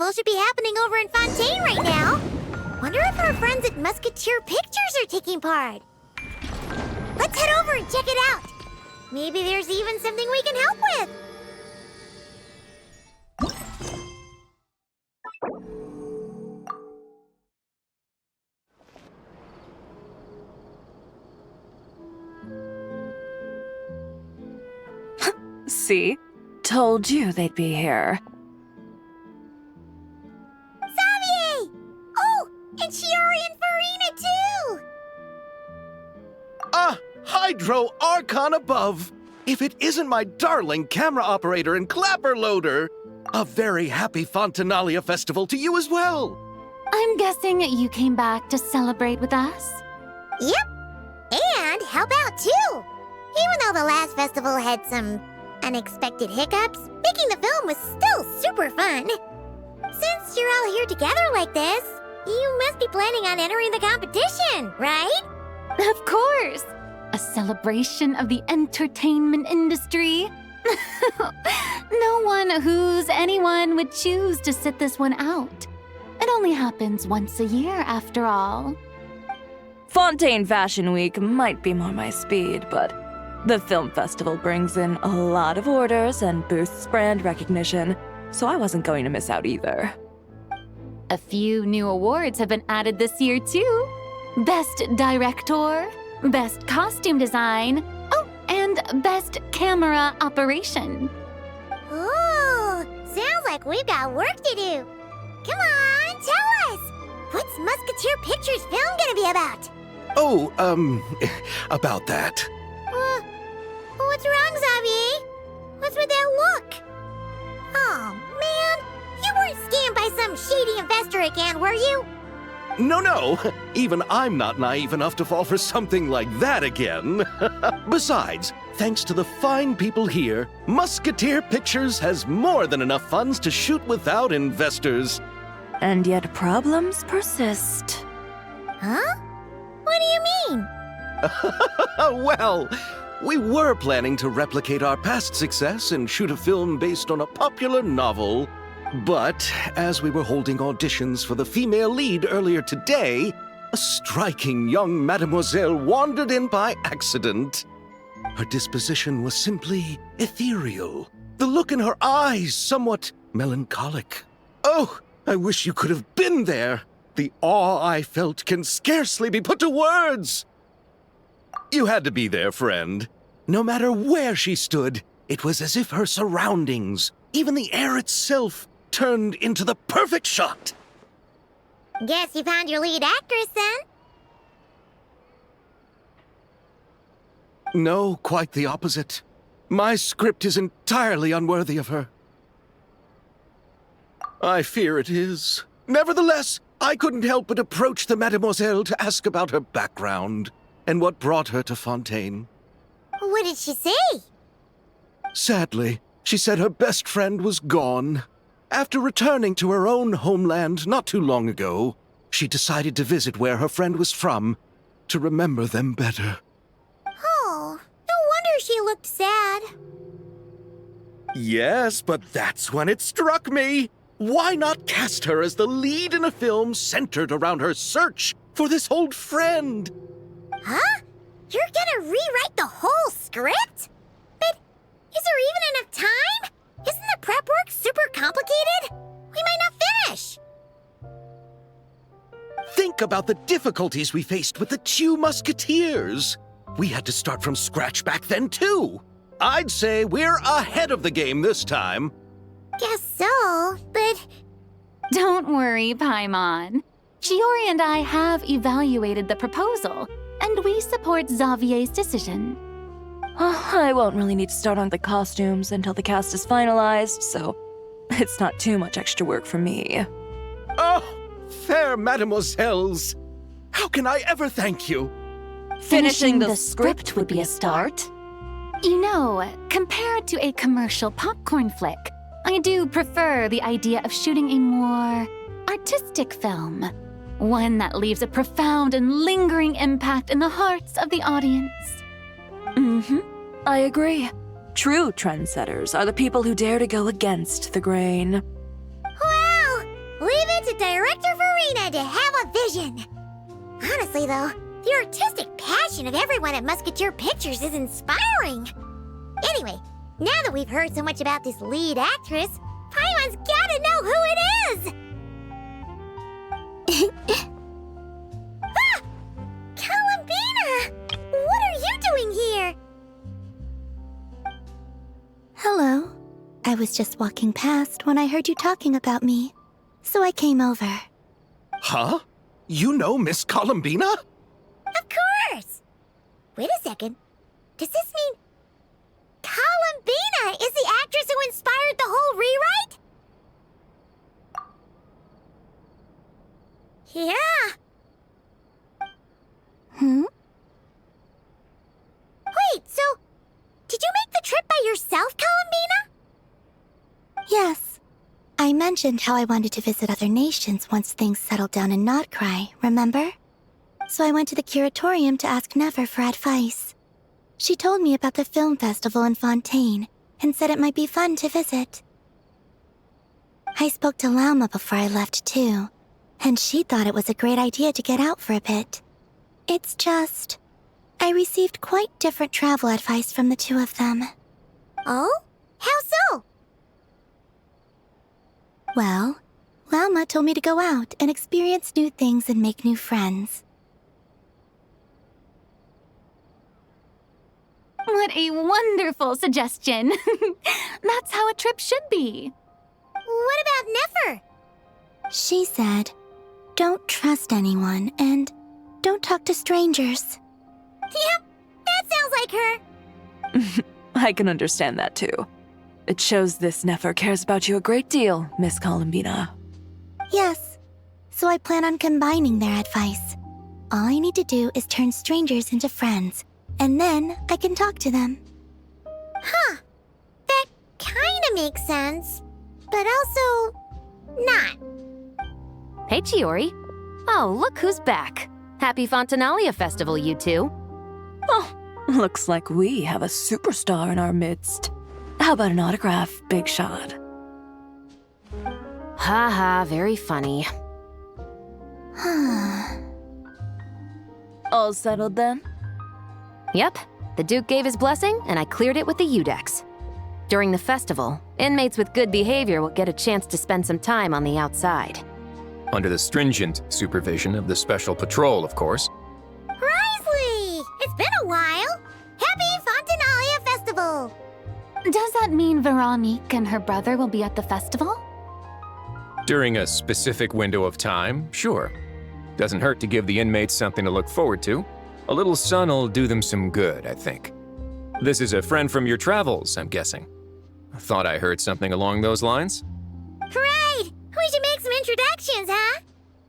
Festival should be happening over in Fontaine right now. Wonder if our friends at Musketeer Pictures are taking part. Let's head over and check it out. Maybe there's even something we can help with. See? Told you they'd be here. Xavier! Oh, and Shiori and Farina too! Ah, Hydro Archon above! If it isn't my darling camera operator and clapper loader! A very happy Fontinalia festival to you as well! I'm guessing you came back to celebrate with us? Yep, and help out too! Even though the last festival had some unexpected hiccups, making the film was still super fun. Since you're all here together like this, you must be planning on entering the competition, right? Of course! A celebration of the entertainment industry. No one who's anyone would choose to sit this one out. It only happens once a year, after all. Fontaine Fashion Week might be more my speed, but the film festival brings in a lot of orders and boosts brand recognition, so I wasn't going to miss out either. A few new awards have been added this year, too. Best Director, Best Costume Design, oh, and Best Camera Operation. Ooh, sounds like we've got work to do. Come on, tell us! What's Musketeer Pictures film gonna be about? Oh, about that. What's wrong, Xavier? What's with that look? Oh, man. You weren't scammed by some shady investor again, were you? No, even I'm not naive enough to fall for something like that again. Besides, thanks to the fine people here, Musketeer Pictures has more than enough funds to shoot without investors. And yet problems persist. Huh? What do you mean? Well, we were planning to replicate our past success and shoot a film based on a popular novel. But as we were holding auditions for the female lead earlier today, a striking young mademoiselle wandered in by accident. Her disposition was simply ethereal, the look in her eyes somewhat melancholic. Oh, I wish you could have been there. The awe I felt can scarcely be put to words. You had to be there, friend. No matter where she stood, it was as if her surroundings, even the air itself, turned into the perfect shot. Guess you found your lead actress, then? No, quite the opposite. My script is entirely unworthy of her. I fear it is. Nevertheless, I couldn't help but approach the mademoiselle to ask about her background and what brought her to Fontaine. What did she say? Sadly, she said her best friend was gone. After returning to her own homeland not too long ago, she decided to visit where her friend was from to remember them better. Oh, no wonder she looked sad. Yes, but that's when it struck me. Why not cast her as the lead in a film centered around her search for this old friend? Huh? You're gonna rewrite the whole script? But is there even enough time? Isn't the prep work super complicated? We might not finish. Think about the difficulties we faced with the two Musketeers. We had to start from scratch back then, too. I'd say we're ahead of the game this time. Guess so, but... Don't worry, Paimon. Shiori and I have evaluated the proposal, and we support Xavier's decision. I won't really need to start on the costumes until the cast is finalized, so it's not too much extra work for me. Oh, fair mademoiselles. How can I ever thank you? Finishing the script would be a start. You know, compared to a commercial popcorn flick, I do prefer the idea of shooting a more artistic film. One that leaves a profound and lingering impact in the hearts of the audience. I agree. True trendsetters are the people who dare to go against the grain. Wow! Director Farina to have a vision. Honestly, though, the artistic passion of everyone at Musketeer Pictures is inspiring. Anyway, now that we've heard so much about this lead actress, Paimon's gotta know who it is! Ah! Columbina! What are you doing here? Hello. I was just walking past when I heard you talking about me, so I came over. Huh? You know Miss Columbina? Of course! Wait a second. Does this mean Columbina is the actress who inspired the whole rewrite? Yeah. Wait, so did you make the trip by yourself, Columbina? Yes. I mentioned how I wanted to visit other nations once things settled down in Notcry, remember? So I went to the curatorium to ask Never for advice. She told me about the film festival in Fontaine and said it might be fun to visit. I spoke to Lauma before I left too, and she thought it was a great idea to get out for a bit. It's just, I received quite different travel advice from the two of them. Oh? How so? Well, Lauma told me to go out and experience new things and make new friends. What a wonderful suggestion. That's how a trip should be. What about Nefer? She said, don't trust anyone and don't talk to strangers. Yep, that sounds like her. I can understand that too. It shows this Nefer cares about you a great deal, Miss Columbina. Yes, so I plan on combining their advice. All I need to do is turn strangers into friends, and then I can talk to them. Huh. That kinda makes sense, but also not. Hey, Chiori. Oh, look who's back. Happy Fontinalia Festival, you two. Oh, looks like we have a superstar in our midst. How about an autograph, Big Shot? Ha, very funny. All settled then? Yep, the Duke gave his blessing, and I cleared it with the Udex. During the festival, inmates with good behavior will get a chance to spend some time on the outside. Under the stringent supervision of the Special Patrol, of course. Risley! It's been a while. Happy Fontinalia Festival! Does that mean Veronique and her brother will be at the festival? During a specific window of time, sure. Doesn't hurt to give the inmates something to look forward to. A little sun'll do them some good, I think. This is a friend from your travels, I'm guessing. Thought I heard something along those lines. Right! We should make some introductions, huh?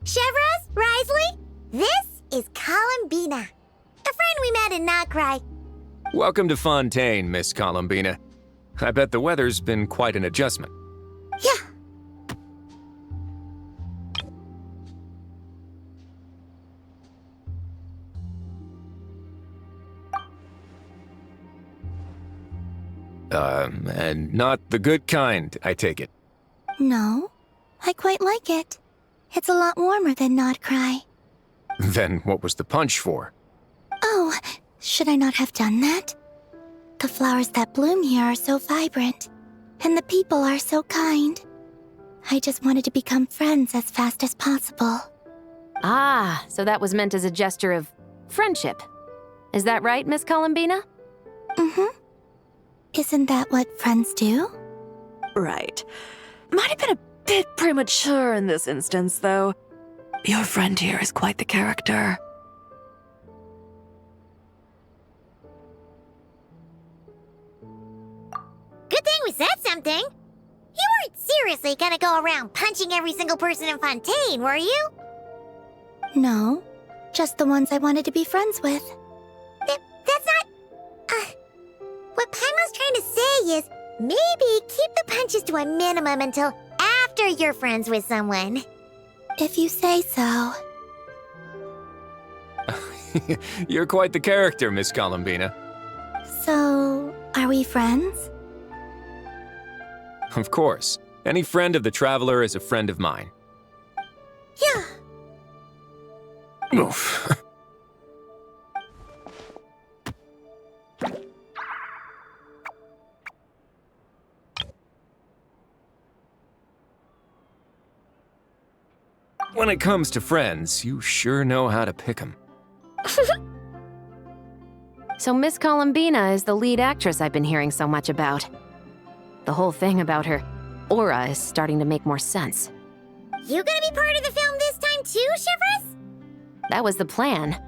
Chevros, Risley, this is Columbina, a friend we met in Notcry. Welcome to Fontaine, Miss Columbina. I bet the weather's been quite an adjustment. Yeah. And not the good kind, I take it. No, I quite like it. It's a lot warmer than Notcry. Then what was the punch for? Oh, should I not have done that? The flowers that bloom here are so vibrant, and the people are so kind. I just wanted to become friends as fast as possible. Ah, so that was meant as a gesture of friendship. Is that right, Miss Columbina? Mm-hmm. Isn't that what friends do? Right. Might have been a bit premature in this instance, though. Your friend here is quite the character. Good thing we said something. You weren't seriously gonna go around punching every single person in Fontaine, were you? No, just the ones I wanted to be friends with. That's not... What Paimon's trying to say is, maybe keep the punches to a minimum until after you're friends with someone. If you say so. You're quite the character, Miss Columbina. So, are we friends? Of course. Any friend of the Traveler is a friend of mine. Yeah. Oof. When it comes to friends, you sure know how to pick 'em. So Miss Columbina is the lead actress I've been hearing so much about. The whole thing about her aura is starting to make more sense. You gonna be part of the film this time too, Shivers? That was the plan.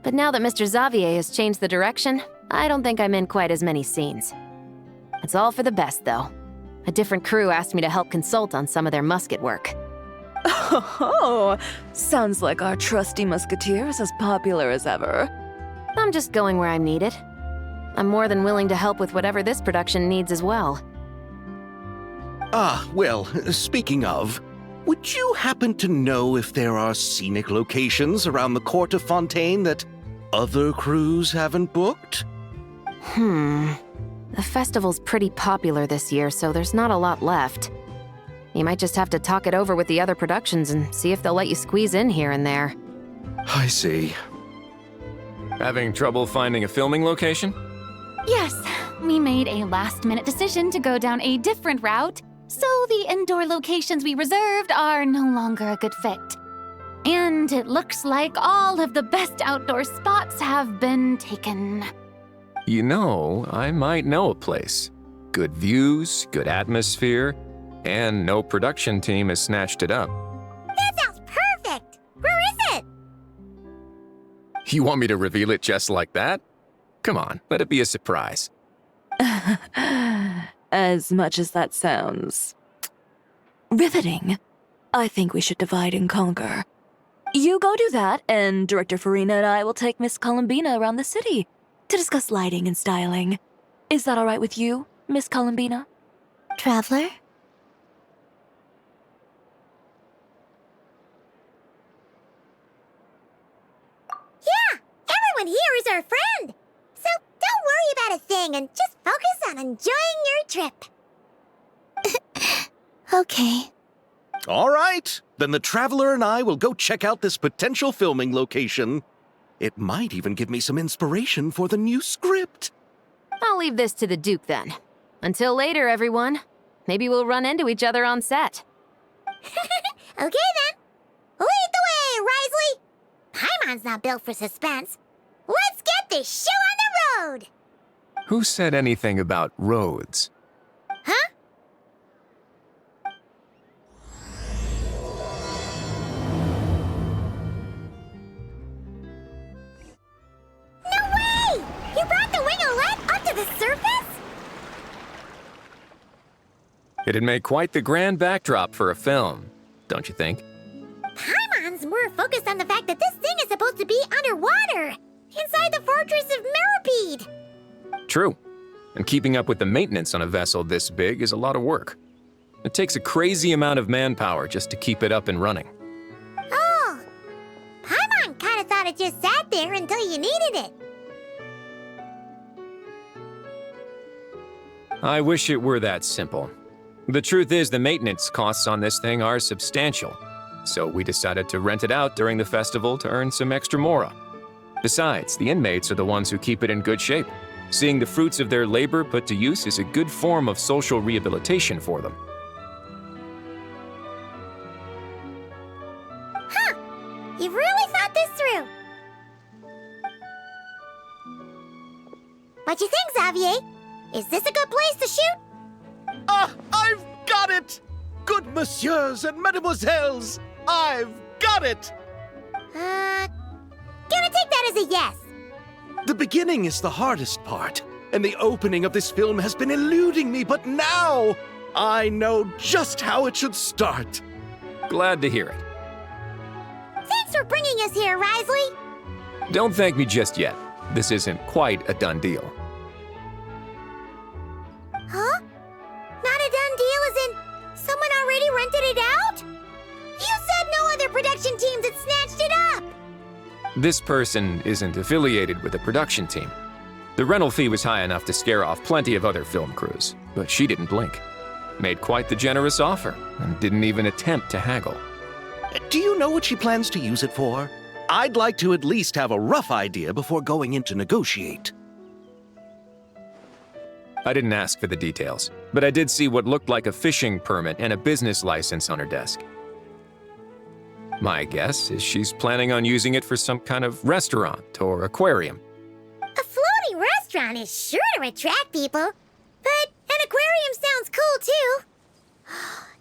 But now that Mr. Xavier has changed the direction, I don't think I'm in quite as many scenes. It's all for the best, though. A different crew asked me to help consult on some of their musket work. Oh, sounds like our trusty musketeer is as popular as ever. I'm just going where I'm needed. I'm more than willing to help with whatever this production needs as well. Ah, well, speaking of, would you happen to know if there are scenic locations around the court of Fontaine that other crews haven't booked? The festival's pretty popular this year, so there's not a lot left. You might just have to talk it over with the other productions and see if they'll let you squeeze in here and there. I see. Having trouble finding a filming location? Yes, we made a last-minute decision to go down a different route, so the indoor locations we reserved are no longer a good fit. And it looks like all of the best outdoor spots have been taken. You know, I might know a place. Good views, good atmosphere, and no production team has snatched it up. That sounds perfect! Where is it? You want me to reveal it just like that? Come on, let it be a surprise. As much as that sounds riveting, I think we should divide and conquer. You go do that, and Director Farina and I will take Miss Columbina around the city to discuss lighting and styling. Is that all right with you, Miss Columbina? Traveler? Yeah, everyone here is our friend. So don't worry about a thing and just focus on enjoying your trip. Okay. All right, then the Traveler and I will go check out this potential filming location. It might even give me some inspiration for the new script. I'll leave this to the Duke then. Until later, everyone. Maybe we'll run into each other on set. Okay then. Lead the way, Risley. Paimon's not built for suspense. Let's get this show on the road. Who said anything about roads? Huh? No way! You brought the winglet up to the surface? It'd make quite the grand backdrop for a film, don't you think? Paimon's more focused on the fact that this thing is supposed to be underwater, inside the fortress of Meripede. True. And keeping up with the maintenance on a vessel this big is a lot of work. It takes a crazy amount of manpower just to keep it up and running. Oh, Paimon kind of thought it just sat there until you needed it. I wish it were that simple. The truth is the maintenance costs on this thing are substantial, so we decided to rent it out during the festival to earn some extra mora. Besides, the inmates are the ones who keep it in good shape. Seeing the fruits of their labor put to use is a good form of social rehabilitation for them. Huh, you've really thought this through. What you think, Xavier? Is this a good place to shoot? Ah, I've got it! Good messieurs and mesdemoiselles, I've got it! Gonna take that as a yes. The beginning is the hardest part, and the opening of this film has been eluding me, but now I know just how it should start. Glad to hear it. Thanks for bringing us here, Risley. Don't thank me just yet. This isn't quite a done deal. Huh? Not a done deal as in someone already rented it out? You said no other production teams had snatched it up. This person isn't affiliated with a production team. The rental fee was high enough to scare off plenty of other film crews, but she didn't blink. Made quite the generous offer, and didn't even attempt to haggle. Do you know what she plans to use it for? I'd like to at least have a rough idea before going in to negotiate. I didn't ask for the details, but I did see what looked like a fishing permit and a business license on her desk. My guess is she's planning on using it for some kind of restaurant or aquarium. A floating restaurant is sure to attract people, but an aquarium sounds cool too.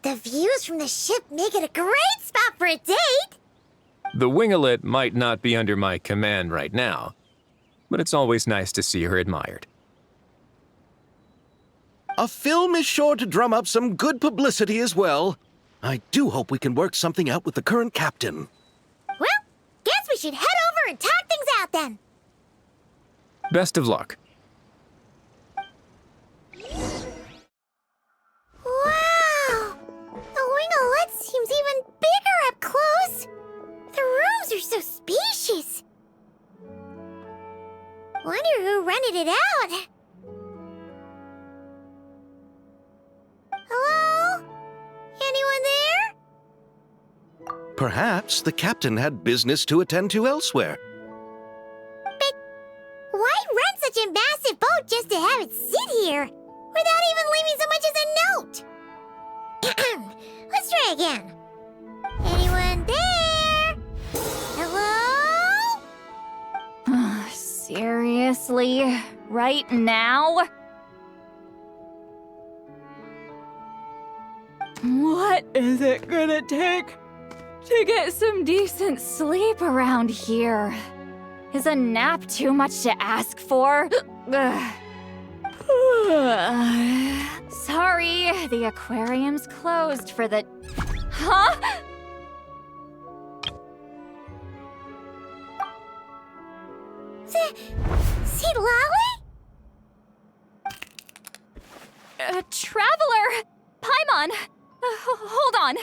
The views from the ship make it a great spot for a date. The winglet might not be under my command right now, but it's always nice to see her admired. A film is sure to drum up some good publicity as well. I do hope we can work something out with the current captain. Well, guess we should head over and talk things out then. Best of luck. Wow! The winglet seems even bigger up close. The rooms are so spacious. Wonder who rented it out. Hello? Anyone there? Perhaps the captain had business to attend to elsewhere. But why rent such a massive boat just to have it sit here, without even leaving so much as a note? Let's try again. Anyone there? Hello? Seriously? Right now? What is it gonna take to get some decent sleep around here? Is a nap too much to ask for? Sorry, the aquarium's closed for the... Huh? See Lolly? Traveler! Paimon! Hold on.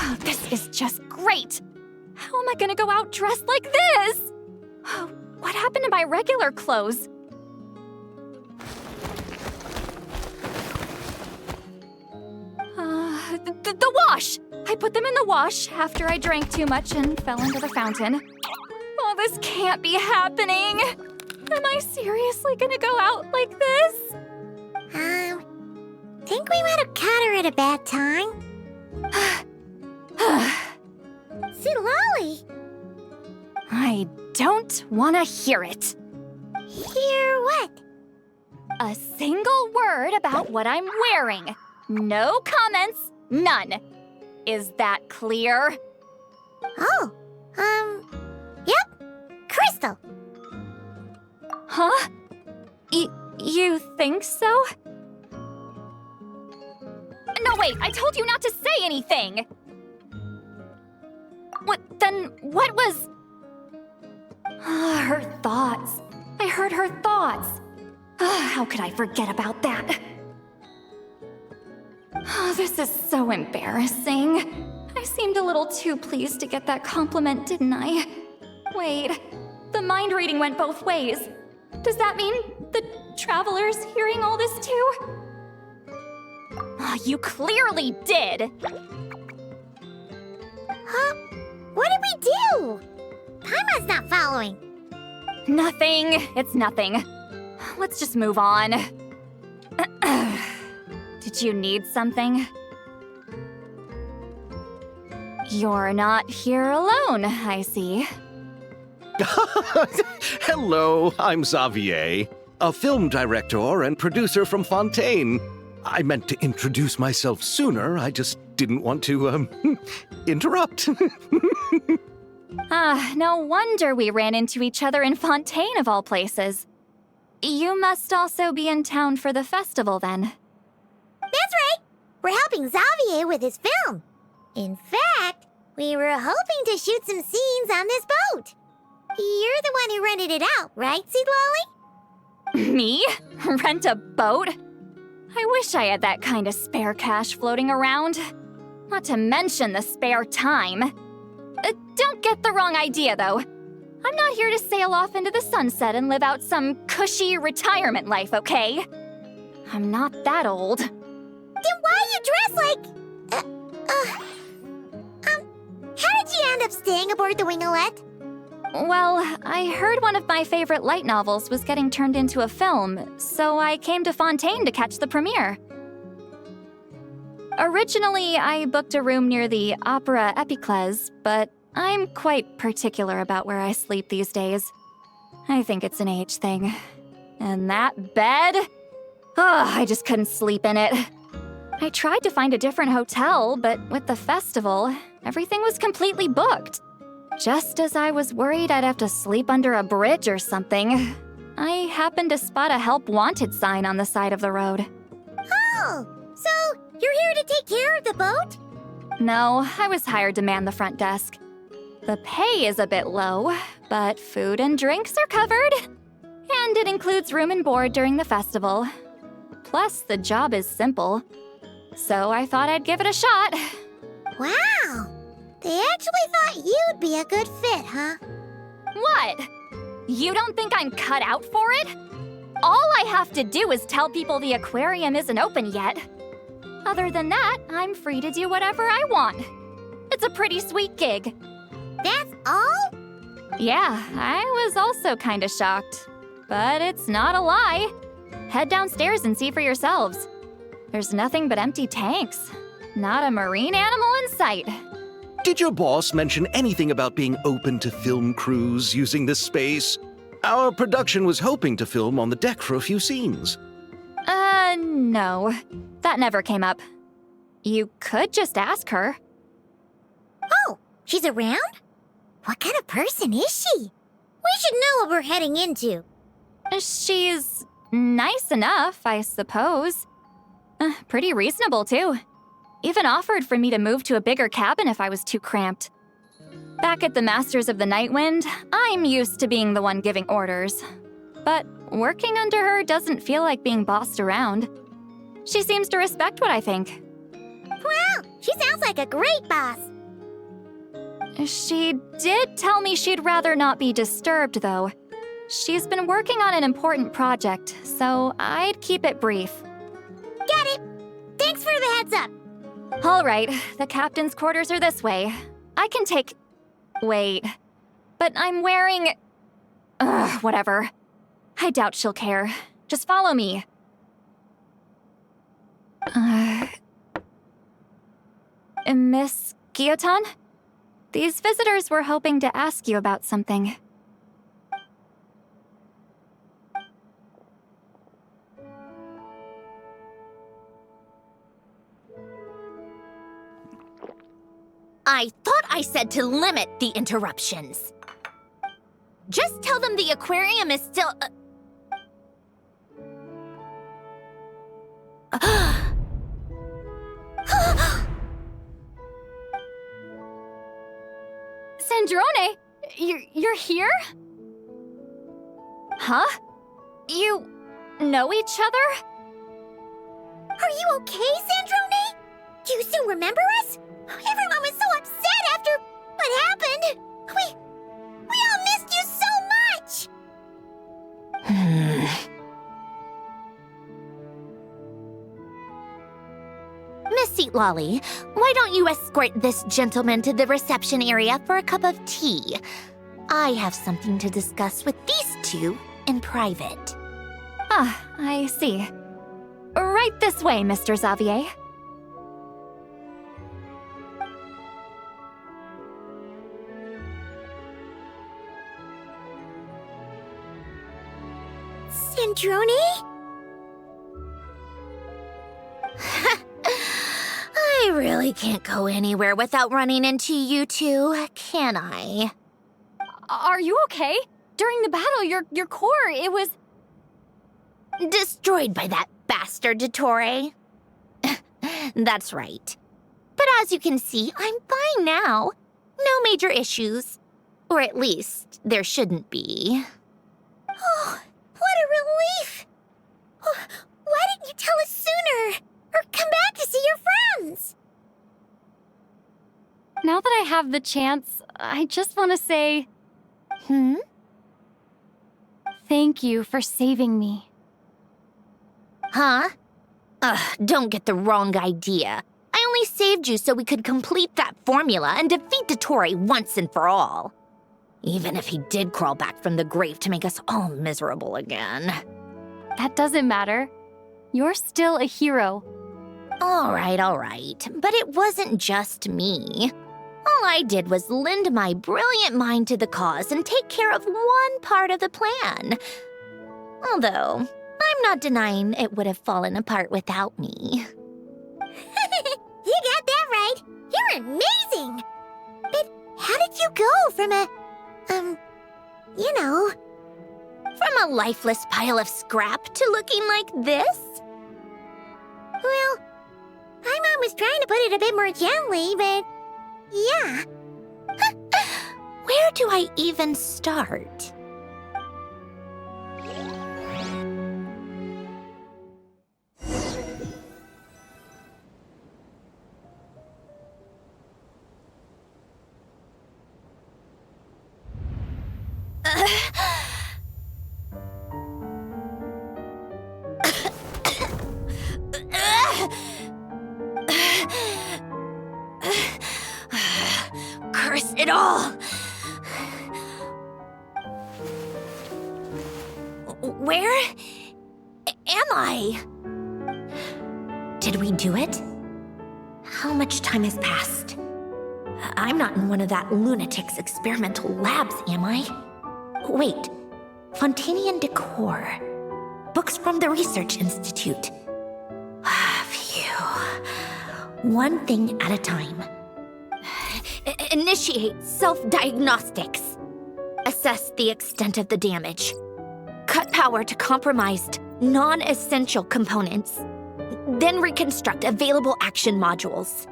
Oh, this is just great. How am I gonna go out dressed like this? Oh, what happened to my regular clothes? The wash! I put them in the wash after I drank too much and fell into the fountain. Oh, this can't be happening. Am I seriously gonna go out like this? Think we might have caught her at a bad time. See Lolly? I don't wanna hear it. Hear what? A single word about what I'm wearing. No comments, none. Is that clear? Oh, yep. Crystal. Huh? You think so? No, wait, I told you not to say anything! What was... her thoughts. I heard her thoughts. How could I forget about that? Oh, this is so embarrassing. I seemed a little too pleased to get that compliment, didn't I? Wait, the mind reading went both ways. Does that mean the Traveler's hearing all this too? Oh, you clearly did! Huh? What did we do? Paimon's not following. Nothing. It's nothing. Let's just move on. Did you need something? You're not here alone, I see. Hello, I'm Xavier, a film director and producer from Fontaine. I meant to introduce myself sooner, I just didn't want to, interrupt. No wonder we ran into each other in Fontaine of all places. You must also be in town for the festival then. That's right. We're helping Xavier with his film. In fact, we were hoping to shoot some scenes on this boat. You're the one who rented it out, right, Seed Lolly? Me? Rent a boat? I wish I had that kind of spare cash floating around. Not to mention the spare time. Don't get the wrong idea, though. I'm not here to sail off into the sunset and live out some cushy retirement life, okay? I'm not that old. Then why you dress like... how did you end up staying aboard the Winglet? Well, I heard one of my favorite light novels was getting turned into a film, so I came to Fontaine to catch the premiere. Originally, I booked a room near the Opera Epiclese, but I'm quite particular about where I sleep these days. I think it's an age thing. And that bed? Oh, I just couldn't sleep in it. I tried to find a different hotel, but with the festival, everything was completely booked. Just as I was worried I'd have to sleep under a bridge or something, I happened to spot a help wanted sign on the side of the road. Oh, so you're here to take care of the boat? No, I was hired to man the front desk. The pay is a bit low, but food and drinks are covered. And it includes room and board during the festival. Plus, the job is simple. So I thought I'd give it a shot. Wow! They actually thought you'd be a good fit, huh? What? You don't think I'm cut out for it? All I have to do is tell people the aquarium isn't open yet. Other than that, I'm free to do whatever I want. It's a pretty sweet gig. That's all? Yeah, I was also kinda shocked. But it's not a lie. Head downstairs and see for yourselves. There's nothing but empty tanks. Not a marine animal in sight. Did your boss mention anything about being open to film crews using this space? Our production was hoping to film on the deck for a few scenes. No. That never came up. You could just ask her. Oh, she's around? What kind of person is she? We should know what we're heading into. She's nice enough, I suppose. Pretty reasonable, too. Even offered for me to move to a bigger cabin if I was too cramped. Back at the Masters of the Nightwind, I'm used to being the one giving orders. But working under her doesn't feel like being bossed around. She seems to respect what I think. Wow, she sounds like a great boss. She did tell me she'd rather not be disturbed, though. She's been working on an important project, so I'd keep it brief. Got it. Thanks for the heads up. All right, the captain's quarters are this way. I can take... Wait. But I'm wearing... whatever. I doubt she'll care. Just follow me. Miss Guillotin? These visitors were hoping to ask you about something. I thought I said to limit the interruptions. Just tell them the aquarium is still... Sandrone, you're here? Huh? You know each other? Are you okay, Sandrone? Do you still remember us? Everyone was so upset after what happened. We all missed you so much. Miss Seat Lolly, why don't you escort this gentleman to the reception area for a cup of tea? I have something to discuss with these two in private. Ah, I see. Right this way, Mr. Xavier. Sandrone? I really can't go anywhere without running into you two, can I? Are you okay? During the battle, your core, it was... Destroyed by that bastard Dottore. That's right. But as you can see, I'm fine now. No major issues. Or at least, there shouldn't be. Oh, what a relief! Oh, why didn't you tell us sooner? Or come back to see your friends? Now that I have the chance, I just want to say... Thank you for saving me. Huh? Don't get the wrong idea. I only saved you so we could complete that formula and defeat Dottore once and for all. Even if he did crawl back from the grave to make us all miserable again. That doesn't matter. You're still a hero. All right. But it wasn't just me. All I did was lend my brilliant mind to the cause and take care of one part of the plan. Although, I'm not denying it would have fallen apart without me. You got that right. You're amazing. But how did you go from From a lifeless pile of scrap to looking like this? Well, my mom was trying to put it a bit more gently, but yeah. Where do I even start? Curse it all! Where am I? Did we do it? How much time has passed? I'm not in one of that lunatic's experimental labs, am I? Wait, Fontaine decor. Books from the Research Institute. Phew. One thing at a time. Initiate self-diagnostics. Assess the extent of the damage. Cut power to compromised, non-essential components. Then reconstruct available action modules.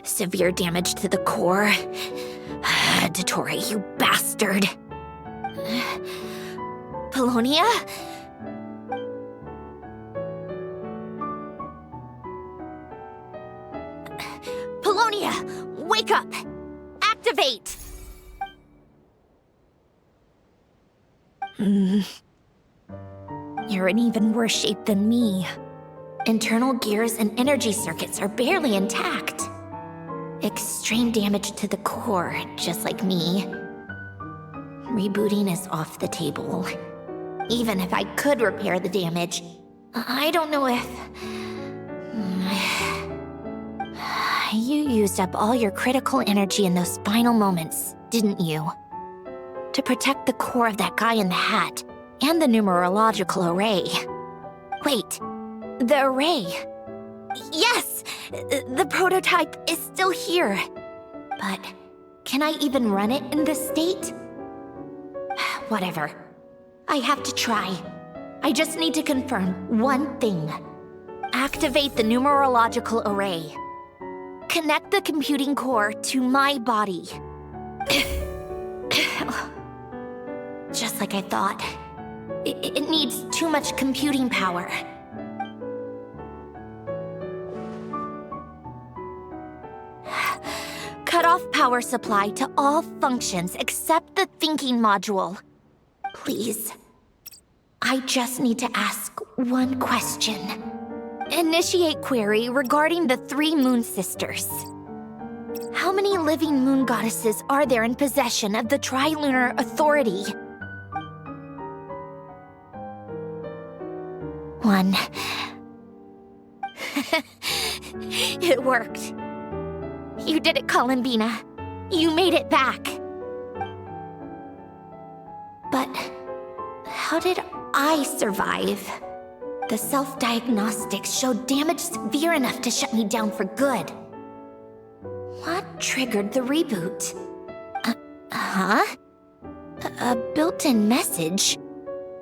Severe damage to the core. Dottore, you bastard. Polonia? Polonia, wake up! Activate! You're in even worse shape than me. Internal gears and energy circuits are barely intact. Extreme damage to the core, just like me. Rebooting is off the table. Even if I could repair the damage, I don't know if... You used up all your critical energy in those final moments, didn't you? To protect the core of that guy in the hat, and the numerological array. Wait, the array. Yes! The prototype is still here. But can I even run it in this state? Whatever. I have to try. I just need to confirm one thing. Activate the numerological array. Connect the computing core to my body. Just like I thought. It needs too much computing power. Cut off power supply to all functions except the thinking module. Please. I just need to ask one question. Initiate query regarding the 3 moon sisters. How many living moon goddesses are there in possession of the Trilunar Authority? 1. It worked. You did it, Columbina. You made it back. But how did I survive? The self-diagnostics showed damage severe enough to shut me down for good. What triggered the reboot? A built-in message?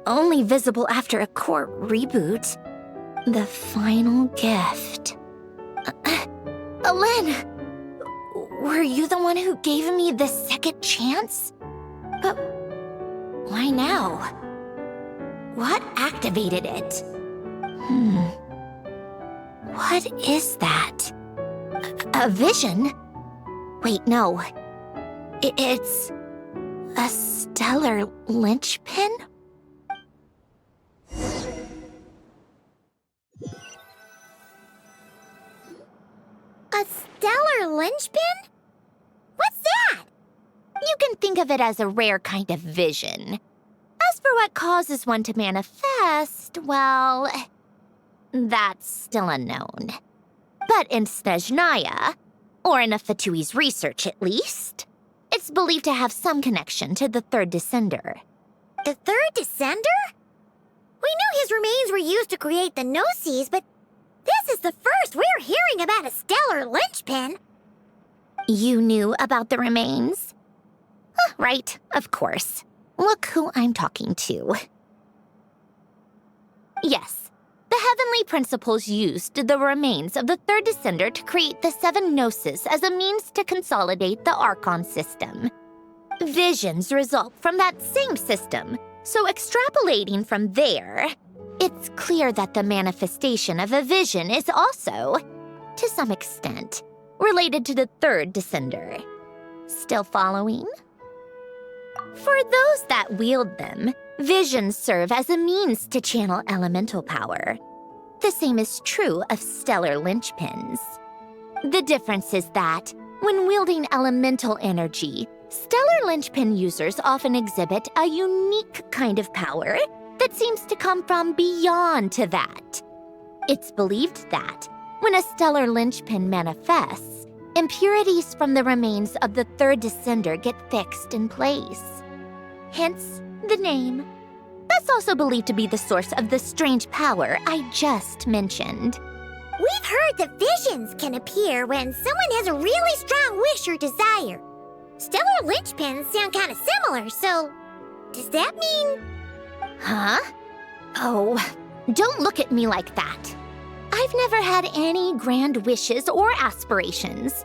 Only visible after a core reboot. The final gift. Alen! Were you the one who gave me this second chance? But why now? What activated it? What is that? A vision? Wait, no. It's a stellar linchpin? A stellar linchpin? What's that? You can think of it as a rare kind of vision. As for what causes one to manifest, well, that's still unknown. But in Snezhnaya, or in Afatui's research at least, it's believed to have some connection to the third descender. The third descender? We knew his remains were used to create the Gnosis, but this is the first we're hearing about a stellar linchpin. You knew about the remains? Right, of course. Look who I'm talking to. Yes, the Heavenly Principles used the remains of the third descender to create the 7 Gnosis as a means to consolidate the Archon system. Visions result from that same system, so extrapolating from there, it's clear that the manifestation of a vision is also, to some extent, related to the third descender. Still following? For those that wield them, visions serve as a means to channel elemental power. The same is true of stellar linchpins. The difference is that, when wielding elemental energy, stellar linchpin users often exhibit a unique kind of power that seems to come from beyond to that. It's believed that, when a stellar linchpin manifests, impurities from the remains of the third descender get fixed in place. Hence, the name. That's also believed to be the source of the strange power I just mentioned. We've heard that visions can appear when someone has a really strong wish or desire. Stellar linchpins sound kind of similar, so does that mean... Huh? Oh, don't look at me like that. I've never had any grand wishes or aspirations.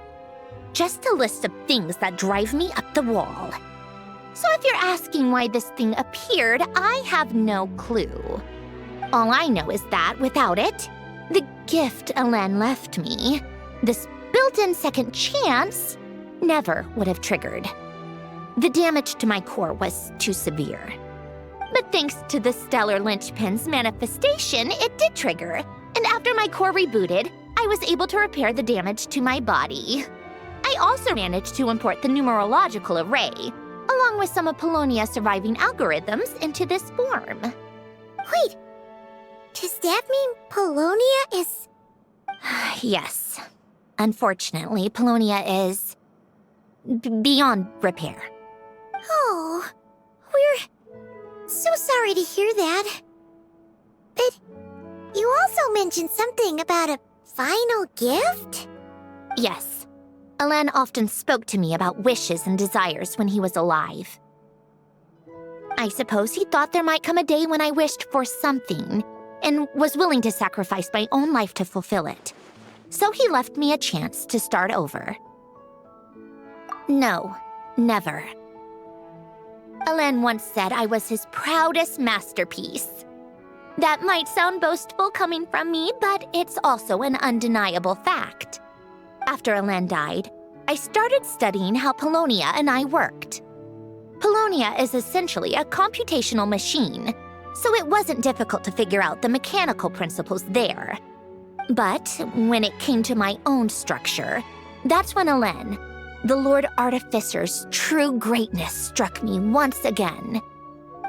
Just a list of things that drive me up the wall. So if you're asking why this thing appeared, I have no clue. All I know is that without it, the gift Elen left me, this built-in second chance, never would have triggered. The damage to my core was too severe. But thanks to the stellar linchpin's manifestation, it did trigger. And after my core rebooted, I was able to repair the damage to my body. I also managed to import the numerological array, along with some of Polonia's surviving algorithms, into this form. Wait, does that mean Polonia is... Yes. Unfortunately, Polonia is... beyond repair. Oh, we're so sorry to hear that. But you also mentioned something about a final gift? Yes. Elen often spoke to me about wishes and desires when he was alive. I suppose he thought there might come a day when I wished for something, and was willing to sacrifice my own life to fulfill it. So he left me a chance to start over. No, never. Elen once said I was his proudest masterpiece. That might sound boastful coming from me, but it's also an undeniable fact. After Elen died, I started studying how Polonia and I worked. Polonia is essentially a computational machine, so it wasn't difficult to figure out the mechanical principles there. But when it came to my own structure, that's when Elen, the Lord Artificer's true greatness, struck me once again.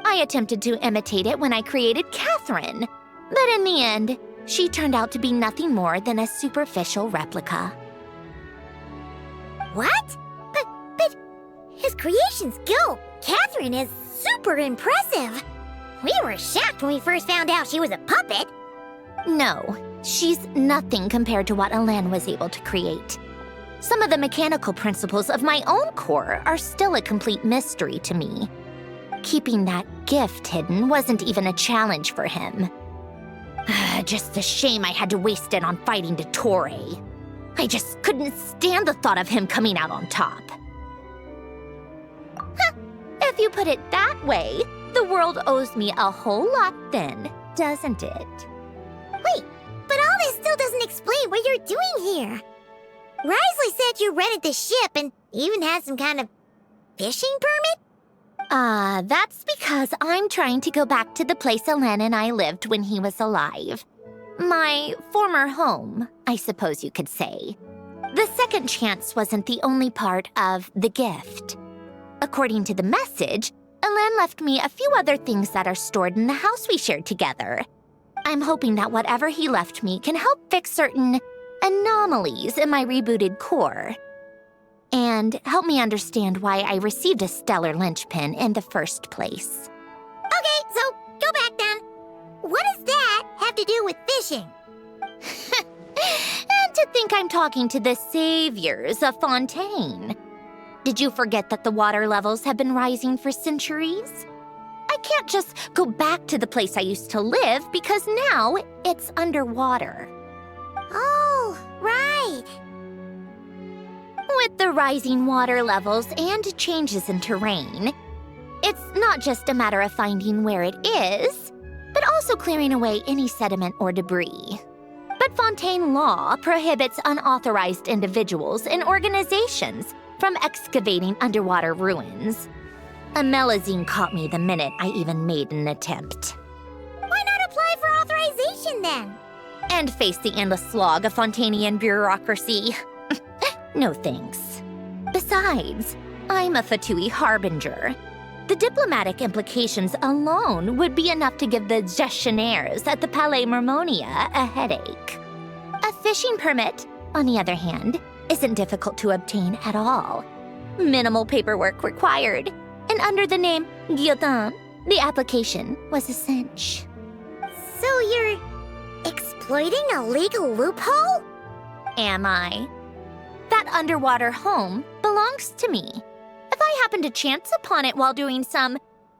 I attempted to imitate it when I created Catherine, but in the end, she turned out to be nothing more than a superficial replica. What? But his creation skill, Catherine, is super impressive. We were shocked when we first found out she was a puppet. No, she's nothing compared to what Elen was able to create. Some of the mechanical principles of my own core are still a complete mystery to me. Keeping that gift hidden wasn't even a challenge for him. Just a shame I had to waste it on fighting Dottore. I just couldn't stand the thought of him coming out on top. If you put it that way, the world owes me a whole lot then, doesn't it? Wait, but all this still doesn't explain what you're doing here. Risley said you rented the ship and even had some kind of fishing permit? That's because I'm trying to go back to the place Elen and I lived when he was alive. My former home, I suppose you could say. The second chance wasn't the only part of the gift. According to the message, Elen left me a few other things that are stored in the house we shared together. I'm hoping that whatever he left me can help fix certain anomalies in my rebooted core. And help me understand why I received a stellar linchpin in the first place. Okay, so go back then. What does that have to do with fishing? And to think I'm talking to the saviors of Fontaine. Did you forget that the water levels have been rising for centuries? I can't just go back to the place I used to live because now it's underwater. Oh, right. With the rising water levels and changes in terrain, it's not just a matter of finding where it is, but also clearing away any sediment or debris. But Fontaine law prohibits unauthorized individuals and organizations from excavating underwater ruins. A Melazine caught me the minute I even made an attempt. Why not apply for authorization then? And face the endless slog of Fontainian bureaucracy. No thanks. Besides, I'm a Fatui harbinger. The diplomatic implications alone would be enough to give the gestionnaires at the Palais Mermonia a headache. A fishing permit, on the other hand, isn't difficult to obtain at all. Minimal paperwork required, and under the name Guillotin, the application was a cinch. So you're exploiting a legal loophole? Am I? That underwater home belongs to me. If I happen to chance upon it while doing some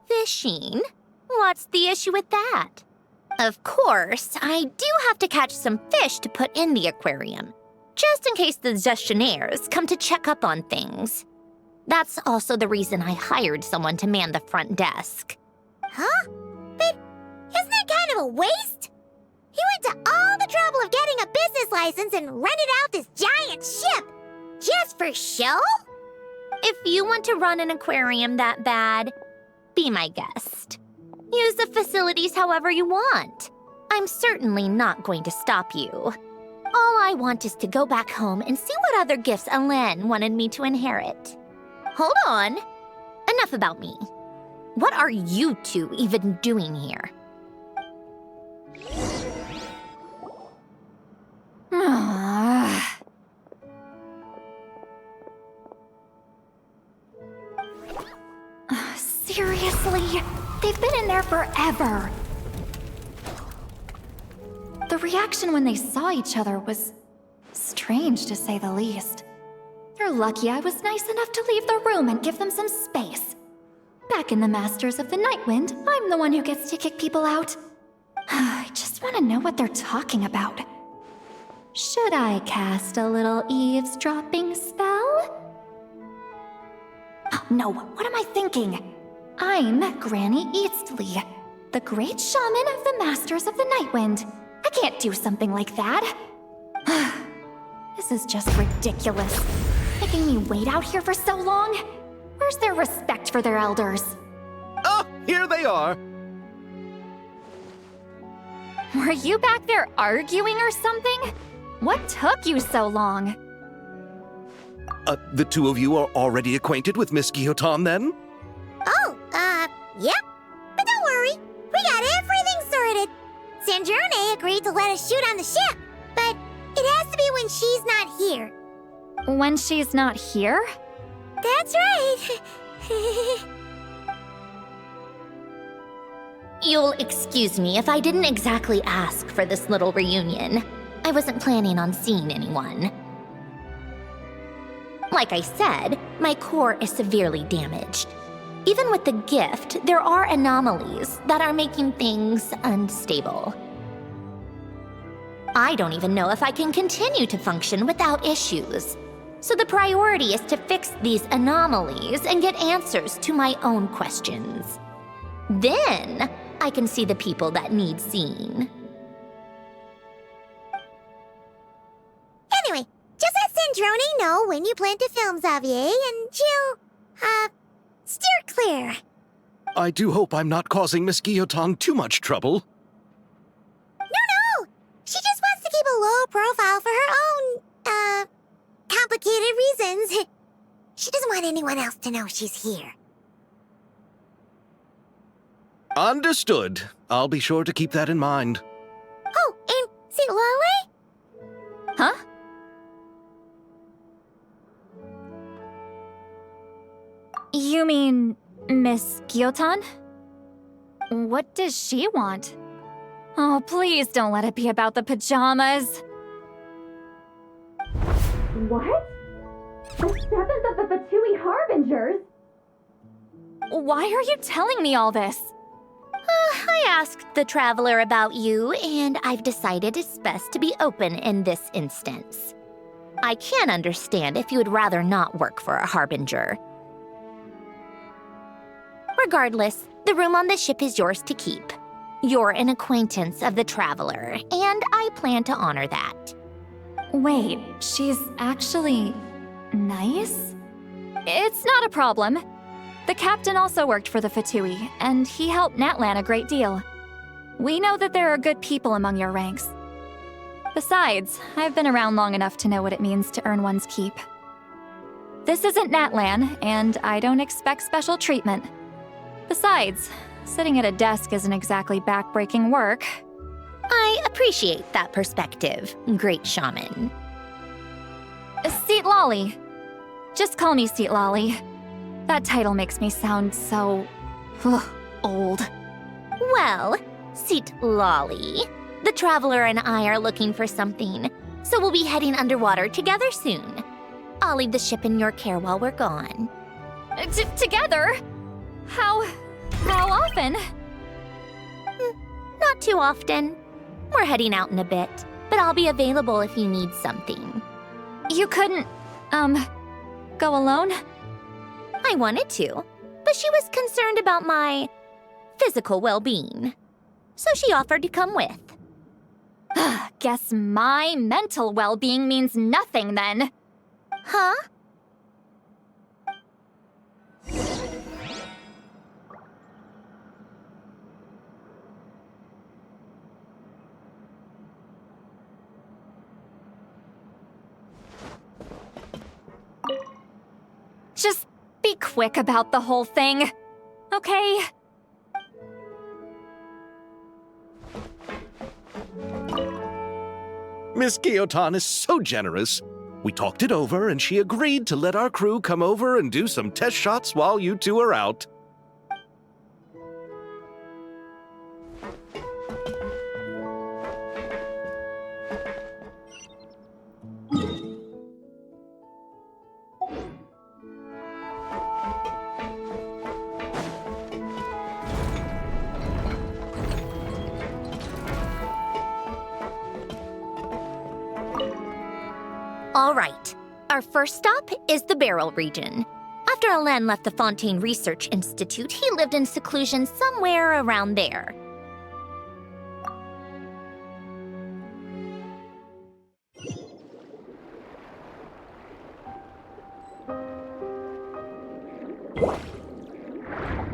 fishing, what's the issue with that? Of course, I do have to catch some fish to put in the aquarium, just in case the gestionnaires come to check up on things. That's also the reason I hired someone to man the front desk. Huh? But isn't that kind of a waste? He went to all the trouble of getting a business license and rented out this giant ship. Just for show? If you want to run an aquarium that bad, be my guest. Use the facilities however you want. I'm certainly not going to stop you. All I want is to go back home and see what other gifts Elen wanted me to inherit. Hold on. Enough about me. What are you two even doing here? Seriously? They've been in there forever. The reaction when they saw each other was strange, to say the least. They're lucky I was nice enough to leave the room and give them some space. Back in the Masters of the Nightwind, I'm the one who gets to kick people out. I just want to know what they're talking about. Should I cast a little eavesdropping spell? Oh, no, what am I thinking? I'm Granny Eastley, the great shaman of the Masters of the Nightwind. I can't do something like that. This is just ridiculous. Making me wait out here for so long? Where's their respect for their elders? Oh, here they are. Were you back there arguing or something? What took you so long? The two of you are already acquainted with Miss Guillotin, then? Oh, yep. But don't worry, we got everything sorted. Sandrone agreed to let us shoot on the ship, but it has to be when she's not here. When she's not here? That's right. You'll excuse me if I didn't exactly ask for this little reunion. I wasn't planning on seeing anyone. Like I said, my core is severely damaged. Even with the gift, there are anomalies that are making things unstable. I don't even know if I can continue to function without issues. So the priority is to fix these anomalies and get answers to my own questions. Then, I can see the people that need seeing. Anyway, just let Sandrone know when you plan to film Xavier, and she'll, steer clear. I do hope I'm not causing Miss Guillotin too much trouble. No! She just wants to keep a low profile for her own, means she doesn't want anyone else to know she's here. Understood. I'll be sure to keep that in mind. Oh, and see Lale? Huh? You mean Miss Gyotan? What does she want? Oh, please don't let it be about the pajamas. What? The 7th of the Fatui Harbingers? Why are you telling me all this? I asked the Traveler about you, and I've decided it's best to be open in this instance. I can understand if you would rather not work for a Harbinger. Regardless, the room on the ship is yours to keep. You're an acquaintance of the Traveler, and I plan to honor that. Wait, she's actually nice? It's not a problem. The captain also worked for the Fatui, and he helped Natlan a great deal. We know that there are good people among your ranks. Besides, I've been around long enough to know what it means to earn one's keep. This isn't Natlan, and I don't expect special treatment. Besides, sitting at a desk isn't exactly back-breaking work. I appreciate that perspective, Great Shaman. Seat Lolly. Just call me Seat Lolly. That title makes me sound so... old. Well, Seat Lolly, the Traveler and I are looking for something, so we'll be heading underwater together soon. I'll leave the ship in your care while we're gone. Together? How often? Not too often. We're heading out in a bit, but I'll be available if you need something. You couldn't, go alone? I wanted to, but she was concerned about my physical well-being, so she offered to come with. Guess my mental well-being means nothing then. Huh? Just be quick about the whole thing, okay? Miss Gyotan is so generous. We talked it over, and she agreed to let our crew come over and do some test shots while you two are out. All right. Our first stop is the Beryl region. After Alain left the Fontaine Research Institute, he lived in seclusion somewhere around there.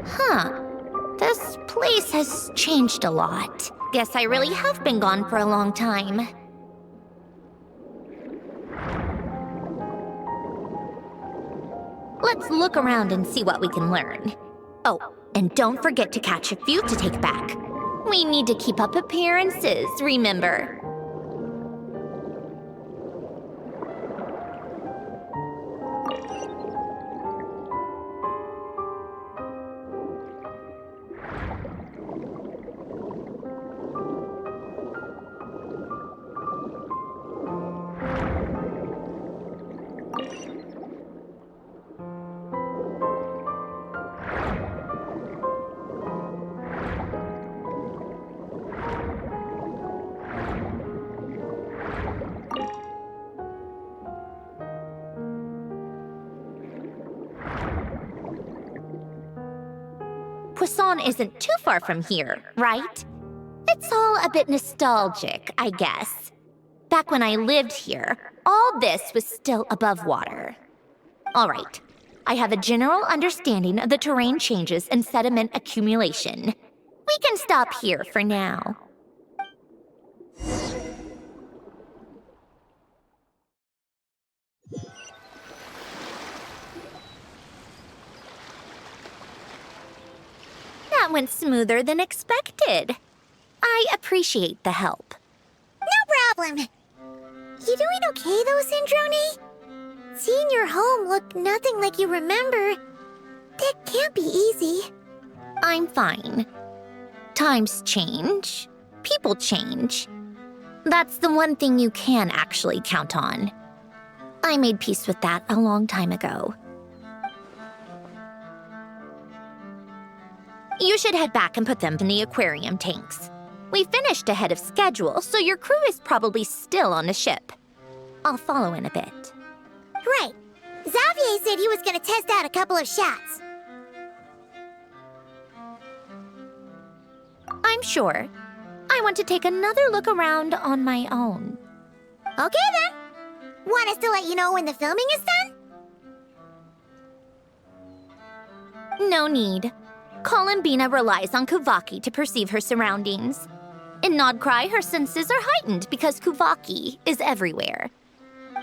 Huh. This place has changed a lot. Guess I really have been gone for a long time. Let's look around and see what we can learn. Oh, and don't forget to catch a few to take back. We need to keep up appearances, remember? Poisson isn't too far from here, right? It's all a bit nostalgic, I guess. Back when I lived here, all this was still above water. All right, I have a general understanding of the terrain changes and sediment accumulation. We can stop here for now. went smoother than expected. I appreciate the help. No problem. You doing okay though, Syndrone? Seeing your home look nothing like you remember, that can't be easy. I'm fine. Times change. People change. That's the one thing you can actually count on. I made peace with that a long time ago. You should head back and put them in the aquarium tanks. We finished ahead of schedule, so your crew is probably still on the ship. I'll follow in a bit. Right. Xavier said he was gonna test out a couple of shots. I'm sure. I want to take another look around on my own. Okay then. Want us to let you know when the filming is done? No need. Columbina relies on Kuvaki to perceive her surroundings. In Nodcry, her senses are heightened because Kuvaki is everywhere.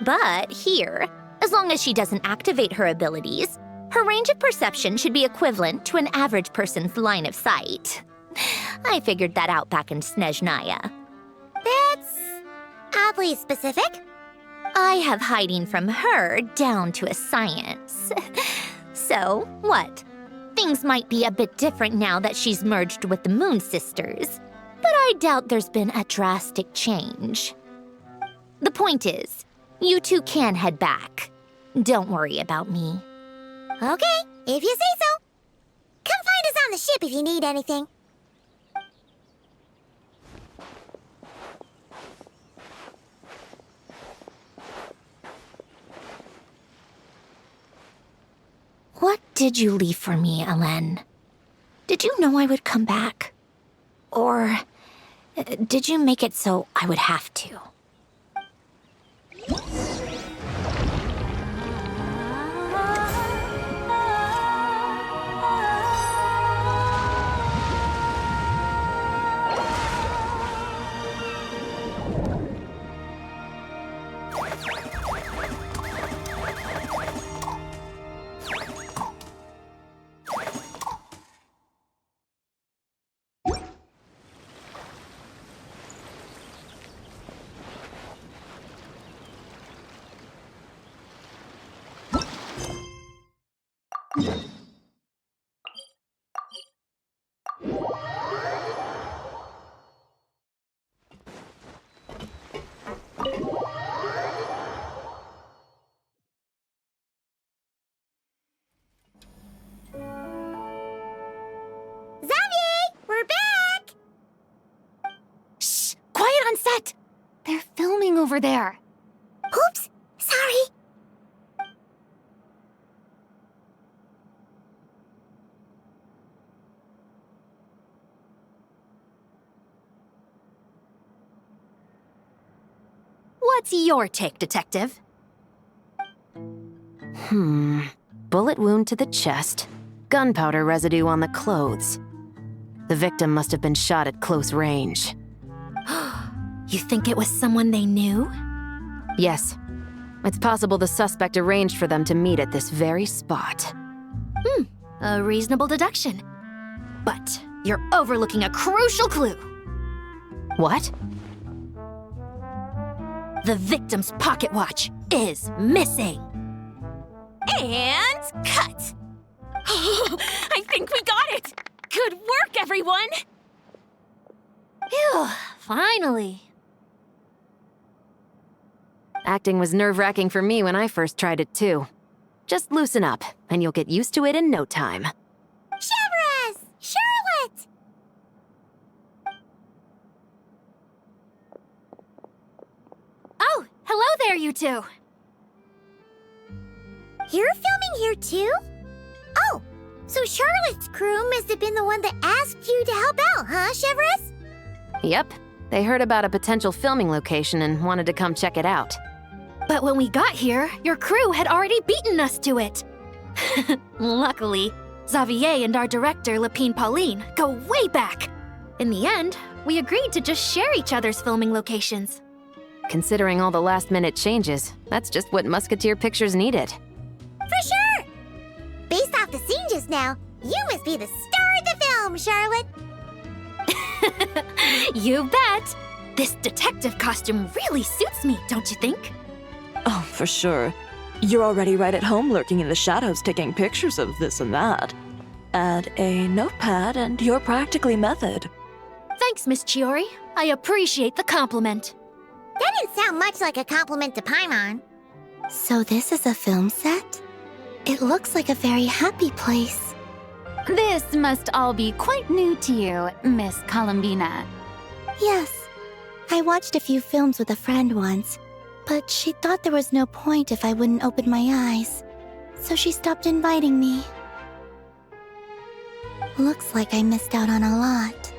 But here, as long as she doesn't activate her abilities, her range of perception should be equivalent to an average person's line of sight. I figured that out back in Snezhnaya. That's oddly specific. I have hiding from her down to a science. So, what? Things might be a bit different now that she's merged with the Moon Sisters, but I doubt there's been a drastic change. The point is, you two can head back. Don't worry about me. Okay, if you say so. Come find us on the ship if you need anything. What did you leave for me, Alen? Did you know I would come back? Or did you make it so I would have to? Set! They're filming over there. Oops, sorry. What's your take, Detective? Bullet wound to the chest. Gunpowder residue on the clothes. The victim must have been shot at close range. You think it was someone they knew? Yes. It's possible the suspect arranged for them to meet at this very spot. A reasonable deduction. But you're overlooking a crucial clue. What? The victim's pocket watch is missing. And cut! I think we got it! Good work, everyone! Phew, finally. Acting was nerve-wracking for me when I first tried it too. Just loosen up, and you'll get used to it in no time. Chevres! Charlotte! Oh, hello there, you two. You're filming here too? Oh, so Charlotte's crew must have been the one that asked you to help out, huh, Chevres? Yep. They heard about a potential filming location and wanted to come check it out. But when we got here, your crew had already beaten us to it. Luckily, Xavier and our director, Lapine Pauline, go way back. In the end, we agreed to just share each other's filming locations. Considering all the last-minute changes, that's just what Musketeer Pictures needed. For sure! Based off the scene just now, you must be the star of the film! home, Charlotte. You bet! This detective costume really suits me, don't you think? Oh, for sure. You're already right at home lurking in the shadows taking pictures of this and that. Add a notepad and you're practically method. Thanks, Miss Chiori. I appreciate the compliment. That didn't sound much like a compliment to Paimon. So this is a film set? It looks like a very happy place. This must all be quite new to you, Miss Columbina. Yes. I watched a few films with a friend once, but she thought there was no point if I wouldn't open my eyes, so she stopped inviting me. Looks like I missed out on a lot.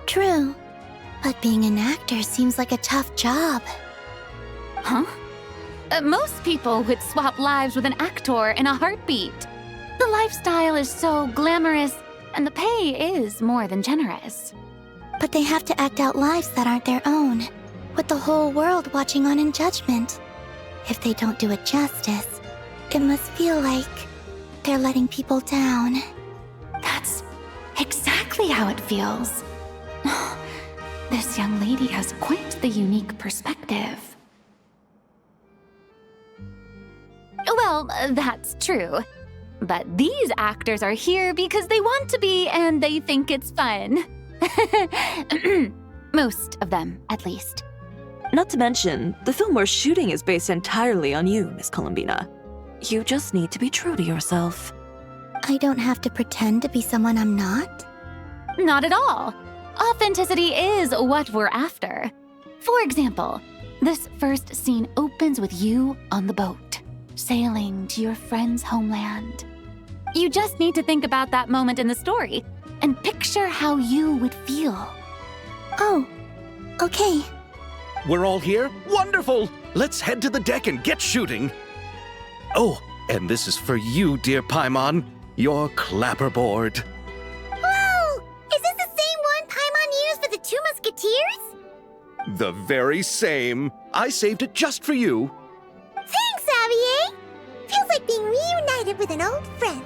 True, but being an actor seems like a tough job. Huh? Most people would swap lives with an actor in a heartbeat. The lifestyle is so glamorous, and the pay is more than generous. But they have to act out lives that aren't their own, with the whole world watching on in judgment. If they don't do it justice, it must feel like they're letting people down. That's exactly how it feels. This young lady has quite the unique perspective. Well, that's true. But these actors are here because they want to be and they think it's fun. Most of them, at least. Not to mention, the film we're shooting is based entirely on you, Miss Columbina. You just need to be true to yourself. I don't have to pretend to be someone I'm not? Not at all. Authenticity is what we're after. For example, this first scene opens with you on the boat, sailing to your friend's homeland. You just need to think about that moment in the story and picture how you would feel. Oh, okay. We're all here? Wonderful! Let's head to the deck and get shooting. Oh, and this is for you, dear Paimon, your clapperboard. Whoa! Is this the same one Paimon used for the Two Musketeers? The very same. I saved it just for you. Thanks, Xavier! Feels like being reunited with an old friend.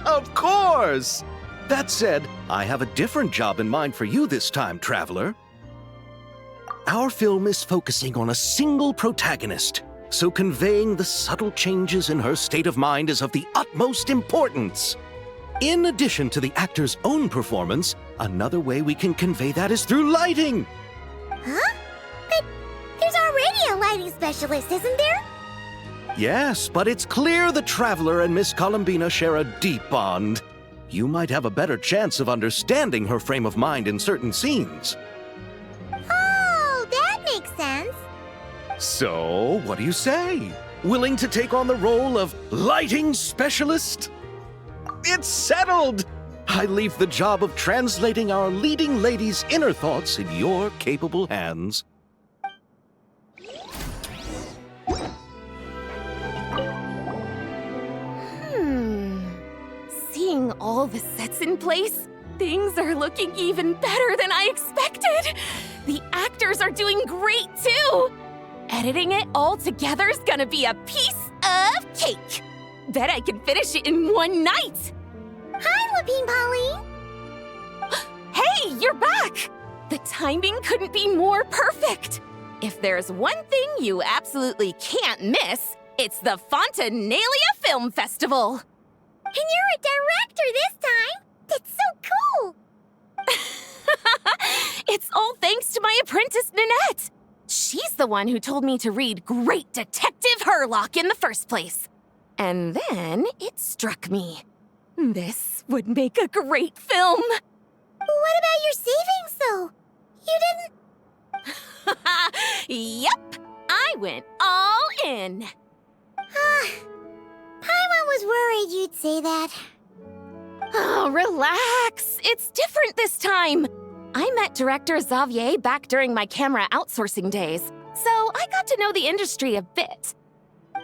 Of course! That said, I have a different job in mind for you this time, traveler. Our film is focusing on a single protagonist, so conveying the subtle changes in her state of mind is of the utmost importance. In addition to the actor's own performance, another way we can convey that is through lighting. Huh? But there's already a lighting specialist, isn't there? Yes, but it's clear the traveler and Miss Columbina share a deep bond. You might have a better chance of understanding her frame of mind in certain scenes. Oh, that makes sense. So, what do you say? Willing to take on the role of lighting specialist? It's settled! I leave the job of translating our leading lady's inner thoughts in your capable hands. Seeing all the sets in place, things are looking even better than I expected. The actors are doing great too. Editing it all together is gonna be a piece of cake. Bet I can finish it in one night. Hi, Lumine Pauline. Hey, you're back! The timing couldn't be more perfect. If there's one thing you absolutely can't miss, it's the Fontinalia Film Festival. And you're a director this time. That's so cool. It's all thanks to my apprentice, Nanette. She's the one who told me to read Great Detective Herlock in the first place. And then it struck me. This would make a great film. What about your savings, though? You didn't... Yep, I went all in. Paimon was worried you'd say that. Oh, relax. It's different this time. I met director Xavier back during my camera outsourcing days, so I got to know the industry a bit.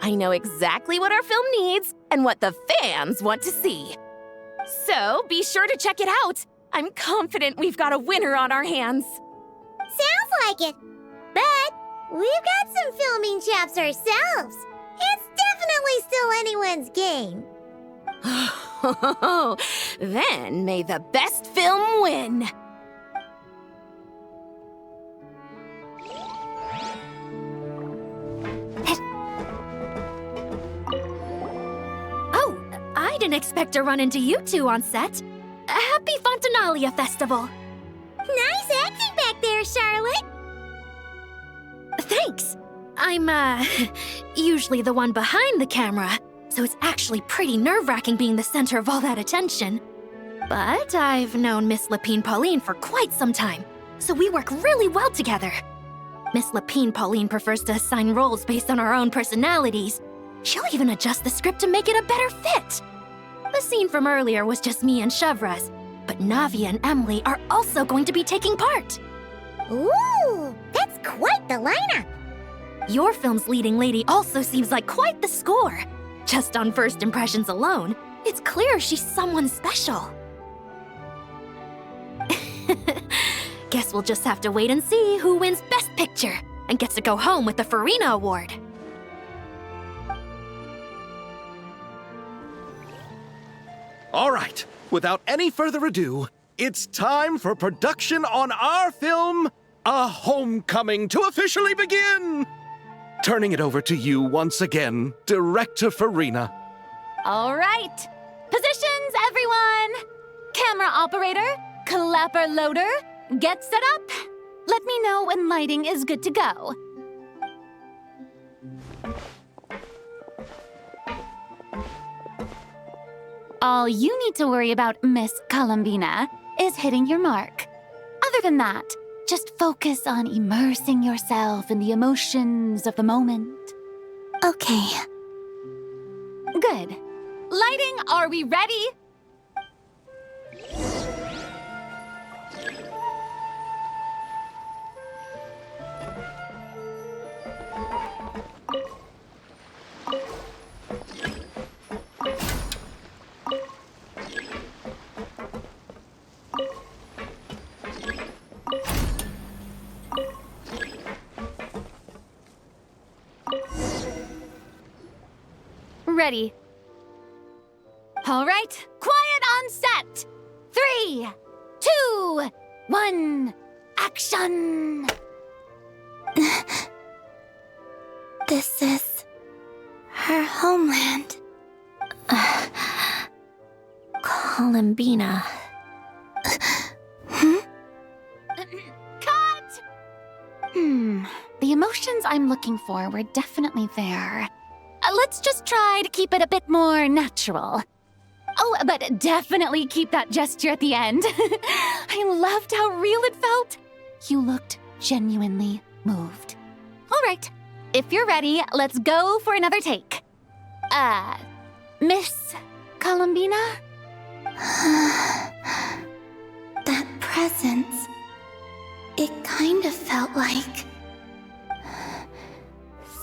I know exactly what our film needs and what the fans want to see. So be sure to check it out. I'm confident we've got a winner on our hands. Sounds like it. But we've got some filming chops ourselves. It's definitely still anyone's game. Then may the best film win. Oh, I didn't expect to run into you two on set. Happy Fontinalia Festival. Nice acting back there, Charlotte. Thanks. I'm, usually the one behind the camera, so it's actually pretty nerve-wracking being the center of all that attention. But I've known Miss Lapine Pauline for quite some time, so we work really well together. Miss Lapine Pauline prefers to assign roles based on our own personalities. She'll even adjust the script to make it a better fit. The scene from earlier was just me and Chevraz, but Navia and Emily are also going to be taking part. Ooh, that's quite the lineup. Your film's leading lady also seems like quite the score. Just on first impressions alone, it's clear she's someone special. Guess we'll just have to wait and see who wins Best Picture and gets to go home with the Farina Award. All right, without any further ado, it's time for production on our film, A Homecoming, to officially begin! Turning it over to you once again, Director Farina. All right. Positions, everyone. Camera operator, clapper loader, get set up. Let me know when lighting is good to go. All you need to worry about, Miss Columbina, is hitting your mark. Other than that, just focus on immersing yourself in the emotions of the moment. Okay. Good. Lighting, are we ready? Ready. All right, quiet on set. 3, 2, 1, action! This is her homeland. Columbina. Cut! The emotions I'm looking for were definitely there. Let's just try to keep it a bit more natural. Oh, but definitely keep that gesture at the end. I loved how real it felt. You looked genuinely moved. All right, if you're ready, let's go for another take. Miss Columbina? That presence. It kind of felt like...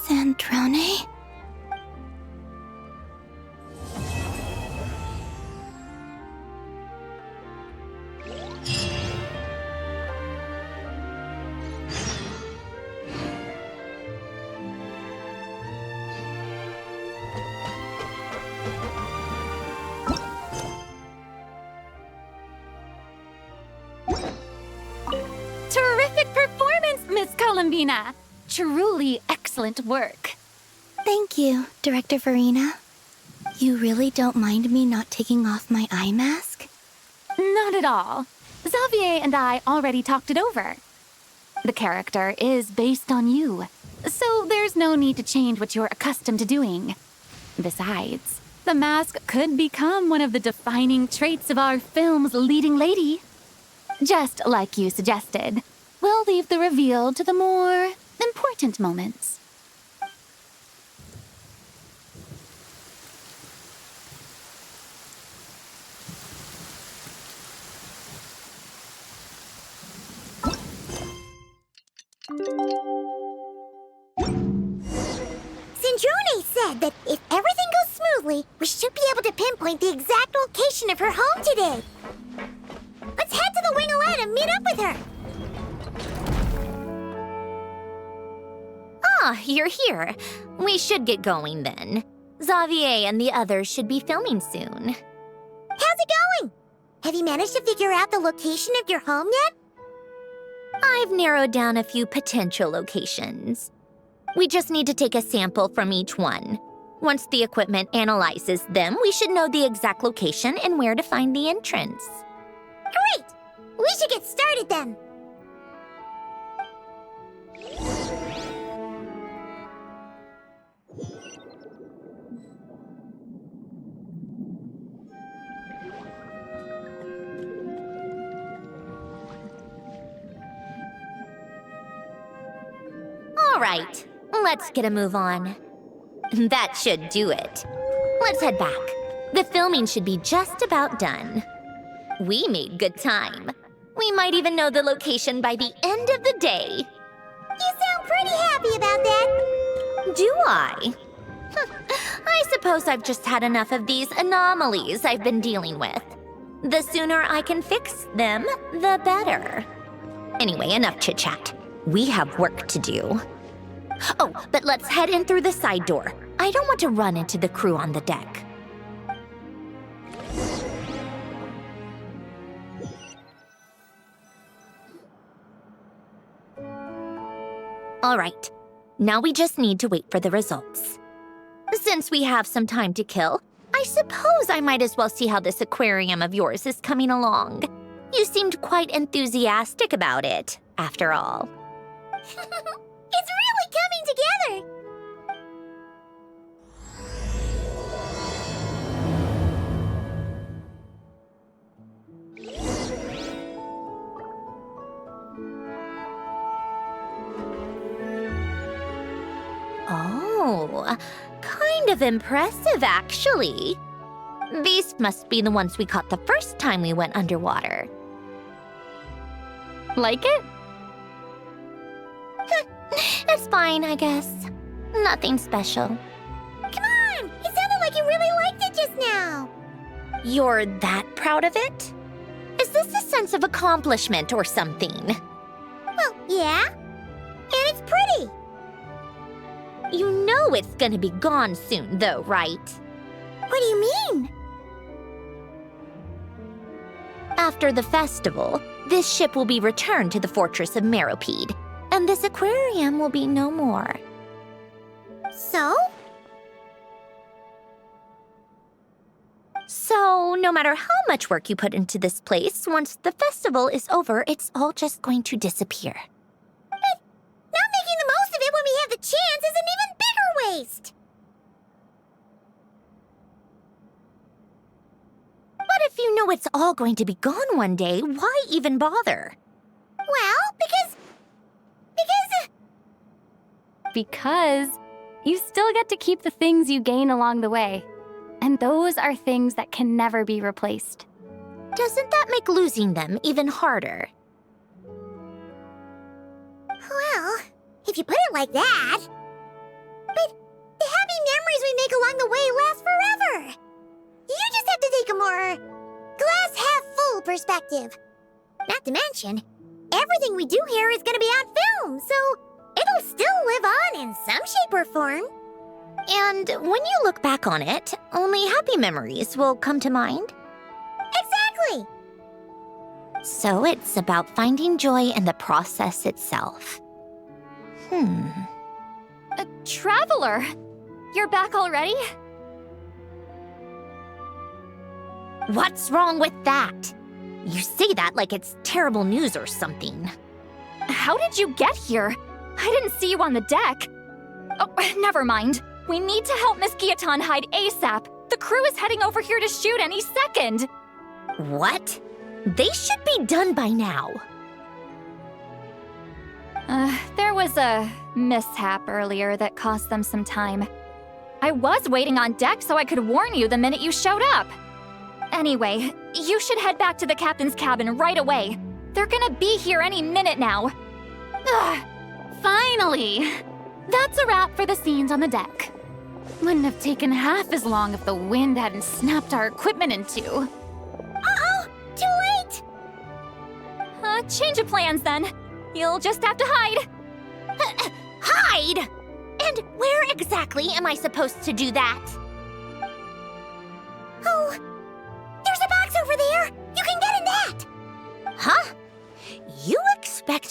Sandrone? Terrific performance, Miss Columbina. Truly excellent work. Thank you, Director Farina. You really don't mind me not taking off my eye mask? Not at all. Xavier and I already talked it over. The character is based on you, so there's no need to change what you're accustomed to doing. Besides, the mask could become one of the defining traits of our film's leading lady. Just like you suggested, we'll leave the reveal to the more important moments. Sandrone said that if everything goes smoothly, we should be able to pinpoint the exact location of her home today. Let's head to the Wing Alert and meet up with her. Ah, you're here. We should get going then. Xavier and the others should be filming soon. How's it going? Have you managed to figure out the location of your home yet? I've narrowed down a few potential locations. We just need to take a sample from each one. Once the equipment analyzes them, we should know the exact location and where to find the entrance. Great! We should get started then. All right, let's get a move on. That should do it. Let's head back. The filming should be just about done. We made good time. We might even know the location by the end of the day. You sound pretty happy about that. Do I? I suppose I've just had enough of these anomalies I've been dealing with. The sooner I can fix them, the better. Anyway, enough chit-chat. We have work to do. Oh, but let's head in through the side door. I don't want to run into the crew on the deck. All right, now we just need to wait for the results. Since we have some time to kill, I suppose I might as well see how this aquarium of yours is coming along. You seemed quite enthusiastic about it, after all. It's really coming together. Oh, kind of impressive, actually. These must be the ones we caught the first time we went underwater. Like it? It's fine, I guess. Nothing special. Come on! It sounded like you really liked it just now. You're that proud of it? Is this a sense of accomplishment or something? Well, yeah. And it's pretty. You know it's gonna be gone soon, though, right? What do you mean? After the festival, this ship will be returned to the fortress of Meropide, and this aquarium will be no more. So? So, no matter how much work you put into this place, once the festival is over, it's all just going to disappear. But not making the most of it when we have the chance is an even bigger waste. But if you know it's all going to be gone one day, why even bother? Well, because Because you still get to keep the things you gain along the way. And those are things that can never be replaced. Doesn't that make losing them even harder? well, if you put it like that. But the happy memories we make along the way last forever. You just have to take a more glass-half-full perspective. Not to mention, everything we do here is going to be on film, so it'll still live on in some shape or form. And when you look back on it, only happy memories will come to mind? Exactly! So it's about finding joy in the process itself. Traveler! You're back already? What's wrong with that? You say that like it's terrible news or something. How did you get here? I didn't see you on the deck. Oh, never mind. We need to help Miss Guillotin hide ASAP. The crew is heading over here to shoot any second. What? They should be done by now. There was a mishap earlier that cost them some time. I was waiting on deck so I could warn you the minute you showed up. Anyway, you should head back to the captain's cabin right away. They're gonna be here any minute now. Ugh, finally! That's a wrap for the scenes on the deck. Wouldn't have taken half as long if the wind hadn't snapped our equipment in two. Uh-oh! Too late! Change of plans then. You'll just have to hide. Hide? And where exactly am I supposed to do that? Oh, there's a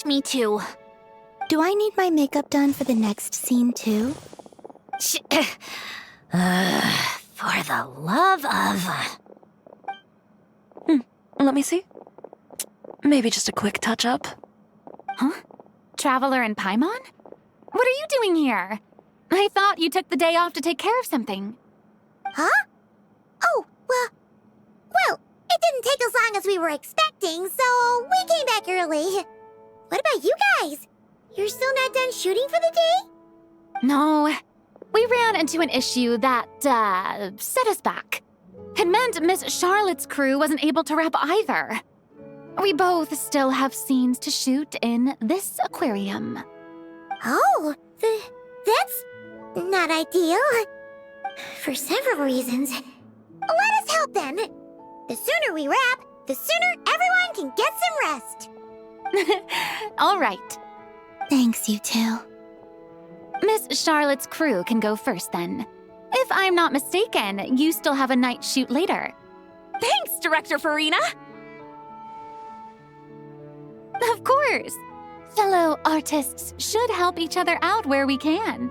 asked me to. Do I need my makeup done for the next scene too? For the love of... Let me see. Maybe just a quick touch-up. Huh? Traveler and Paimon? What are you doing here? I thought you took the day off to take care of something. Huh? Oh, well, it didn't take as long as we were expecting, so we came back early. What about you guys? You're still not done shooting for the day? No, we ran into an issue that, set us back. It meant Miss Charlotte's crew wasn't able to wrap either. We both still have scenes to shoot in this aquarium. Oh, that's not ideal. For several reasons. Let us help then. The sooner we wrap, the sooner everyone can get some rest. All right. Thanks, you two. Miss Charlotte's crew can go first then. If I'm not mistaken, you still have a night shoot later. Thanks, Director Farina! Of course. Fellow artists should help each other out where we can.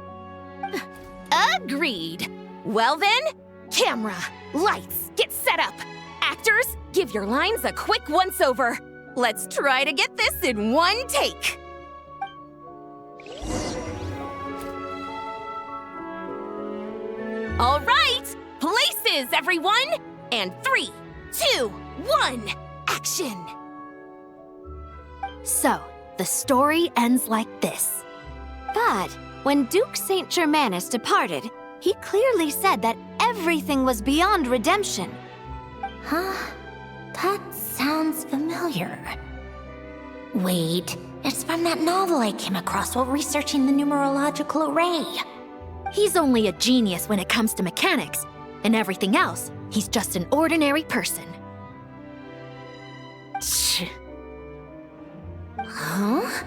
Agreed. Well then, camera, lights, get set up. Actors, give your lines a quick once-over. Let's try to get this in one take. All right, places, everyone! And 3, 2, 1, action! So, the story ends like this. But when Duke Saint Germanus departed, he clearly said that everything was beyond redemption. Huh? That sounds familiar. Wait, it's from that novel I came across while researching the numerological array. He's only a genius when it comes to mechanics, and everything else, he's just an ordinary person. Shh. Huh?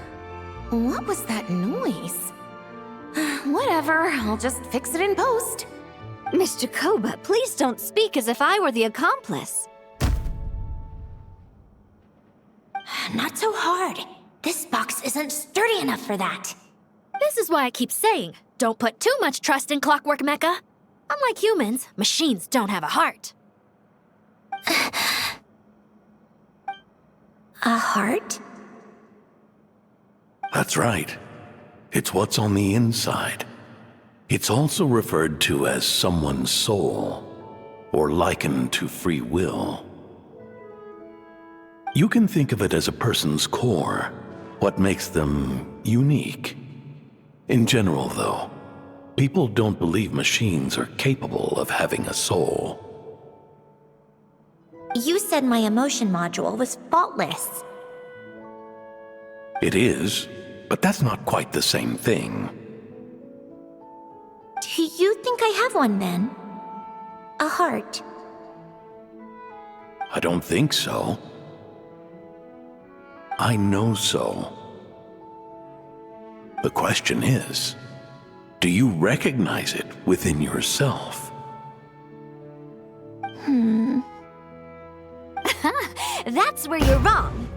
What was that noise? Whatever, I'll just fix it in post. Miss Jacoba, please don't speak as if I were the accomplice. Not so hard. This box isn't sturdy enough for that. This is why I keep saying, don't put too much trust in Clockwork Mecha. Unlike humans, machines don't have a heart. A heart? That's right. It's what's on the inside. It's also referred to as someone's soul, or likened to free will. You can think of it as a person's core, what makes them unique. In general, though, people don't believe machines are capable of having a soul. You said my emotion module was faultless. It is, but that's not quite the same thing. Do you think I have one then? A heart? I don't think so. I know so. The question is, do you recognize it within yourself? That's where you're wrong.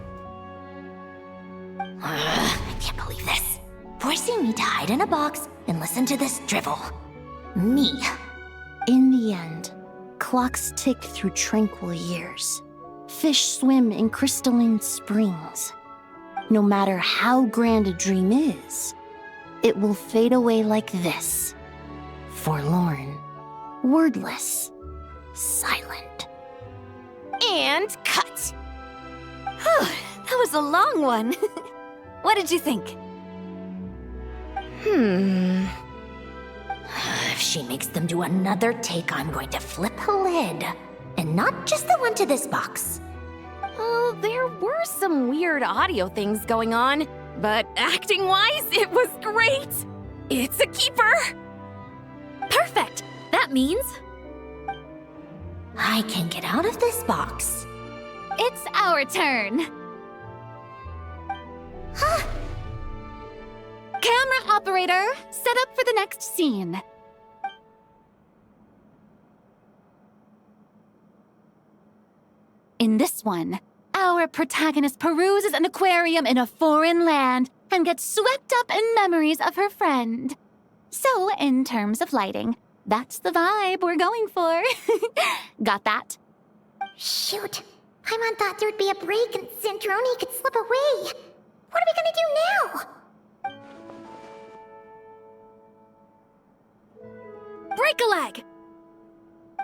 I can't believe this. Forcing me to hide in a box and listen to this drivel. Me. In the end, clocks tick through tranquil years. Fish swim in crystalline springs. No matter how grand a dream is, it will fade away like this. Forlorn, wordless, silent. And cut. That was a long one. What did you think? If she makes them do another take, I'm going to flip a lid. And not just the one to this box. Well, there were some weird audio things going on, but acting-wise, it was great. It's a keeper. Perfect. That means I can get out of this box. It's our turn. Camera operator, set up for the next scene. In this one, our protagonist peruses an aquarium in a foreign land and gets swept up in memories of her friend. So, in terms of lighting, that's the vibe we're going for. Got that? Shoot. Paimon thought there'd be a break and Zandroni could slip away. What are we gonna do now? Break a leg!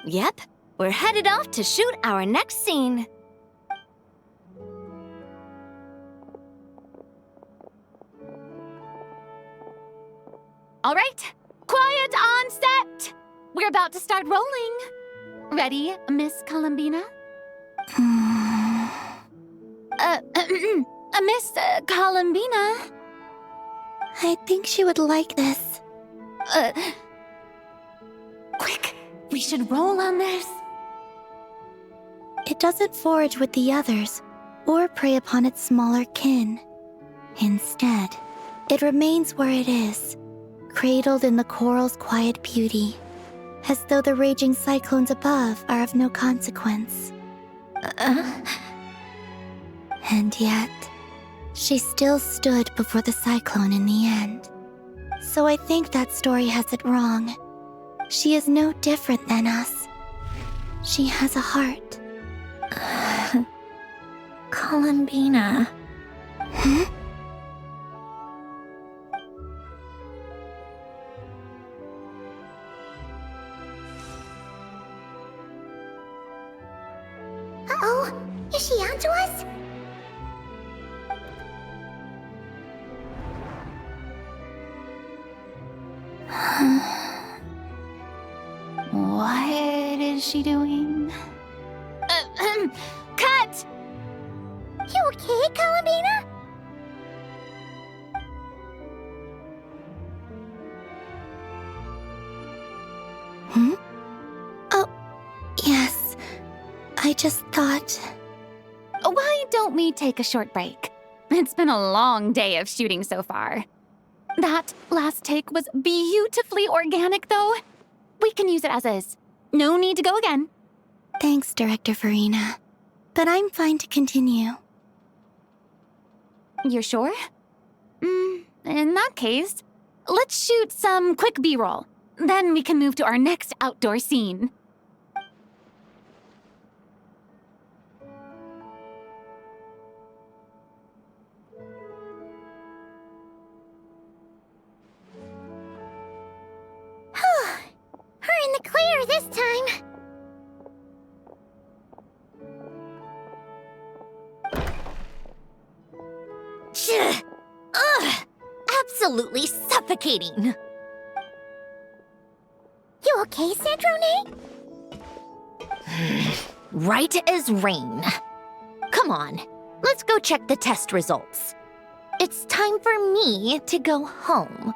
Yep, we're headed off to shoot our next scene. All right, quiet on set. We're about to start rolling. Ready, Miss Columbina? Miss Columbina? I think she would like this. Quick, we should roll on this. It doesn't forage with the others or prey upon its smaller kin. Instead, it remains where it is, cradled in the coral's quiet beauty, as though the raging cyclones above are of no consequence. And yet, she still stood before the cyclone in the end. So I think that story has it wrong. She is no different than us. She has a heart. Columbina. Hmm? Uh-oh. Is she onto us? What is she doing? Cut! You okay, Columbina? Hmm? Oh, yes. I just thought... Why don't we take a short break? It's been a long day of shooting so far. That last take was beautifully organic, though. We can use it as is. No need to go again. Thanks, Director Farina. But I'm fine to continue. You're sure? In that case, let's shoot some quick B-roll. Then we can move to our next outdoor scene. We're in the clear this time. Ugh! Absolutely suffocating. You okay, Zandroni? Right as rain. Come on, let's go check the test results. It's time for me to go home.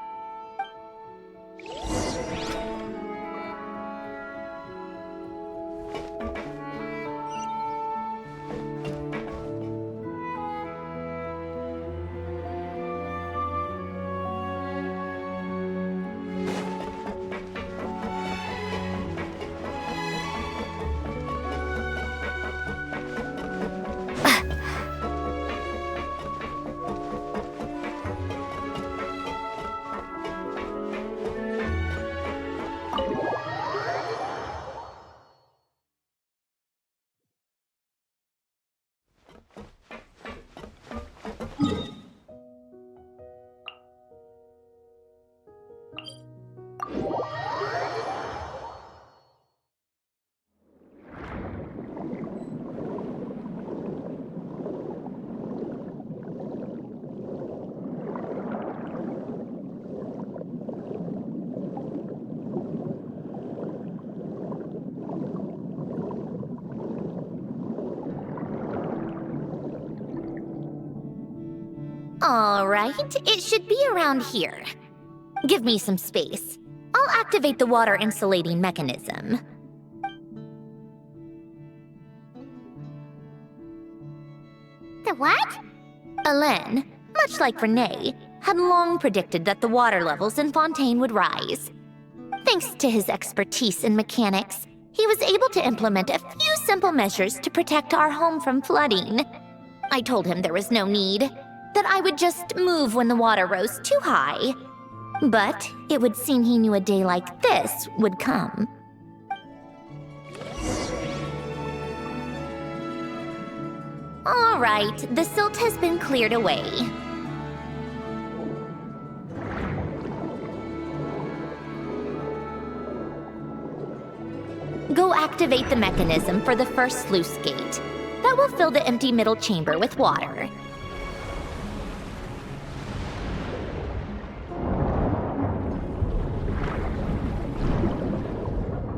All right, it should be around here. Give me some space. I'll activate the water insulating mechanism. The what? Alain, much like Renee, had long predicted that the water levels in Fontaine would rise. Thanks to his expertise in mechanics, he was able to implement a few simple measures to protect our home from flooding. I told him there was no need, that I would just move when the water rose too high. But it would seem he knew a day like this would come. All right, the silt has been cleared away. Go activate the mechanism for the first sluice gate. That will fill the empty middle chamber with water.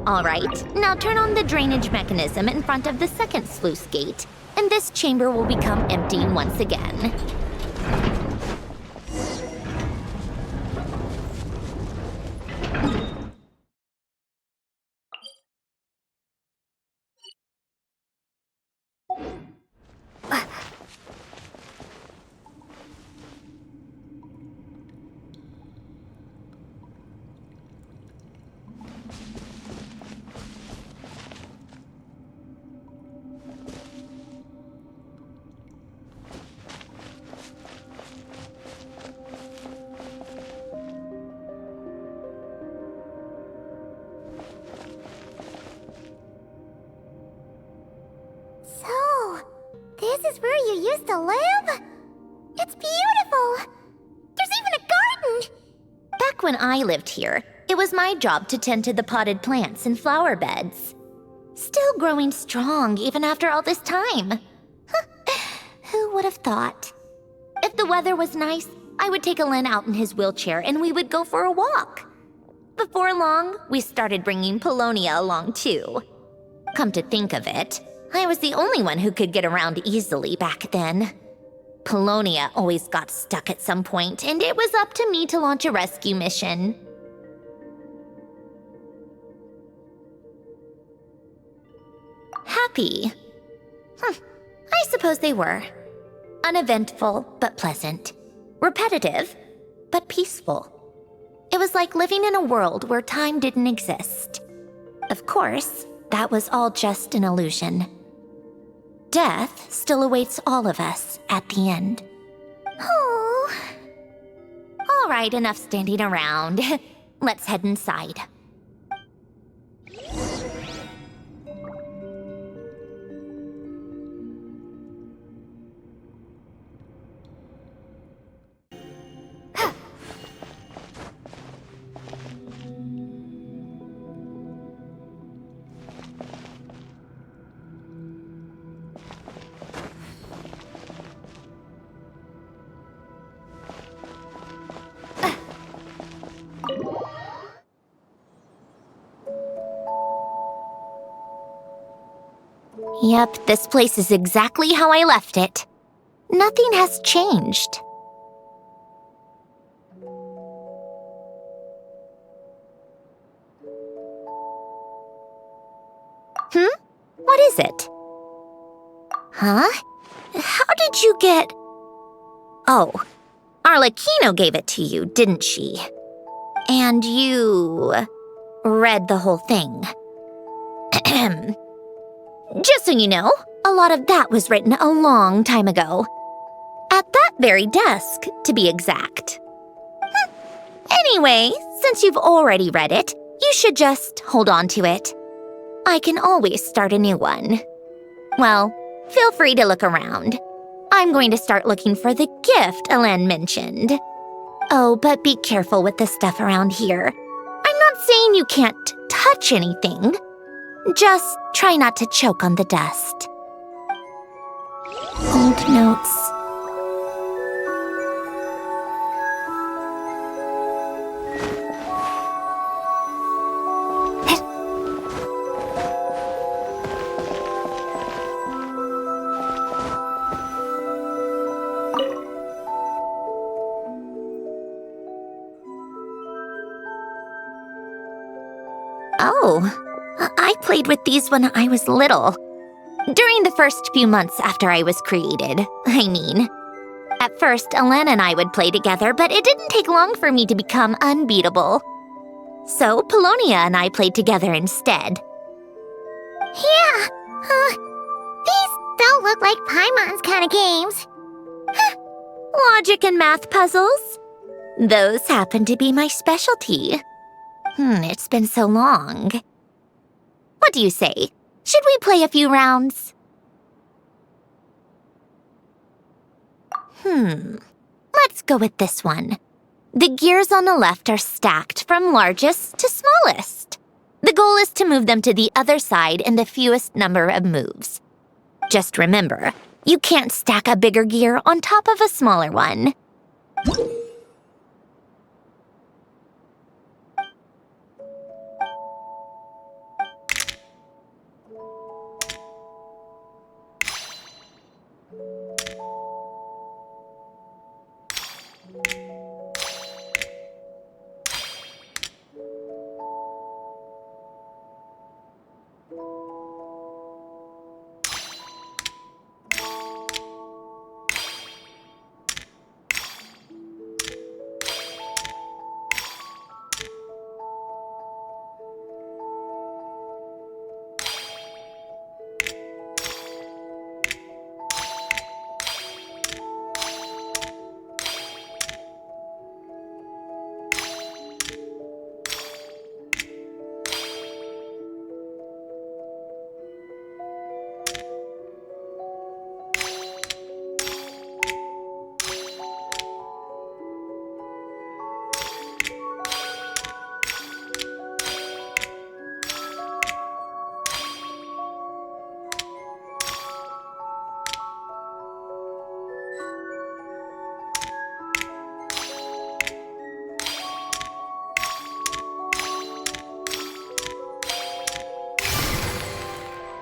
All right, now turn on the drainage mechanism in front of the second sluice gate, and this chamber will become empty once again. So, this is where you used to live? It's beautiful! There's even a garden! Back when I lived here, it was my job to tend to the potted plants and flower beds. Still growing strong even after all this time. Who would have thought? If the weather was nice, I would take Alen out in his wheelchair and we would go for a walk. Before long, we started bringing Polonia along too. Come to think of it, I was the only one who could get around easily back then. Polonia always got stuck at some point, and it was up to me to launch a rescue mission. Happy. I suppose they were. Uneventful, but pleasant. Repetitive, but peaceful. It was like living in a world where time didn't exist. Of course, that was all just an illusion. Death still awaits all of us at the end. Oh. All right, enough standing around. Let's head inside. Yep, this place is exactly how I left it. Nothing has changed. What is it? Huh? How did you get... Oh, Arlecchino gave it to you, didn't she? And you... read the whole thing. Just so you know, a lot of that was written a long time ago. At that very desk, to be exact. Anyway, since you've already read it, you should just hold on to it. I can always start a new one. Well, feel free to look around. I'm going to start looking for the gift Alen mentioned. Oh, but be careful with the stuff around here. I'm not saying you can't touch anything. Just try not to choke on the dust. Old notes. Oh, I played with these when I was little. During the first few months after I was created, I mean. At first, Alen and I would play together, but it didn't take long for me to become unbeatable. So, Polonia and I played together instead. Yeah, these don't look like Paimon's kind of games. Logic and math puzzles? Those happen to be my specialty. It's been so long. What do you say? Should we play a few rounds? Let's go with this one. The gears on the left are stacked from largest to smallest. The goal is to move them to the other side in the fewest number of moves. Just remember, you can't stack a bigger gear on top of a smaller one.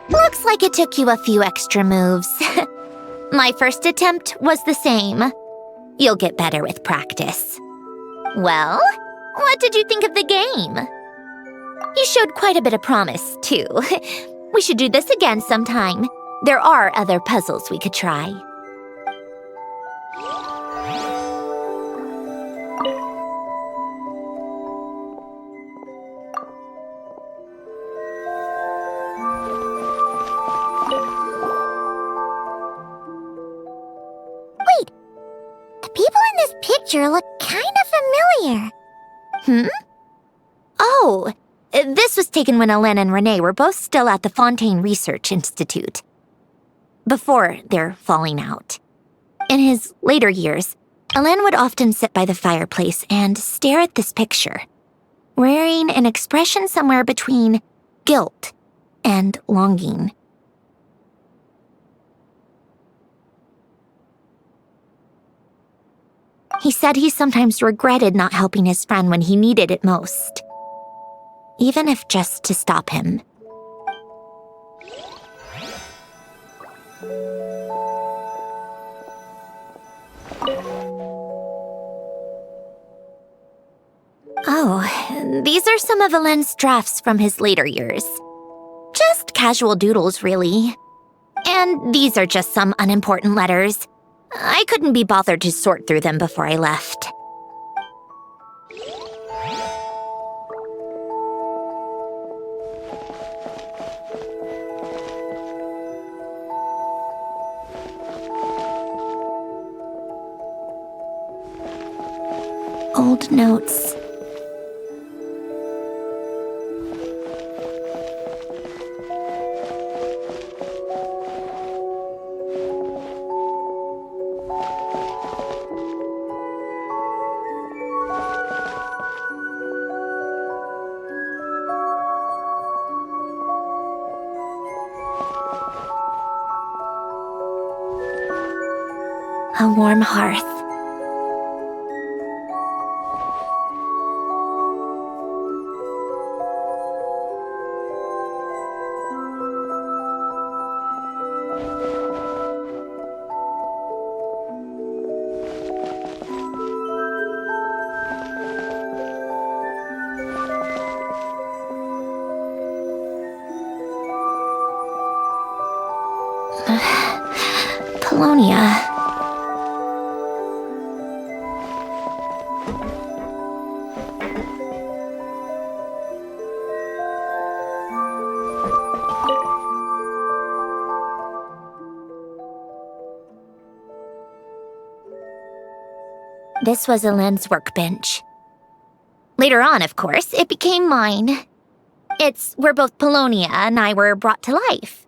Looks like it took you a few extra moves. My first attempt was the same. You'll get better with practice. Well, what did you think of the game? You showed quite a bit of promise, too. We should do this again sometime. There are other puzzles we could try. Picture look kind of familiar. Oh, this was taken when Alain and Renee were both still at the Fontaine Research Institute. Before their falling out. In his later years, Alain would often sit by the fireplace and stare at this picture, wearing an expression somewhere between guilt and longing. He said he sometimes regretted not helping his friend when he needed it most, even if just to stop him. Oh, these are some of Alain's drafts from his later years. Just casual doodles, really. And these are just some unimportant letters. I couldn't be bothered to sort through them before I left. Old notes. A warm hearth. Polonia. This was Elend's workbench. Later on, of course, it became mine. It's where both Polonia and I were brought to life.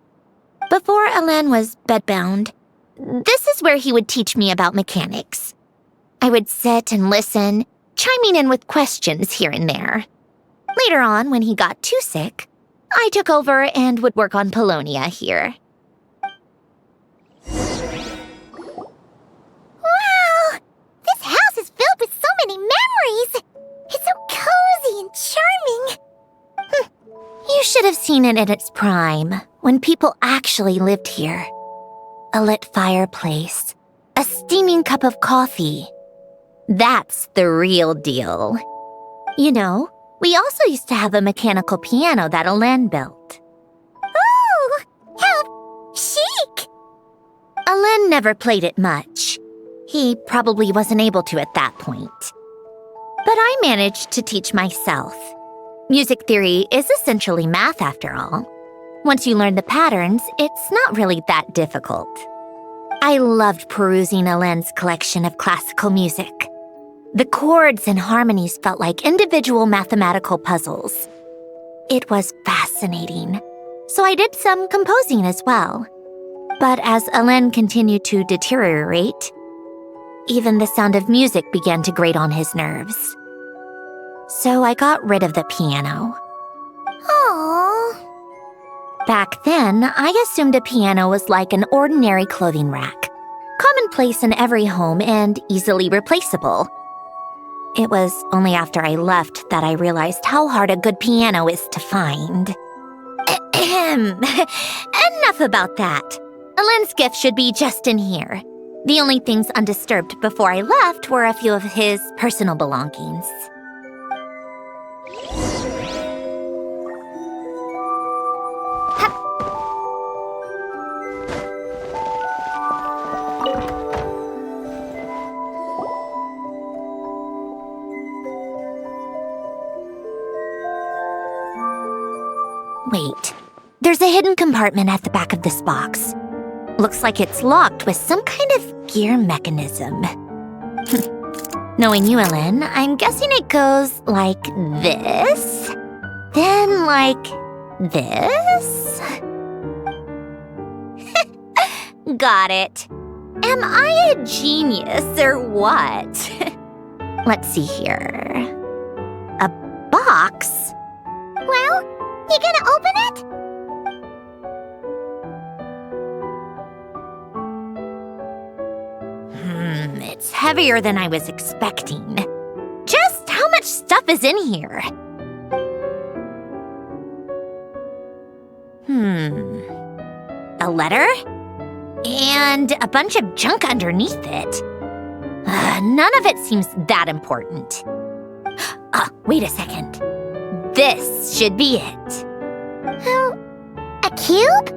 Before Elend was bedbound, this is where he would teach me about mechanics. I would sit and listen, chiming in with questions here and there. Later on, when he got too sick, I took over and would work on Polonia here. Wow! This house is filled with so many memories! It's so cozy and charming! You should have seen it in its prime, when people actually lived here. A lit fireplace, a steaming cup of coffee. That's the real deal. You know, we also used to have a mechanical piano that Elend built. Ooh! How chic! Elend never played it much. He probably wasn't able to at that point. But I managed to teach myself. Music theory is essentially math after all. Once you learn the patterns, it's not really that difficult. I loved perusing Elend's collection of classical music. The chords and harmonies felt like individual mathematical puzzles. It was fascinating, so I did some composing as well. But as Elend continued to deteriorate, even the sound of music began to grate on his nerves. So I got rid of the piano. Aww. Back then, I assumed a piano was like an ordinary clothing rack, commonplace in every home and easily replaceable. It was only after I left that I realized how hard a good piano is to find. Enough about that. Elend's gift should be just in here. The only things undisturbed before I left were a few of his personal belongings. Wait, there's a hidden compartment at the back of this box. Looks like it's locked with some kind of gear mechanism. Knowing you, Elend, I'm guessing it goes like this, then like this. Got it. Am I a genius or what? Let's see here. A box? Well, you gonna open it? It's heavier than I was expecting. Just how much stuff is in here? A letter? And a bunch of junk underneath it. None of it seems that important. Wait a second. This should be it. A cube?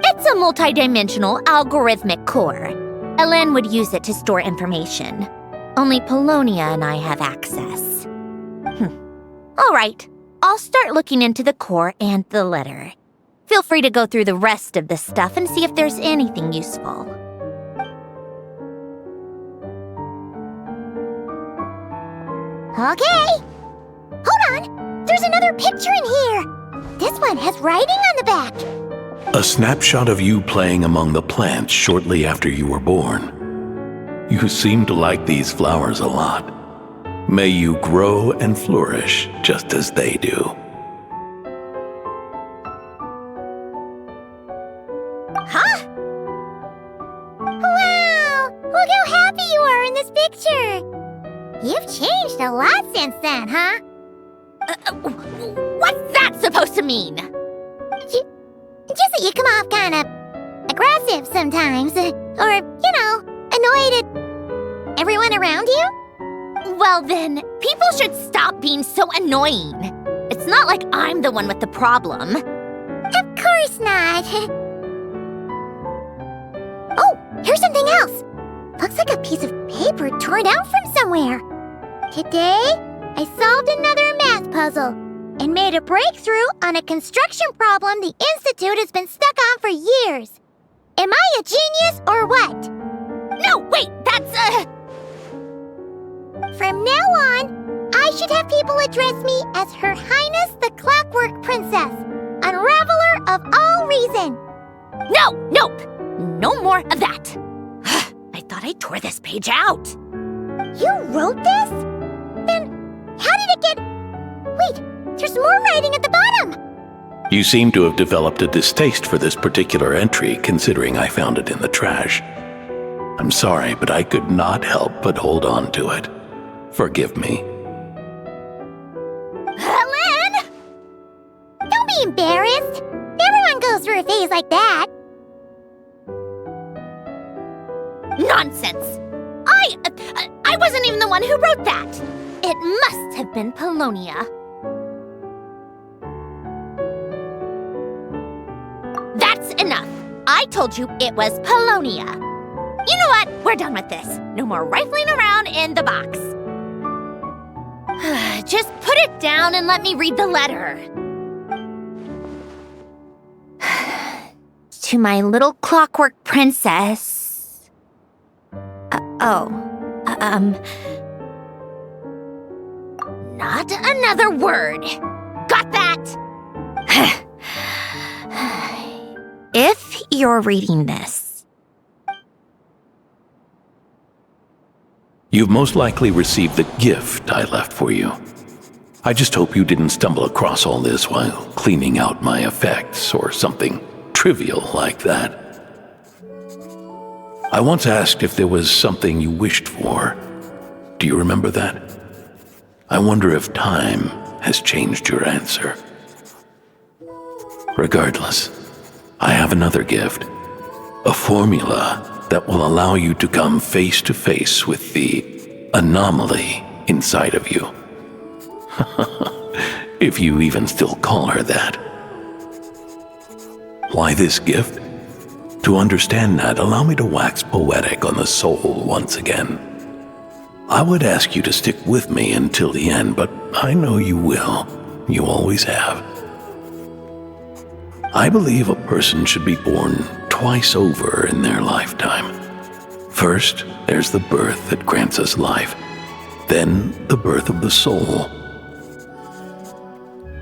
It's a multidimensional algorithmic core. Elend would use it to store information. Only Polonia and I have access. All right, I'll start looking into the core and the letter. Feel free to go through the rest of the stuff and see if there's anything useful. Okay. Hold on. There's another picture in here. This one has writing on the back. A snapshot of you playing among the plants shortly after you were born. You seem to like these flowers a lot. May you grow and flourish just as they do. Huh? Wow! Look how happy you are in this picture. You've changed a lot since then, huh? What's that supposed to mean? Just that you come off kind of aggressive sometimes. Or, annoyed at everyone around you. Well then, people should stop being so annoying. It's not like I'm the one with the problem. Of course not. Oh, here's something else. Looks like a piece of paper torn out from somewhere. Today, I solved another math puzzle and made a breakthrough on a construction problem the Institute has been stuck on for years. Am I a genius or what? No, wait, that's should have people address me as Her Highness the Clockwork Princess, Unraveler of all reason. Nope. No more of that. I thought I tore this page out. You wrote this? Then how did it get... Wait, there's more writing at the bottom. You seem to have developed a distaste for this particular entry, considering I found it in the trash. I'm sorry, but I could not help but hold on to it. Forgive me. Helen! Don't be embarrassed. Everyone goes through a phase like that. Nonsense. I wasn't even the one who wrote that. It must have been Polonia. That's enough. I told you it was Polonia. You know what? We're done with this. No more rifling around in the box. Just put it down and let me read the letter. To my little clockwork princess. Not another word. Got that? If you're reading this, You've most likely received the gift I left for you. I just hope you didn't stumble across all this while cleaning out my effects or something trivial like that. I once asked if there was something you wished for. Do you remember that? I wonder if time has changed your answer. Regardless, I have another gift. A formula that will allow you to come face to face with the anomaly inside of you. If you even still call her that. Why this gift? To understand that, allow me to wax poetic on the soul once again. I would ask you to stick with me until the end, but I know you will. You always have. I believe a person should be born twice over in their lifetime. First, there's the birth that grants us life. Then, the birth of the soul.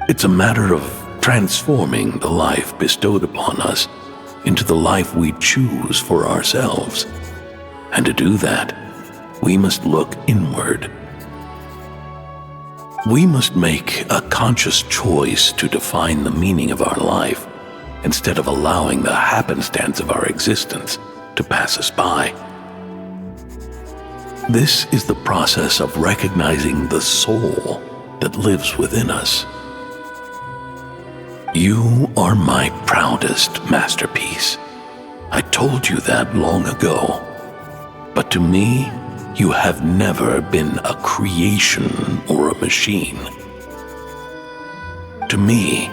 It's a matter of transforming the life bestowed upon us into the life we choose for ourselves. And to do that, we must look inward. We must make a conscious choice to define the meaning of our life instead of allowing the happenstance of our existence to pass us by. This is the process of recognizing the soul that lives within us. You are my proudest masterpiece. I told you that long ago. But to me, you have never been a creation or a machine. To me,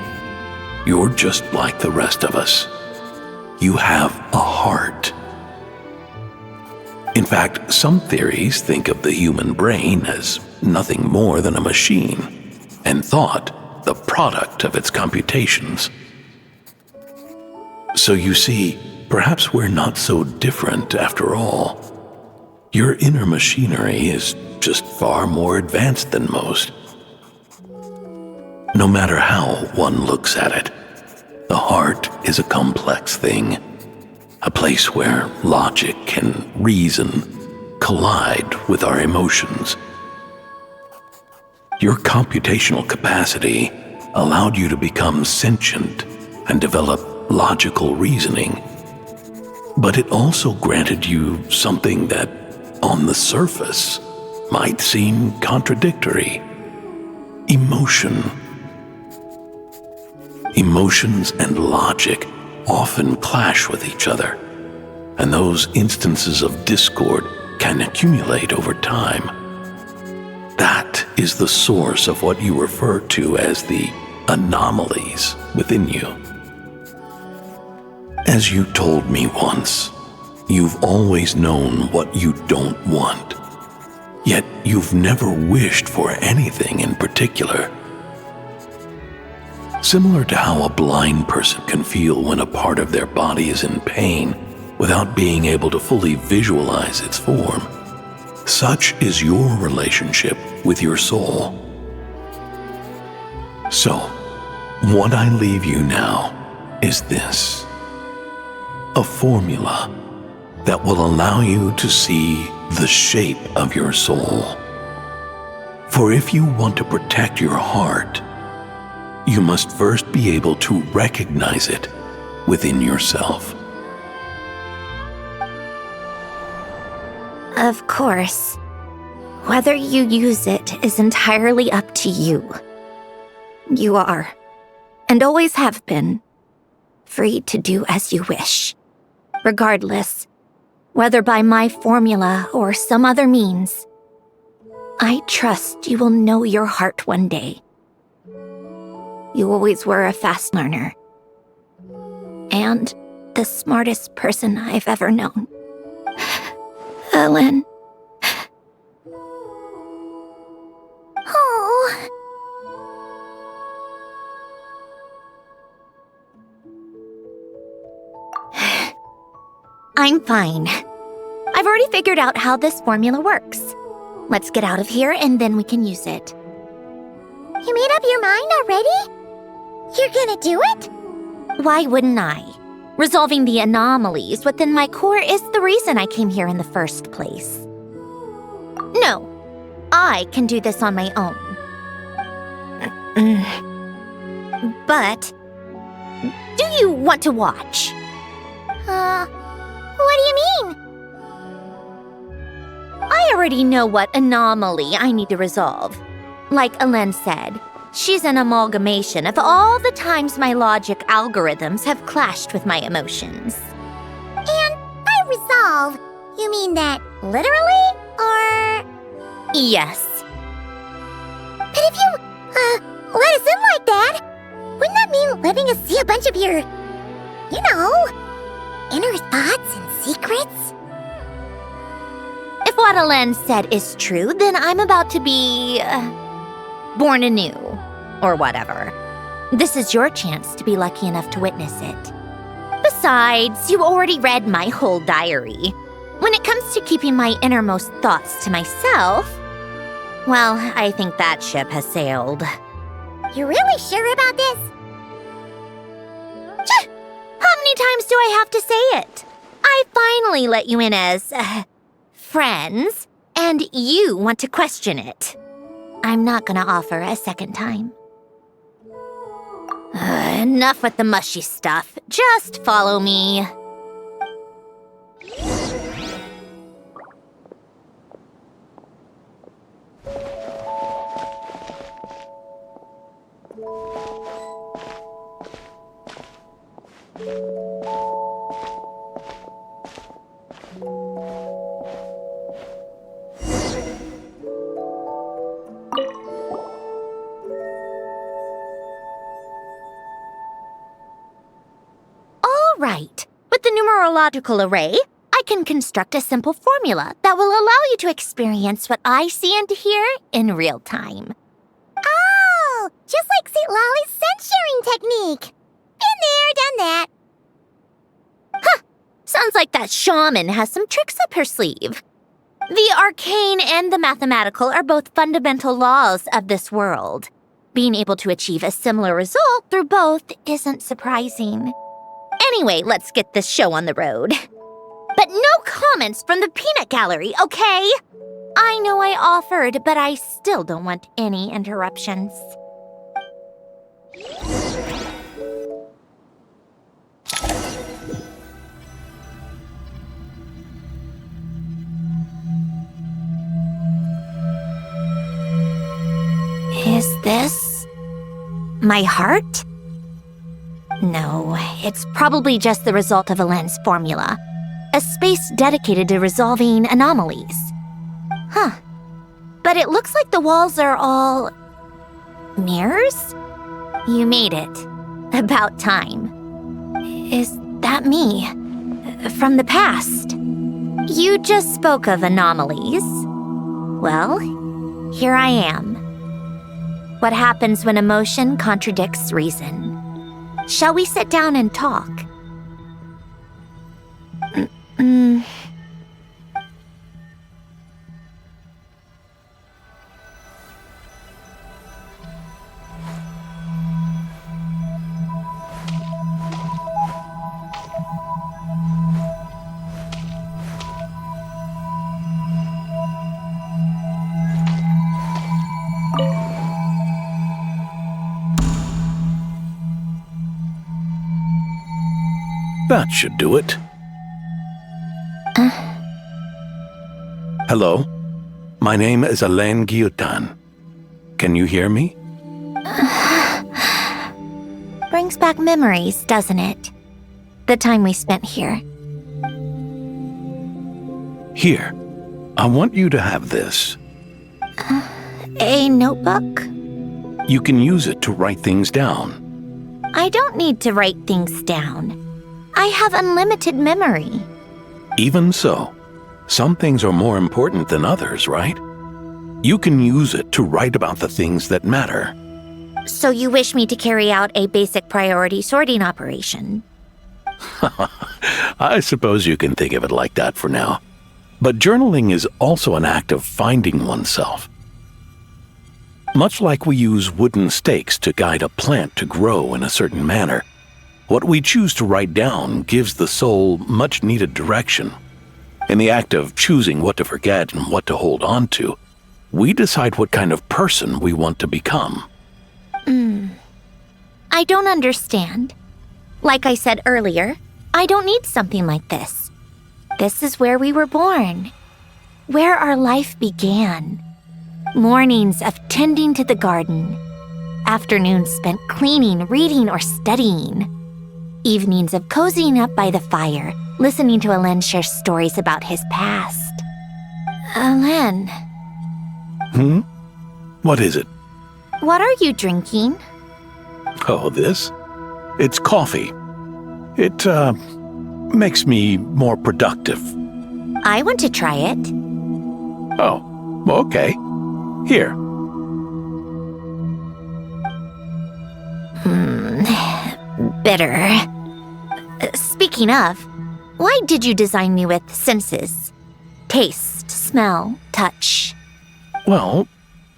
you're just like the rest of us. You have a heart. In fact, some theories think of the human brain as nothing more than a machine, and thought the product of its computations. So you see, perhaps we're not so different after all. Your inner machinery is just far more advanced than most. No matter how one looks at it, the heart is a complex thing, a place where logic and reason collide with our emotions. Your computational capacity allowed you to become sentient and develop logical reasoning. But it also granted you something that, on the surface, might seem contradictory. Emotion. Emotions and logic often clash with each other, and those instances of discord can accumulate over time. That is the source of what you refer to as the anomalies within you. As you told me once, you've always known what you don't want, yet you've never wished for anything in particular. Similar to how a blind person can feel when a part of their body is in pain without being able to fully visualize its form, such is your relationship with your soul. So, what I leave you now is this: a formula that will allow you to see the shape of your soul. For if you want to protect your heart, you must first be able to recognize it within yourself. Of course. Whether you use it is entirely up to you. You are, and always have been, free to do as you wish. Regardless, whether by my formula or some other means, I trust you will know your heart one day. You always were a fast learner, and the smartest person I've ever known. Ellen. Oh. I'm fine. I've already figured out how this formula works. Let's get out of here and then we can use it. You made up your mind already? You're gonna do it? Why wouldn't I? Resolving the anomalies within my core is the reason I came here in the first place. No, I can do this on my own. But, do you want to watch? What do you mean? I already know what anomaly I need to resolve. Like Alen said, she's an amalgamation of all the times my logic algorithms have clashed with my emotions. And by resolve, you mean that literally, or...? Yes. But if you, let us in like that, wouldn't that mean letting us see a bunch of your, you know, inner thoughts and secrets? If what Alen said is true, then I'm about to be... born anew, or whatever. This is your chance to be lucky enough to witness it. Besides, you already read my whole diary. When it comes to keeping my innermost thoughts to myself, well, I think that ship has sailed. You're really sure about this? How many times do I have to say it? I finally let you in as, friends, and you want to question it. I'm not gonna offer a second time. Enough with the mushy stuff. Just follow me. Right. With the numerological array, I can construct a simple formula that will allow you to experience what I see and hear in real time. Oh, just like St. Lolly's scent-sharing technique. Been there, done that. Huh. Sounds like that shaman has some tricks up her sleeve. The arcane and the mathematical are both fundamental laws of this world. Being able to achieve a similar result through both isn't surprising. Anyway, let's get this show on the road. But no comments from the peanut gallery, okay? I know I offered, but I still don't want any interruptions. Is this my heart? No, it's probably just the result of Alen's formula. A space dedicated to resolving anomalies. Huh. But it looks like the walls are all... mirrors? You made it. About time. Is that me? From the past? You just spoke of anomalies. Well, here I am. What happens when emotion contradicts reason? Shall we sit down and talk? That should do it. Hello? My name is Alain Guillotin. Can you hear me? Brings back memories, doesn't it? The time we spent here. Here, I want you to have this. A notebook? You can use it to write things down. I don't need to write things down. I have unlimited memory. Even so, some things are more important than others, right? You can use it to write about the things that matter. So you wish me to carry out a basic priority sorting operation? I suppose you can think of it like that for now. But journaling is also an act of finding oneself. Much like we use wooden stakes to guide a plant to grow in a certain manner, what we choose to write down gives the soul much-needed direction. In the act of choosing what to forget and what to hold on to, we decide what kind of person we want to become. I don't understand. Like I said earlier, I don't need something like this. This is where we were born, where our life began. Mornings of tending to the garden, afternoons spent cleaning, reading, or studying, evenings of cozying up by the fire, listening to Alain share stories about his past. Alain. What is it? What are you drinking? Oh, this? It's coffee. It, makes me more productive. I want to try it. Oh, okay. Here. Bitter. Speaking of, why did you design me with senses? Taste, smell, touch. Well,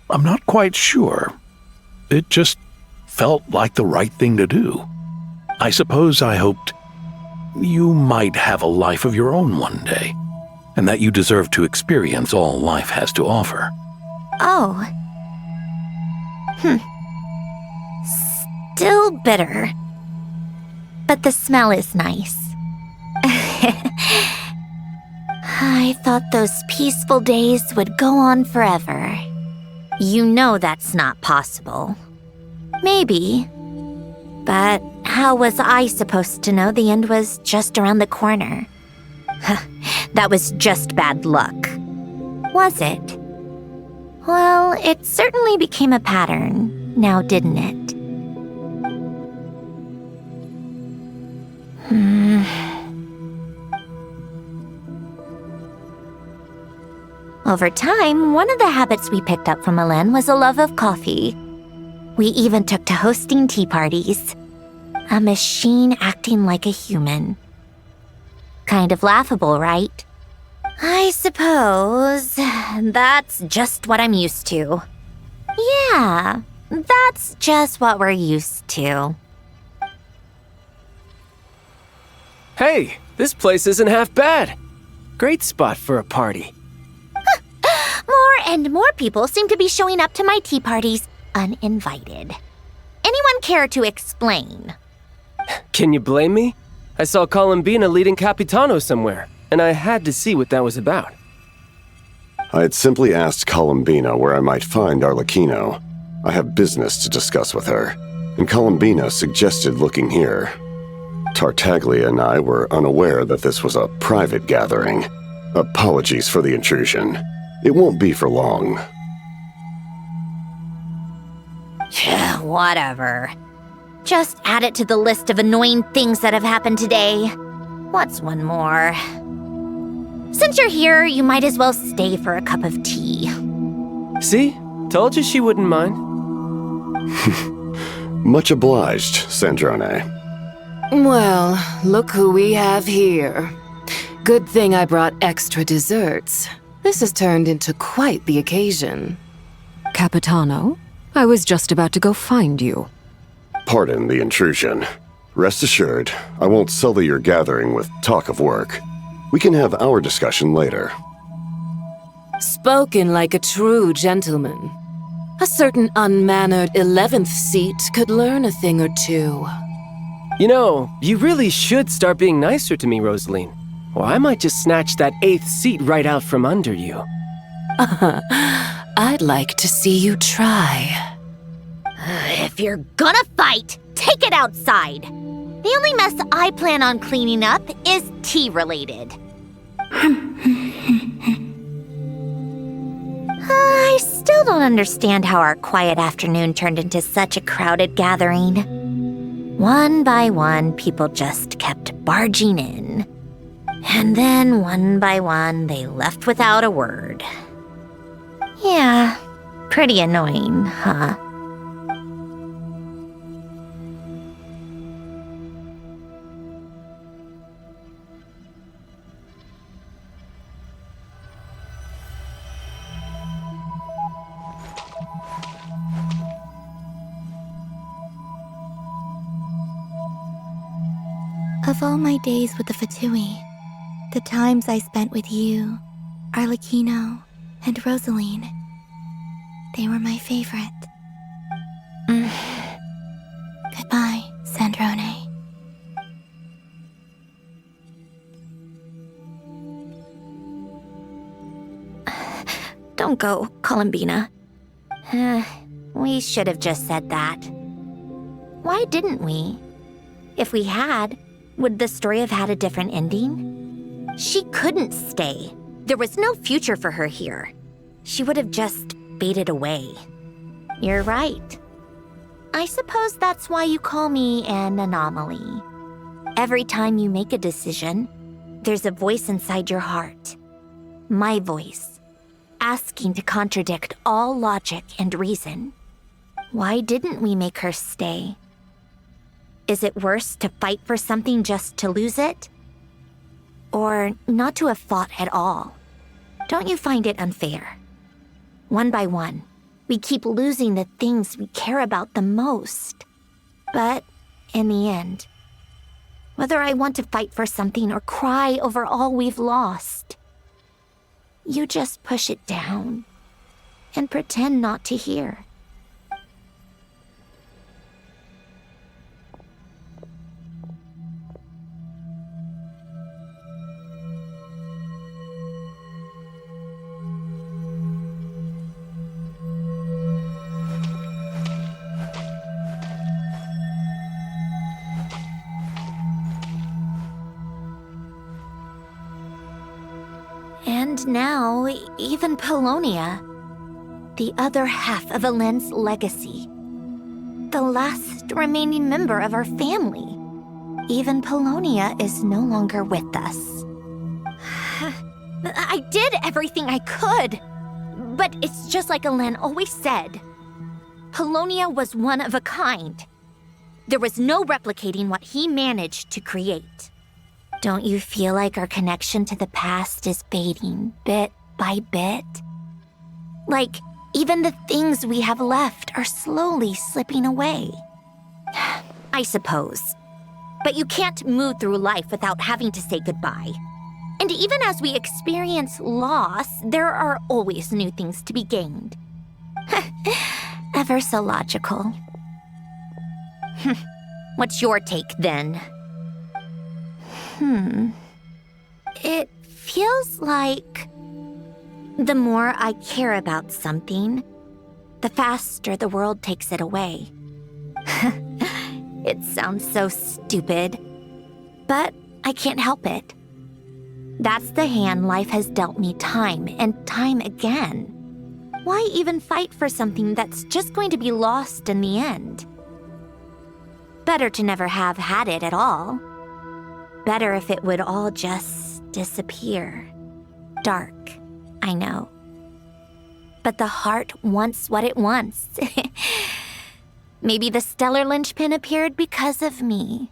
I'm not quite sure. It just felt like the right thing to do. I suppose I hoped you might have a life of your own one day, and that you deserve to experience all life has to offer. Oh. Still bitter. But the smell is nice. I thought those peaceful days would go on forever. You know that's not possible. Maybe. But how was I supposed to know the end was just around the corner? That was just bad luck. Was it? Well, it certainly became a pattern, now didn't it? Over time, one of the habits we picked up from Alain was a love of coffee. We even took to hosting tea parties. A machine acting like a human. Kind of laughable, right? I suppose that's just what I'm used to. Yeah, that's just what we're used to. Hey, this place isn't half bad. Great spot for a party. More and more people seem to be showing up to my tea parties uninvited. Anyone care to explain? Can you blame me? I saw Columbina leading Capitano somewhere, and I had to see what that was about. I had simply asked Columbina where I might find Arlecchino. I have business to discuss with her, and Columbina suggested looking here. Tartaglia and I were unaware that this was a private gathering. Apologies for the intrusion. It won't be for long. Whatever. Just add it to the list of annoying things that have happened today. What's one more? Since you're here, you might as well stay for a cup of tea. See? Told you she wouldn't mind. Much obliged, Sandrone. Well, look who we have here. Good thing I brought extra desserts. This has turned into quite the occasion. Capitano, I was just about to go find you. Pardon the intrusion. Rest assured, I won't sully your gathering with talk of work. We can have our discussion later. Spoken like a true gentleman. A certain unmannered 11th seat could learn a thing or two. You know, you really should start being nicer to me, Rosaline. Or I might just snatch that 8th seat right out from under you. I'd like to see you try. If you're gonna fight, take it outside. The only mess I plan on cleaning up is tea-related. I still don't understand how our quiet afternoon turned into such a crowded gathering. One by one, people just kept barging in. And then, one by one, they left without a word. Yeah, pretty annoying, huh? Of all my days with the Fatui, the times I spent with you, Arlecchino, and Rosaline, they were my favorite. Goodbye, Sandrone. Don't go, Columbina. We should have just said that. Why didn't we? If we had, would the story have had a different ending? She couldn't stay. There was no future for her here. She would have just faded away. You're right. I suppose that's why you call me an anomaly. Every time you make a decision, there's a voice inside your heart. My voice, asking to contradict all logic and reason. Why didn't we make her stay? Is it worse to fight for something just to lose it? Or not to have fought at all? Don't you find it unfair? One by one, we keep losing the things we care about the most. But in the end, whether I want to fight for something or cry over all we've lost, you just push it down and pretend not to hear. And now, even Polonia, the other half of Elend's legacy, the last remaining member of our family, even Polonia is no longer with us. I did everything I could, but it's just like Elend always said. Polonia was one of a kind. There was no replicating what he managed to create. Don't you feel like our connection to the past is fading bit by bit? Like, even the things we have left are slowly slipping away. I suppose. But you can't move through life without having to say goodbye. And even as we experience loss, there are always new things to be gained. Ever so logical. What's your take, then? It feels like the more I care about something, the faster the world takes it away. It sounds so stupid, but I can't help it. That's the hand life has dealt me time and time again. Why even fight for something that's just going to be lost in the end? Better to never have had it at all. Better if it would all just disappear. Dark, I know. But the heart wants what it wants. Maybe the stellar linchpin appeared because of me.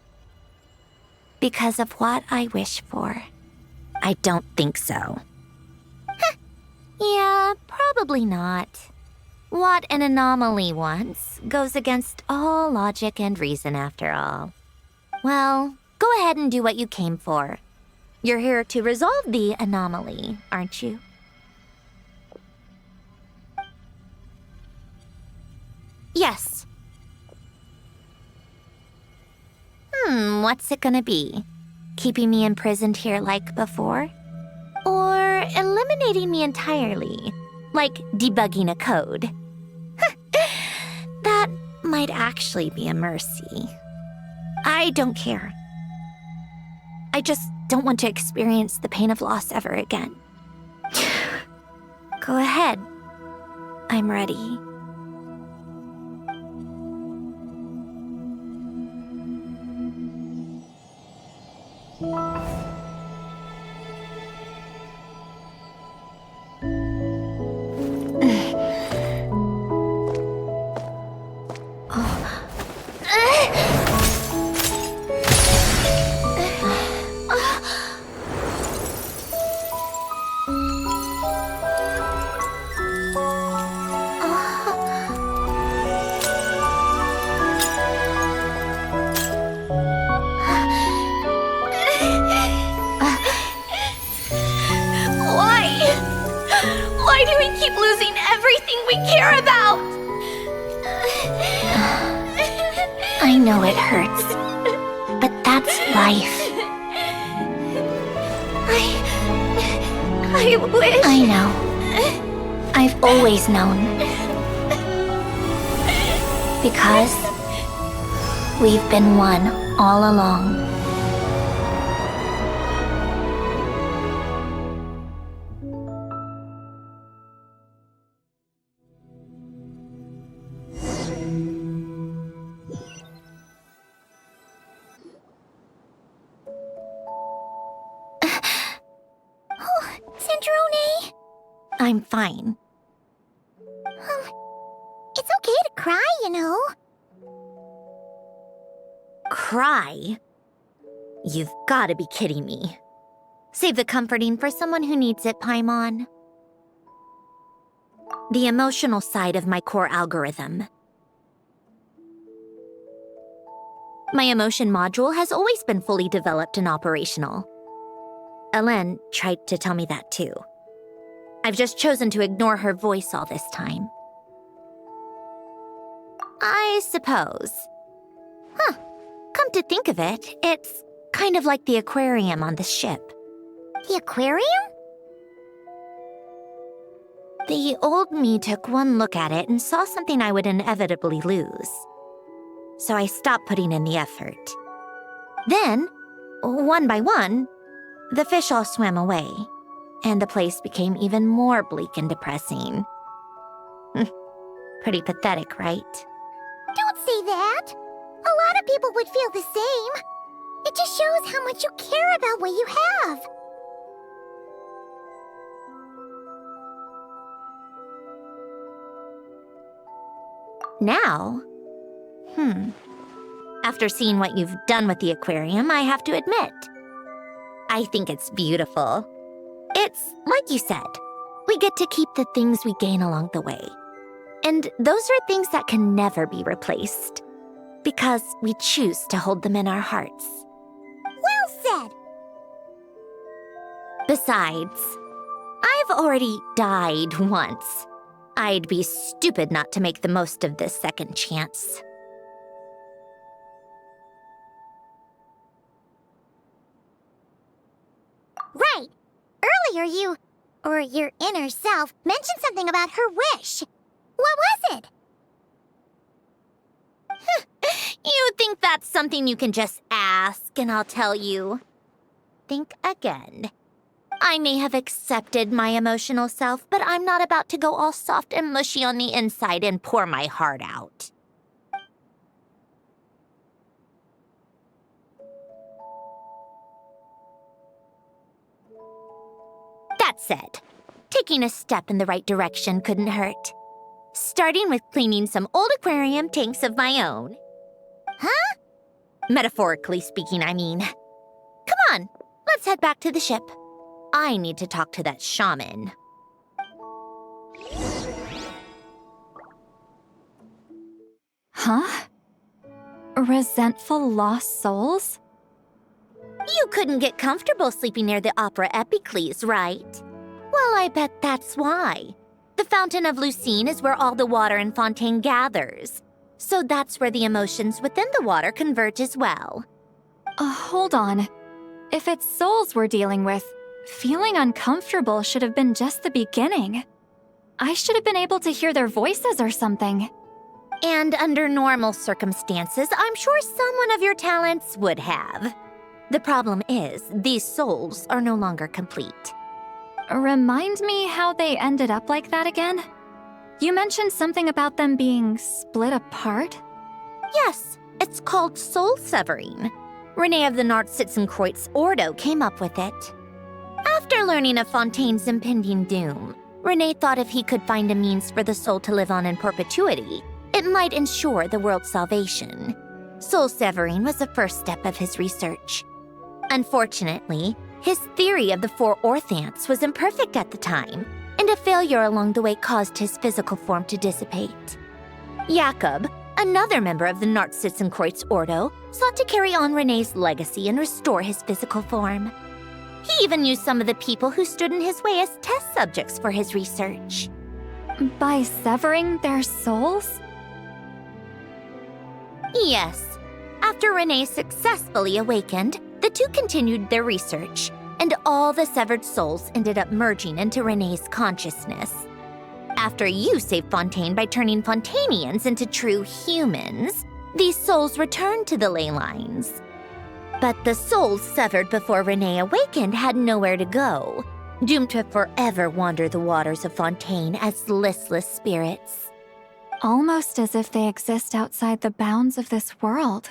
Because of what I wish for. I don't think so. Yeah, probably not. What an anomaly wants goes against all logic and reason after all. Well, go ahead and do what you came for. You're here to resolve the anomaly, aren't you? Yes. What's it gonna be? Keeping me imprisoned here like before? Or eliminating me entirely, like debugging a code? That might actually be a mercy. I don't care. I just don't want to experience the pain of loss ever again. Go ahead. I'm ready. Why do we keep losing everything we care about? I know it hurts, but that's life. I wish... I know. I've always known. Because we've been one all along. Sandrone? I'm fine. It's okay to cry, you know. Cry? You've gotta be kidding me. Save the comforting for someone who needs it, Paimon. The emotional side of my core algorithm. My emotion module has always been fully developed and operational. Ellen tried to tell me that too. I've just chosen to ignore her voice all this time. I suppose. Come to think of it, it's kind of like the aquarium on the ship. The aquarium? The old me took one look at it and saw something I would inevitably lose. So I stopped putting in the effort. Then, one by one, the fish all swam away, and the place became even more bleak and depressing. Pretty pathetic, right? Don't say that. A lot of people would feel the same. It just shows how much you care about what you have. Now? After seeing what you've done with the aquarium, I have to admit, I think it's beautiful. It's like you said, we get to keep the things we gain along the way. And those are things that can never be replaced, because we choose to hold them in our hearts. Well said. Besides, I've already died once. I'd be stupid not to make the most of this second chance. Right. Earlier you, or your inner self, mentioned something about her wish. What was it? You think that's something you can just ask and I'll tell you? Think again. I may have accepted my emotional self, but I'm not about to go all soft and mushy on the inside and pour my heart out. That said, taking a step in the right direction couldn't hurt. Starting with cleaning some old aquarium tanks of my own. Huh? Metaphorically speaking, I mean. Come on, let's head back to the ship. I need to talk to that shaman. Huh? Resentful lost souls? You couldn't get comfortable sleeping near the Opera Epicles, right? Well, I bet that's why. The Fountain of Lumine is where all the water in Fontaine gathers. So that's where the emotions within the water converge as well. Hold on. If it's souls we're dealing with, feeling uncomfortable should have been just the beginning. I should have been able to hear their voices or something. And under normal circumstances, I'm sure someone of your talents would have. The problem is, these souls are no longer complete. Remind me how they ended up like that again? You mentioned something about them being split apart? Yes, it's called soul severing. Renee of the Nartsitzenkreuz Ordo came up with it. After learning of Fontaine's impending doom, Renee thought if he could find a means for the soul to live on in perpetuity, it might ensure the world's salvation. Soul severing was the first step of his research. Unfortunately, his theory of the four orthants was imperfect at the time, and a failure along the way caused his physical form to dissipate. Jakob, another member of the Nartsitzenkreuz Ordo, sought to carry on Renee's legacy and restore his physical form. He even used some of the people who stood in his way as test subjects for his research. By severing their souls? Yes. After Renee successfully awakened, the two continued their research, and all the severed souls ended up merging into Renee's consciousness. After you saved Fontaine by turning Fontainians into true humans, these souls returned to the ley lines. But the souls severed before Renee awakened had nowhere to go, doomed to forever wander the waters of Fontaine as listless spirits. Almost as if they exist outside the bounds of this world.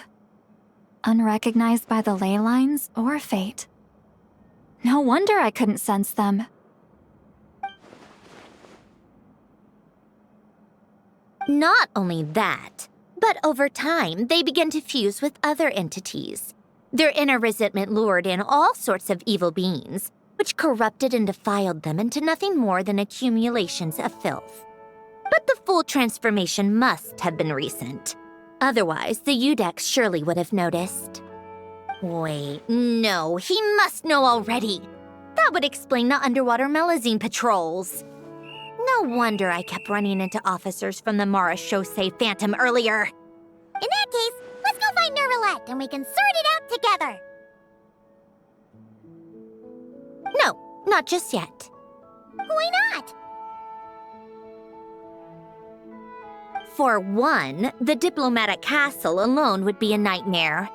Unrecognized by the ley lines or fate. No wonder I couldn't sense them. Not only that, but over time, they began to fuse with other entities. Their inner resentment lured in all sorts of evil beings, which corrupted and defiled them into nothing more than accumulations of filth. But the full transformation must have been recent. Otherwise, the Udex surely would have noticed. Wait, no, he must know already. That would explain the underwater Melazine patrols. No wonder I kept running into officers from the Mara Chaussee Phantom earlier. In that case, let's go find Nervalette and we can sort it out together. No, not just yet. Why not? For one, the diplomatic castle alone would be a nightmare.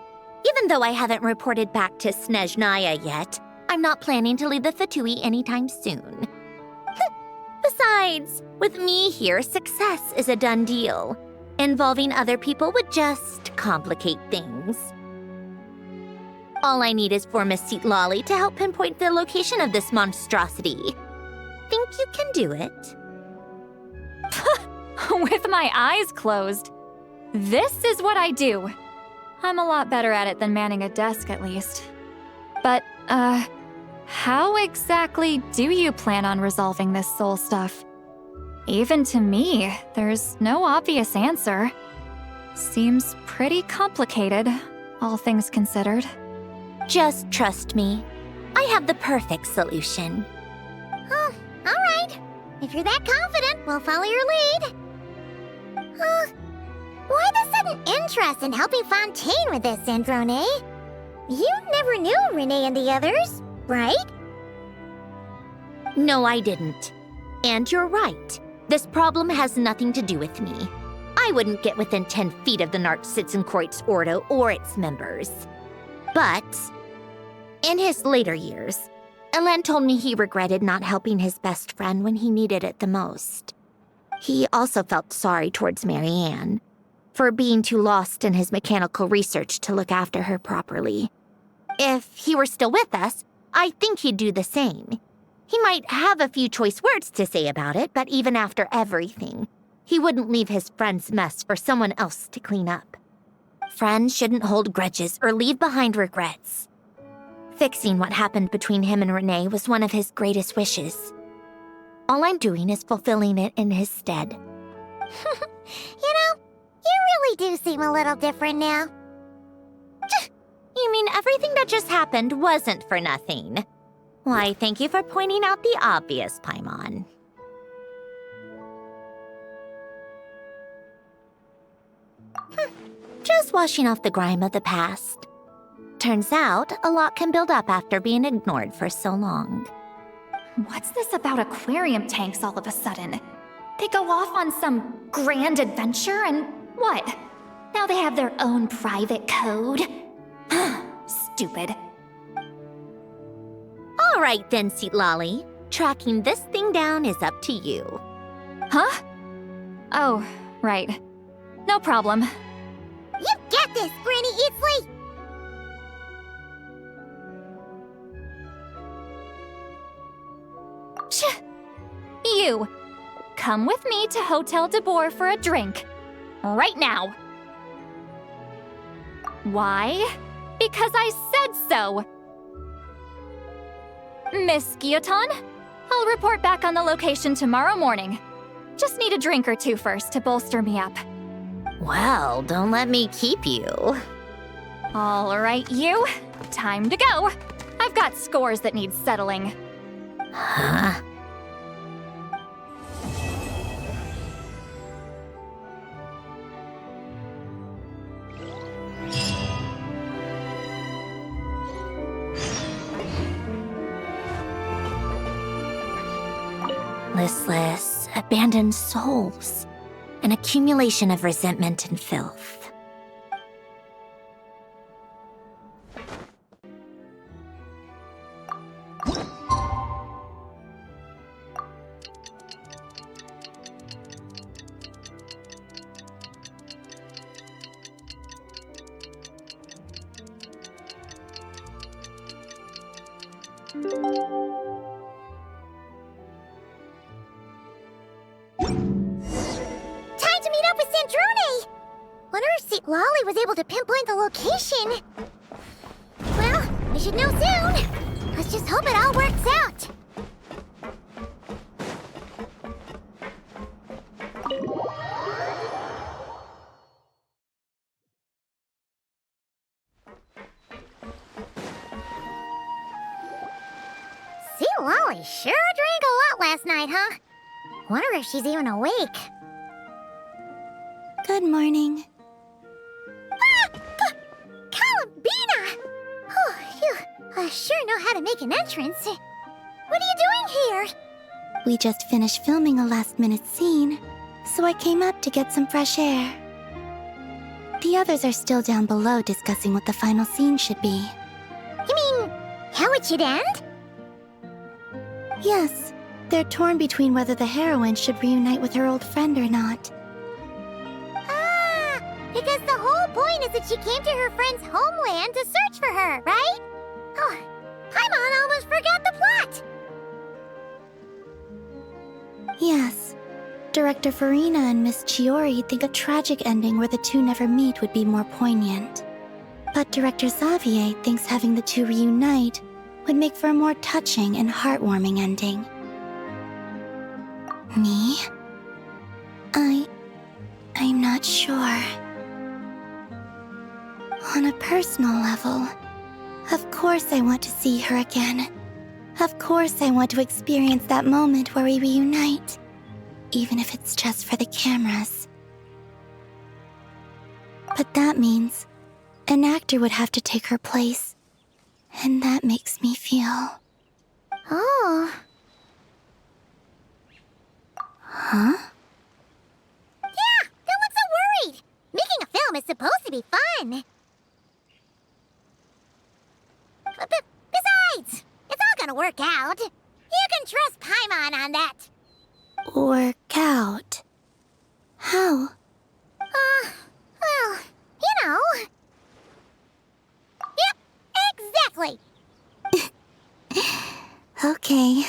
Even though I haven't reported back to Snezhnaya yet, I'm not planning to leave the Fatui anytime soon. Besides, with me here, success is a done deal. Involving other people would just complicate things. All I need is for Miss Lolly to help pinpoint the location of this monstrosity. Think you can do it? With my eyes closed. This is what I do. I'm a lot better at it than manning a desk, at least. But, how exactly do you plan on resolving this soul stuff? Even to me, there's no obvious answer. Seems pretty complicated, all things considered. Just trust me. I have the perfect solution. Oh, all right. If you're that confident, we'll follow your lead. Why the sudden interest in helping Fontaine with this, Androne? You never knew Renee and the others, right? No, I didn't. And you're right. This problem has nothing to do with me. I wouldn't get within 10 feet of the Nartsitzenkreuz Ordo or its members. But in his later years, Elen told me he regretted not helping his best friend when he needed it the most. He also felt sorry towards Marianne for being too lost in his mechanical research to look after her properly. If he were still with us, I think he'd do the same. He might have a few choice words to say about it, but even after everything, he wouldn't leave his friend's mess for someone else to clean up. Friends shouldn't hold grudges or leave behind regrets. Fixing what happened between him and Renee was one of his greatest wishes. All I'm doing is fulfilling it in his stead. You know, you really do seem a little different now. You mean everything that just happened wasn't for nothing? Why, thank you for pointing out the obvious, Paimon. Just washing off the grime of the past. Turns out, a lot can build up after being ignored for so long. What's this about aquarium tanks all of a sudden? They go off on some grand adventure and what? Now they have their own private code? Stupid. All right then, Lolly. Tracking this thing down is up to you. Huh? Oh, right. No problem. You got this, Granny Eatsley! You! Come with me to Hotel de Boer for a drink. Right now. Why? Because I said so! Miss Guillotin, I'll report back on the location tomorrow morning. Just need a drink or two first to bolster me up. Well, don't let me keep you. All right, you. Time to go. I've got scores that need settling. Huh? Listless, abandoned souls. An accumulation of resentment and filth. Lolly was able to pinpoint the location. Well, we should know soon. Let's just hope it all works out. See, Lolly sure drank a lot last night, huh? Wonder if she's even awake. Good morning. I sure know how to make an entrance. What are you doing here? We just finished filming a last-minute scene, so I came up to get some fresh air. The others are still down below discussing what the final scene should be. You mean, how it should end? Yes, they're torn between whether the heroine should reunite with her old friend or not. Ah, because the whole point is that she came to her friend's homeland to search for her, right? Oh, Paimon almost forgot the plot! Yes. Director Farina and Miss Chiori think a tragic ending where the two never meet would be more poignant. But Director Xavier thinks having the two reunite would make for a more touching and heartwarming ending. Me? I'm not sure. On a personal level, of course I want to see her again. Of course I want to experience that moment where we reunite, even if it's just for the cameras. But that means an actor would have to take her place, and that makes me feel... Oh. Huh? Yeah, don't look so worried! Making a film is supposed to be fun! Besides, it's all gonna work out. You can trust Paimon on that. Work out? How? Well, you know. Yep, exactly. Okay,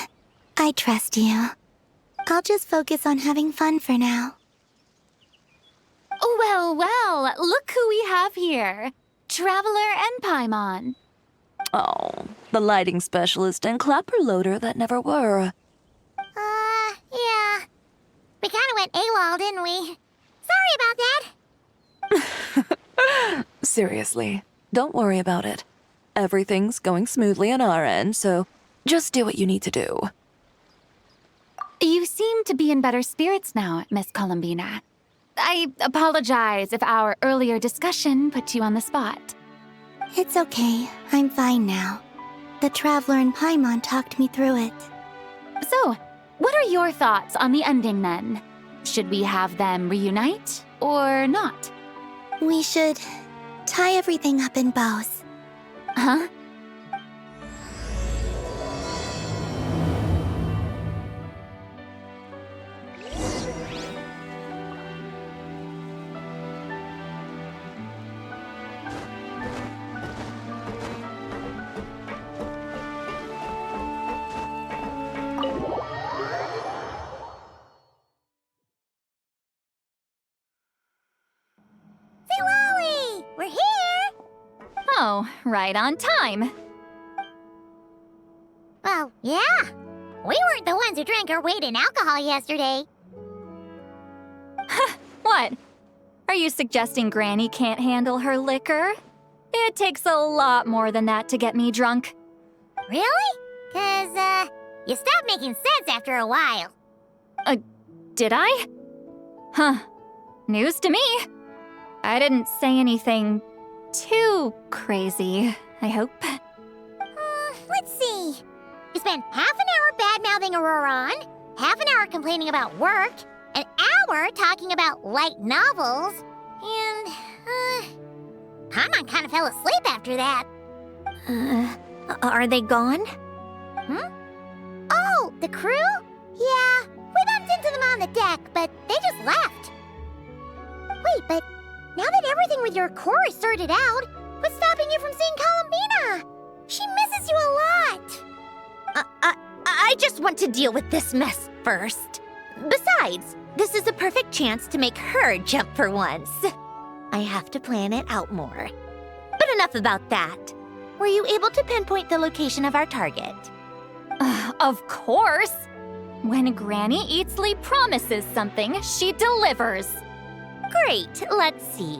I trust you. I'll just focus on having fun for now. Well, well, look who we have here. Traveler and Paimon. Oh, the lighting specialist and clapper loader that never were. Yeah. We kinda went AWOL, didn't we? Sorry about that. Seriously, don't worry about it. Everything's going smoothly on our end, so just do what you need to do. You seem to be in better spirits now, Miss Columbina. I apologize if our earlier discussion put you on the spot. It's okay. I'm fine now. The Traveler and Paimon talked me through it. So, what are your thoughts on the ending then? Should we have them reunite or not? We should tie everything up in bows. Huh? Lolly! We're here! Oh, right on time. Well, yeah. We weren't the ones who drank our weight in alcohol yesterday. What? Are you suggesting Granny can't handle her liquor? It takes a lot more than that to get me drunk. Really? 'Cause, you stopped making sense after a while. Did I? Huh. News to me. I didn't say anything too crazy, I hope. Let's see. You spent half an hour bad-mouthing Auroron, half an hour complaining about work, an hour talking about light novels, and, Paimon kind of fell asleep after that. Are they gone? Oh, the crew? Yeah, we bumped into them on the deck, but they just left. Wait, but now that everything with your core is sorted out, what's stopping you from seeing Columbina? She misses you a lot. I just want to deal with this mess first. Besides, this is a perfect chance to make her jump for once. I have to plan it out more. But enough about that. Were you able to pinpoint the location of our target? Of course! When Granny Eatsley promises something, she delivers. Great, let's see.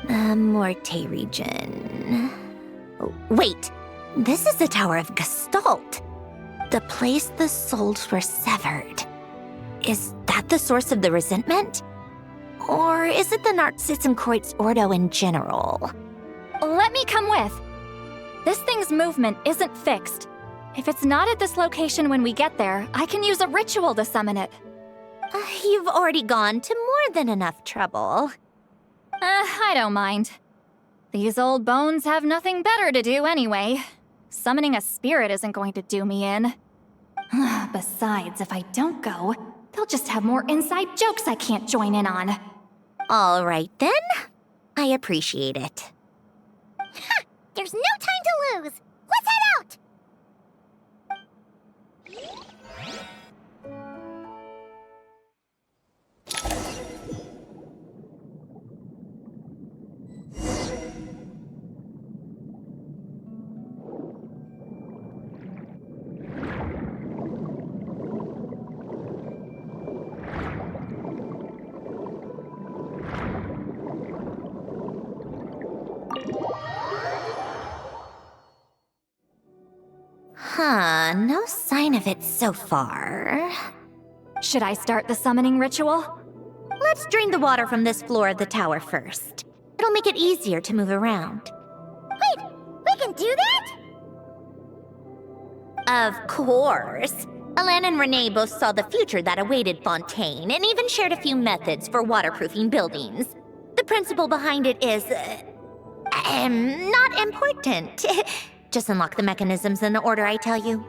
Morte region. Oh, wait, this is the Tower of Gestalt. The place the souls were severed. Is that the source of the resentment? Or is it the Narcissenkreuz Ordo in general? Let me come with. This thing's movement isn't fixed. If it's not at this location when we get there, I can use a ritual to summon it. You've already gone to more than enough trouble. I don't mind. These old bones have nothing better to do anyway. Summoning a spirit isn't going to do me in. Besides, if I don't go, they'll just have more inside jokes I can't join in on. All right then. I appreciate it. There's no time to lose. Let's head out! No sign of it so far. Should I start the summoning ritual? Let's drain the water from this floor of the tower first. It'll make it easier to move around. Wait, we can do that? Of course. Alan and Renee both saw the future that awaited Fontaine and even shared a few methods for waterproofing buildings. The principle behind it is, not important. Just unlock the mechanisms in the order I tell you.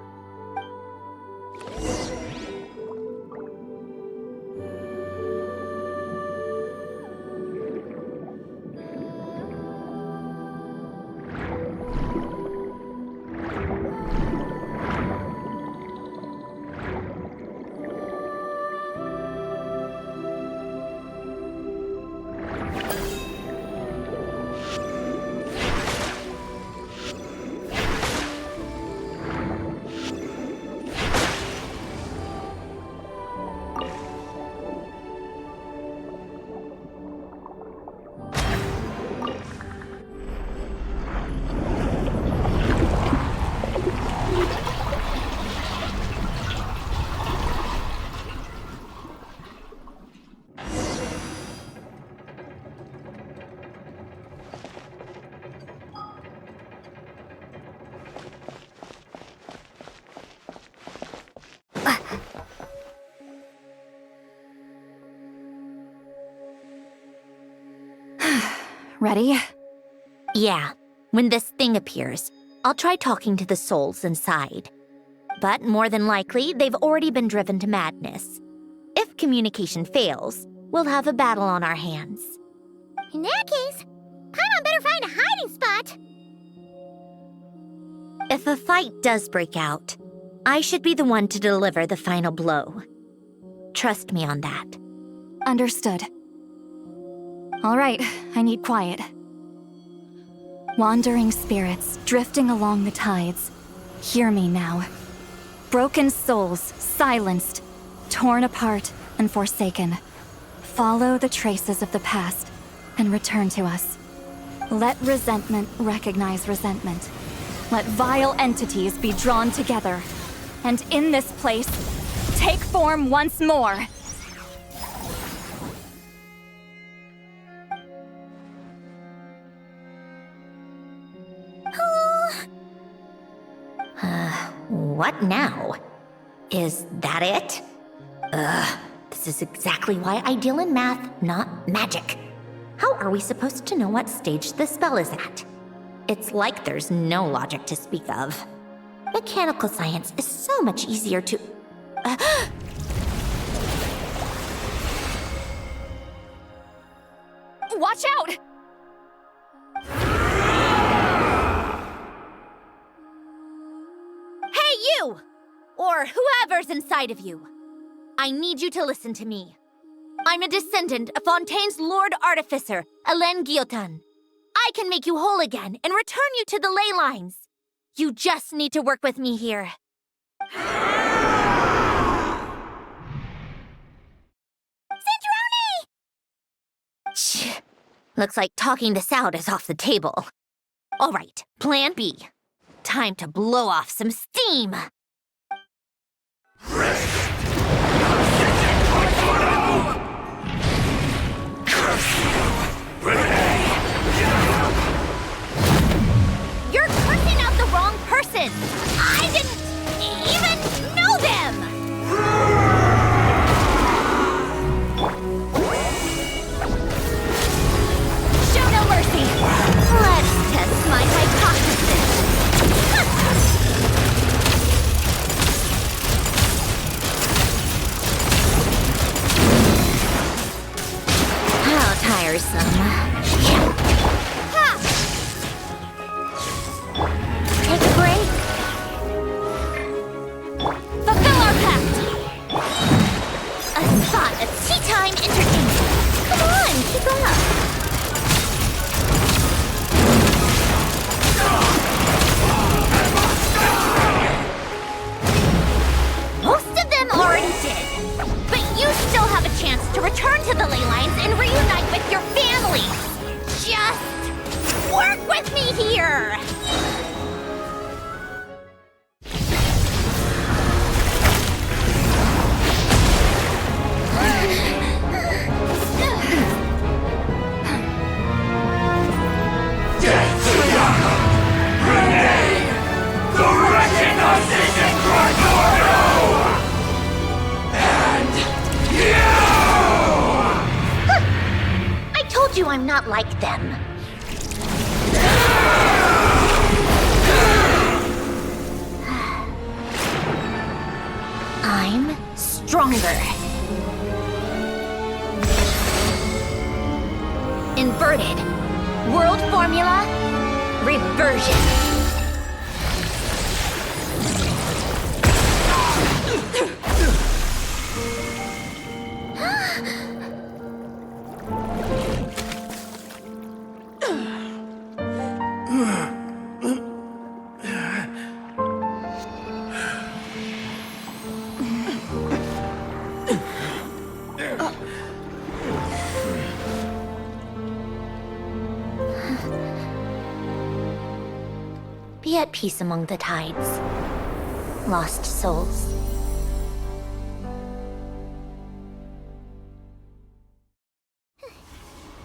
ready? Yeah, when this thing appears, I'll try talking to the souls inside. But more than likely, they've already been driven to madness. If communication fails, we'll have a battle on our hands. In that case, Paimon better find a hiding spot. If a fight does break out, I should be the one to deliver the final blow. Trust me on that. Understood. All right, I need quiet. Wandering spirits drifting along the tides. Hear me now. Broken souls, silenced, torn apart, and forsaken. Follow the traces of the past and return to us. Let resentment recognize resentment. Let vile entities be drawn together. And in this place, take form once more. What now? Is that it? This is exactly why I deal in math, not magic. How are we supposed to know what stage the spell is at? It's like there's no logic to speak of. Mechanical science is so much easier to... Watch out! Hey, you! Or whoever's inside of you. I need you to listen to me. I'm a descendant of Fontaine's Lord Artificer, Hélène Guillotin. I can make you whole again and return you to the ley lines. You just need to work with me here. Centrone! Shh. Looks like talking this out is off the table. All right, plan B. Time to blow off some steam. You're cursing out the wrong person! I didn't even know them! Show no mercy! Let's test my hypothesis. How tiresome. Take a break. Fulfill our pact. A spot of tea time entertainment. Come on, keep up. Most of them already did. But you still have a chance to return to the ley lines and reunite with your families. Just work with me here. I told you I'm not like them. I'm stronger. Inverted. World formula. Reversion. Be at peace among the tides. Lost souls.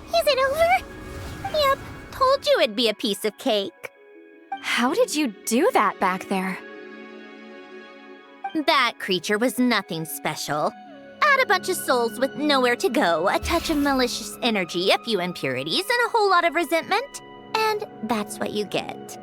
Is it over? Yep, told you it'd be a piece of cake. How did you do that back there? That creature was nothing special. Got a bunch of souls with nowhere to go, a touch of malicious energy, a few impurities, and a whole lot of resentment. And that's what you get.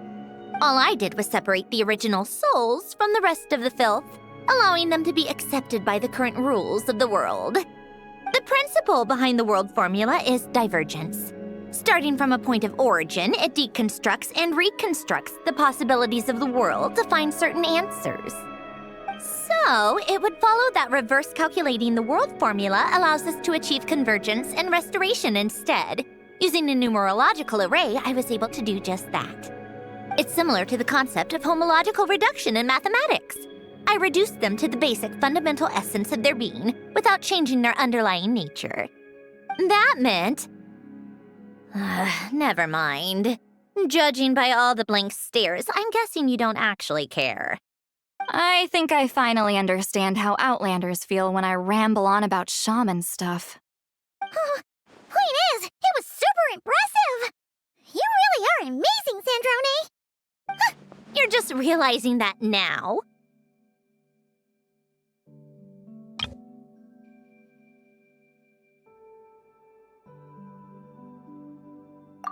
All I did was separate the original souls from the rest of the filth, allowing them to be accepted by the current rules of the world. The principle behind the world formula is divergence. Starting from a point of origin, it deconstructs and reconstructs the possibilities of the world to find certain answers. So, it would follow that reverse calculating the world formula allows us to achieve convergence and restoration instead. Using a numerological array, I was able to do just that. It's similar to the concept of homological reduction in mathematics. I reduced them to the basic fundamental essence of their being without changing their underlying nature. That meant... never mind. Judging by all the blank stares, I'm guessing you don't actually care. I think I finally understand how Outlanders feel when I ramble on about shaman stuff. Point is, it was super impressive! You really are amazing, Sandrone! You're just realizing that now.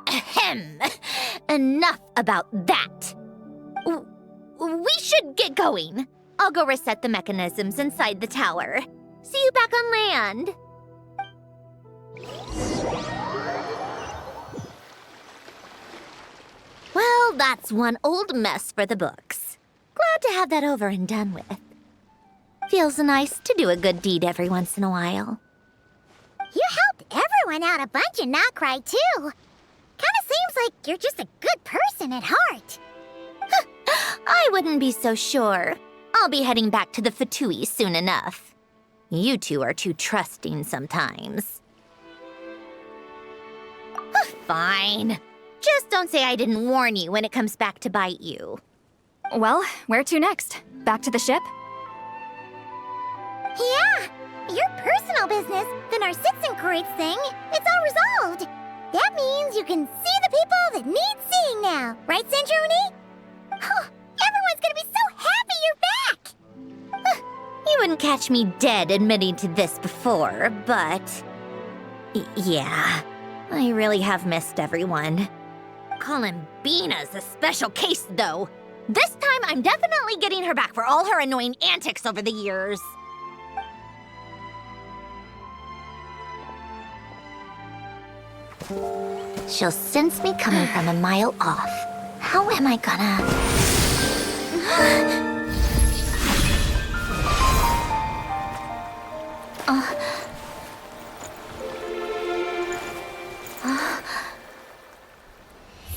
Ahem. Enough about that. We should get going. I'll go reset the mechanisms inside the tower. See you back on land. Well, that's one old mess for the books. Glad to have that over and done with. Feels nice to do a good deed every once in a while. You helped everyone out a bunch in Notcry, too. Kinda seems like you're just a good person at heart. I wouldn't be so sure. I'll be heading back to the Fatui soon enough. You two are too trusting sometimes. Fine. Just don't say I didn't warn you when it comes back to bite you. Well, where to next? Back to the ship? Yeah, your personal business, the Narcitsan thing, it's all resolved. That means you can see the people that need seeing now, right, Sandrone? Oh, everyone's gonna be so happy you're back! You wouldn't catch me dead admitting to this before, but... yeah, I really have missed everyone. Columbina's a special case, though. This time, I'm definitely getting her back for all her annoying antics over the years. She'll sense me coming from a mile off. How am I gonna...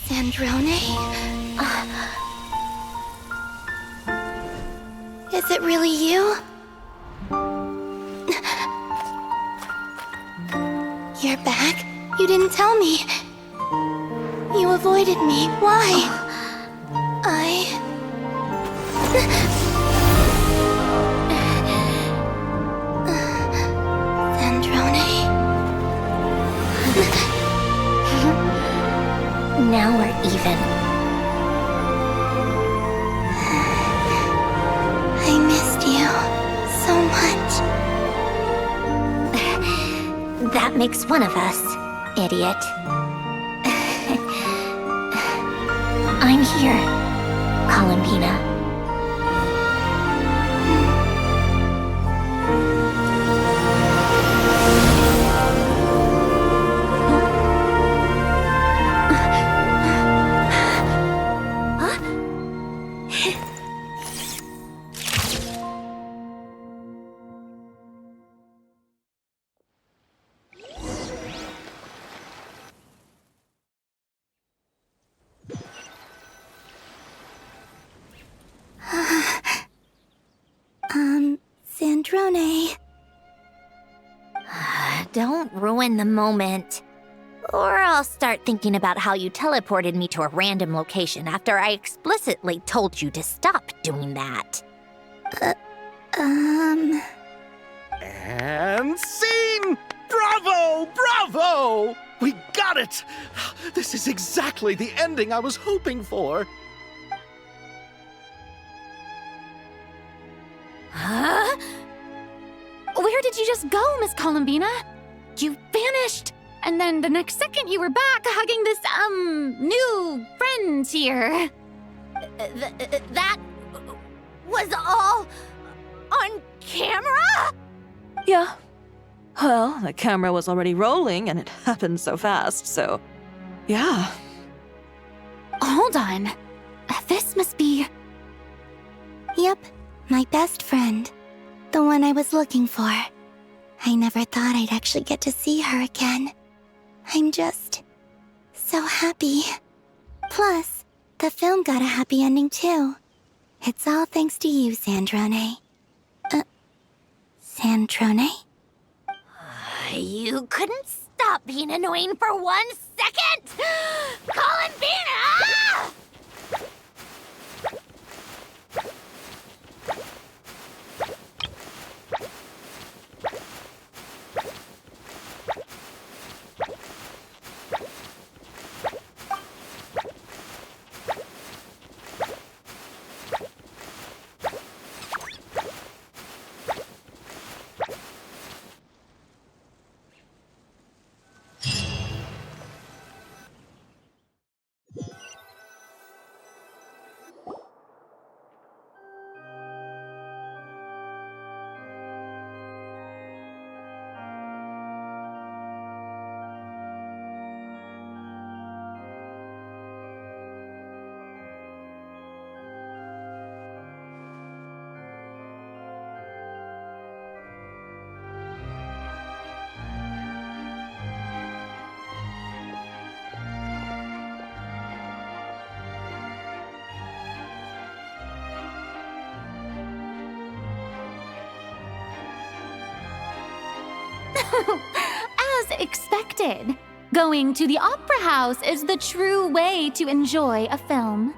Sandrone? Is it really you? You're back? You didn't tell me. You avoided me. Why? Now we're even. I missed you so much. That makes one of us, idiot. I'm here, Columbina. Sandrone. Don't ruin the moment. Or I'll start thinking about how you teleported me to a random location after I explicitly told you to stop doing that. And scene! Bravo! Bravo! We got it! This is exactly the ending I was hoping for. Huh? Where did you just go, Miss Columbina? You vanished, and then the next second you were back hugging this, new friend here. That was all on camera? Yeah. Well, the camera was already rolling and it happened so fast, so yeah. Hold on. This must be... Yep, my best friend. The one I was looking for. I never thought I'd actually get to see her again. I'm just... so happy. Plus, the film got a happy ending too. It's all thanks to you, Sandrone. Sandrone? You couldn't stop being annoying for 1 second! Columbina! As expected, going to the opera house is the true way to enjoy a film.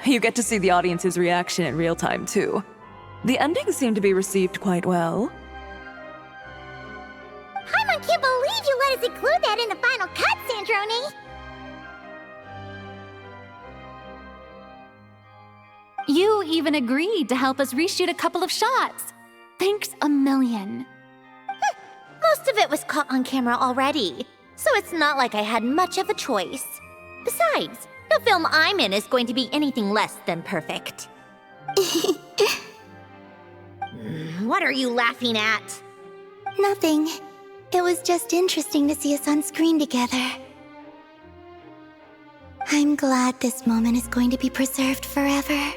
You get to see the audience's reaction in real time, too. The ending seemed to be received quite well. Paimon can't believe you let us include that in the final cut, Sandrone! You even agreed to help us reshoot a couple of shots. Thanks a million. Most of it was caught on camera already, so it's not like I had much of a choice. Besides, the film I'm in is going to be anything less than perfect. What are you laughing at? Nothing. It was just interesting to see us on screen together. I'm glad this moment is going to be preserved forever.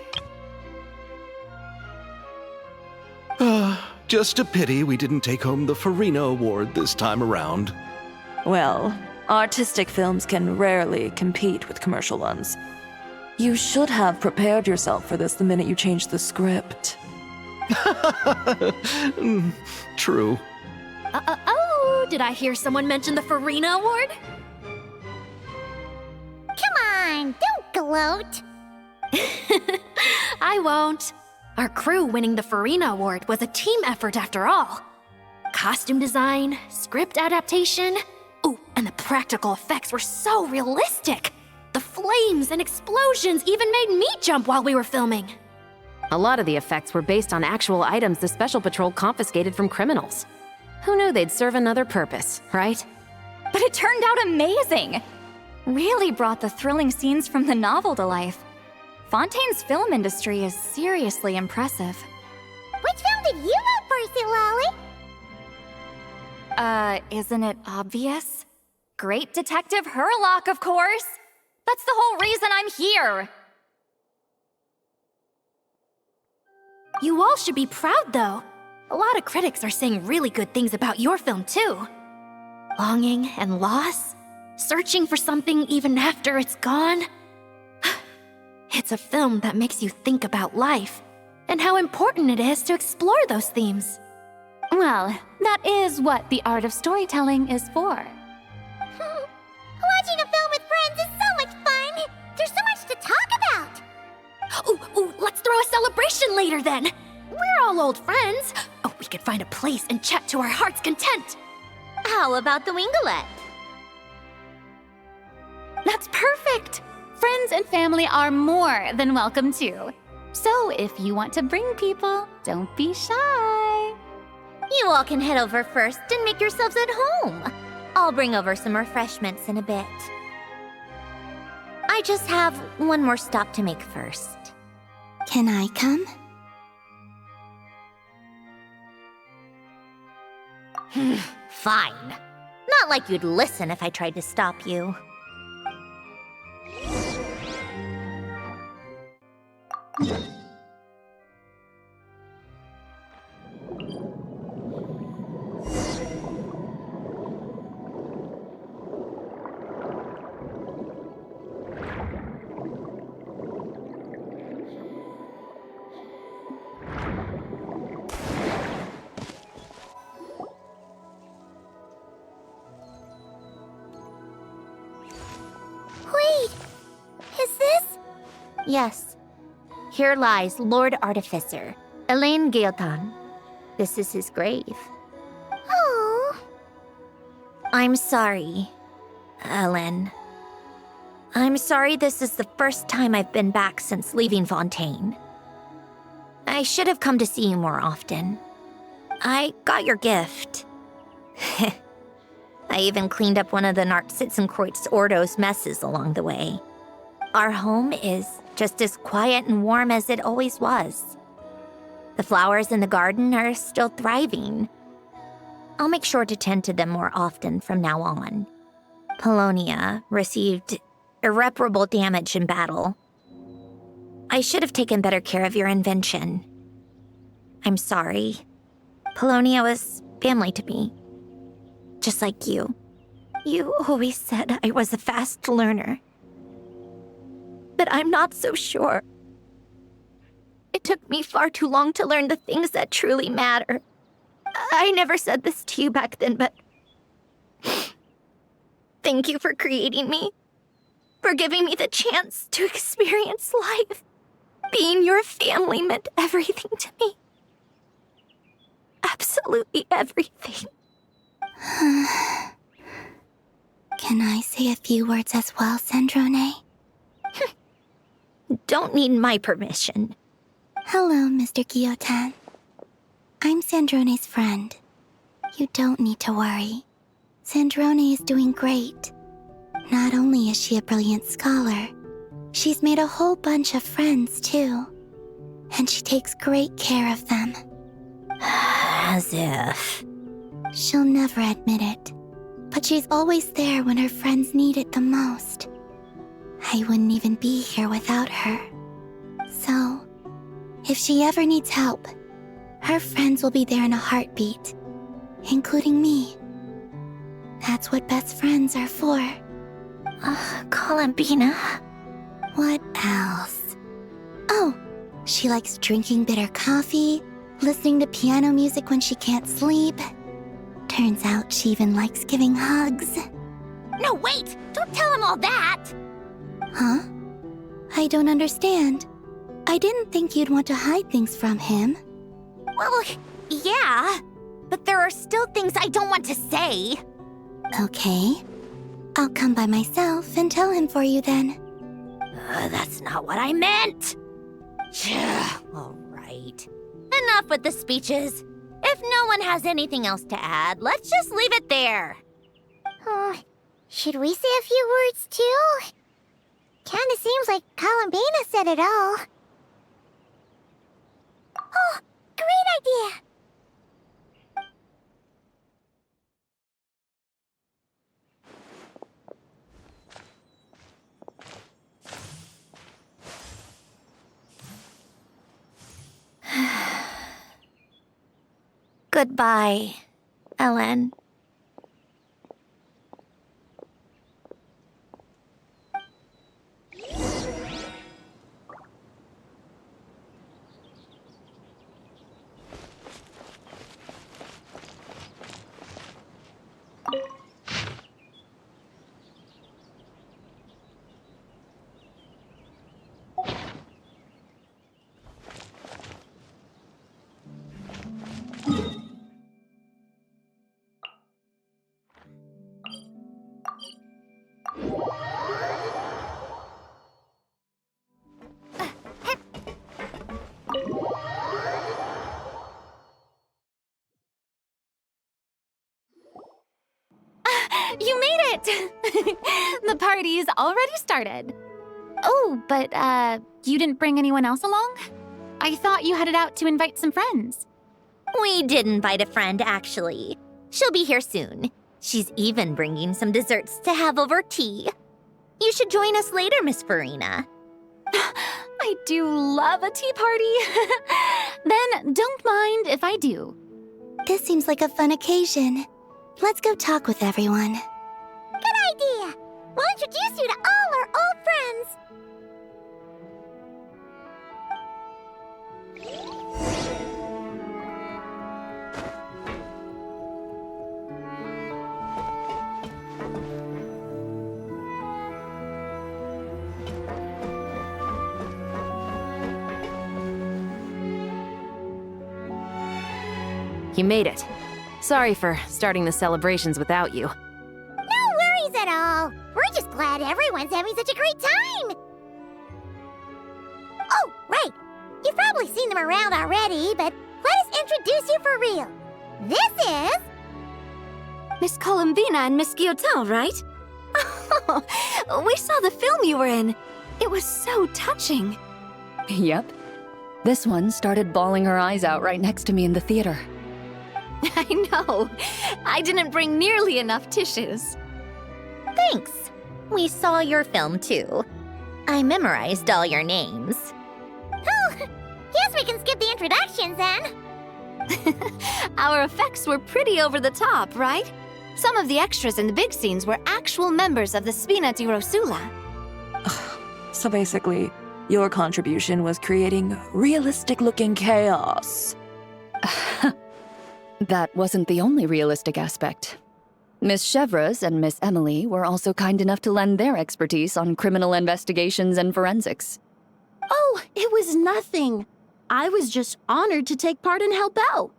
Just a pity we didn't take home the Farina Award this time around. Well, artistic films can rarely compete with commercial ones. You should have prepared yourself for this the minute you changed the script. True. Oh, did I hear someone mention the Farina Award? Come on, don't gloat. I won't. Our crew winning the Farina Award was a team effort after all. Costume design, script adaptation. Ooh, and the practical effects were so realistic. The flames and explosions even made me jump while we were filming. A lot of the effects were based on actual items the Special Patrol confiscated from criminals. Who knew they'd serve another purpose, right? But it turned out amazing! Really brought the thrilling scenes from the novel to life. Fontaine's film industry is seriously impressive. Which film did you vote for, Silali? Isn't it obvious? Great Detective Herlock, of course! That's the whole reason I'm here! You all should be proud, though. A lot of critics are saying really good things about your film, too. Longing and loss, searching for something even after it's gone. It's a film that makes you think about life, and how important it is to explore those themes. Well, that is what the art of storytelling is for. Watching a film with friends is so much fun! There's so much to talk about! Ooh, let's throw a celebration later then! We're all old friends. Oh, we could find a place and chat to our heart's content. How about the Winglet? That's perfect! Friends and family are more than welcome too. So if you want to bring people, don't be shy. You all can head over first and make yourselves at home. I'll bring over some refreshments in a bit. I just have one more stop to make first. Can I come? Fine. Not like you'd listen if I tried to stop you. Wait! Is this? Yes. Here lies Lord Artificer, Elaine Guillotin. This is his grave. Oh. I'm sorry, Ellen. I'm sorry this is the first time I've been back since leaving Fontaine. I should have come to see you more often. I got your gift. I even cleaned up one of the Narcitzenkreuz Ordo's messes along the way. Our home is just as quiet and warm as it always was. The flowers in the garden are still thriving. I'll make sure to tend to them more often from now on. Polonia received irreparable damage in battle. I should have taken better care of your invention. I'm sorry. Polonia was family to me. Just like you. You always said I was a fast learner. But I'm not so sure. It took me far too long to learn the things that truly matter. I never said this to you back then, but thank you for creating me. For giving me the chance to experience life. Being your family meant everything to me. Absolutely everything. Can I say a few words as well, Sandrone? Don't need my permission. Hello, Mr. Guillotin. I'm Sandrone's friend. You don't need to worry. Sandrone is doing great. Not only is she a brilliant scholar, she's made a whole bunch of friends, too. And she takes great care of them. As if. She'll never admit it, but she's always there when her friends need it the most. I wouldn't even be here without her. So, if she ever needs help, her friends will be there in a heartbeat, including me. That's what best friends are for. Columbina. What else? Oh, she likes drinking bitter coffee, listening to piano music when she can't sleep. Turns out she even likes giving hugs. No, wait! Don't tell him all that! Huh? I don't understand. I didn't think you'd want to hide things from him. Well, yeah. But there are still things I don't want to say. Okay. I'll come by myself and tell him for you then. That's not what I meant! All right. Enough with the speeches. If no one has anything else to add, let's just leave it there. Should we say a few words too? Kinda seems like Columbina said it all. Oh, great idea! Goodbye, Ellen. You made it! The party's already started. Oh, but, you didn't bring anyone else along? I thought you headed out to invite some friends. We did invite a friend, actually. She'll be here soon. She's even bringing some desserts to have over tea. You should join us later, Miss Farina. I do love a tea party. Then don't mind if I do. This seems like a fun occasion. Let's go talk with everyone. Good idea! We'll introduce you to all our old friends. You made it. Sorry for starting the celebrations without you. No worries at all. We're just glad everyone's having such a great time. Oh, right. You've probably seen them around already, but let us introduce you for real. This is... Miss Columbina and Miss Guillotin, right? We saw the film you were in. It was so touching. Yep. This one started bawling her eyes out right next to me in the theater. I know. I didn't bring nearly enough tissues. Thanks. We saw your film, too. I memorized all your names. Oh, guess we can skip the introductions then. Our effects were pretty over the top, right? Some of the extras in the big scenes were actual members of the Spina di Rosula. So basically, your contribution was creating realistic-looking chaos. That wasn't the only realistic aspect. Miss Chevres and Miss Emily were also kind enough to lend their expertise on criminal investigations and forensics. Oh, it was nothing. I was just honored to take part and help out.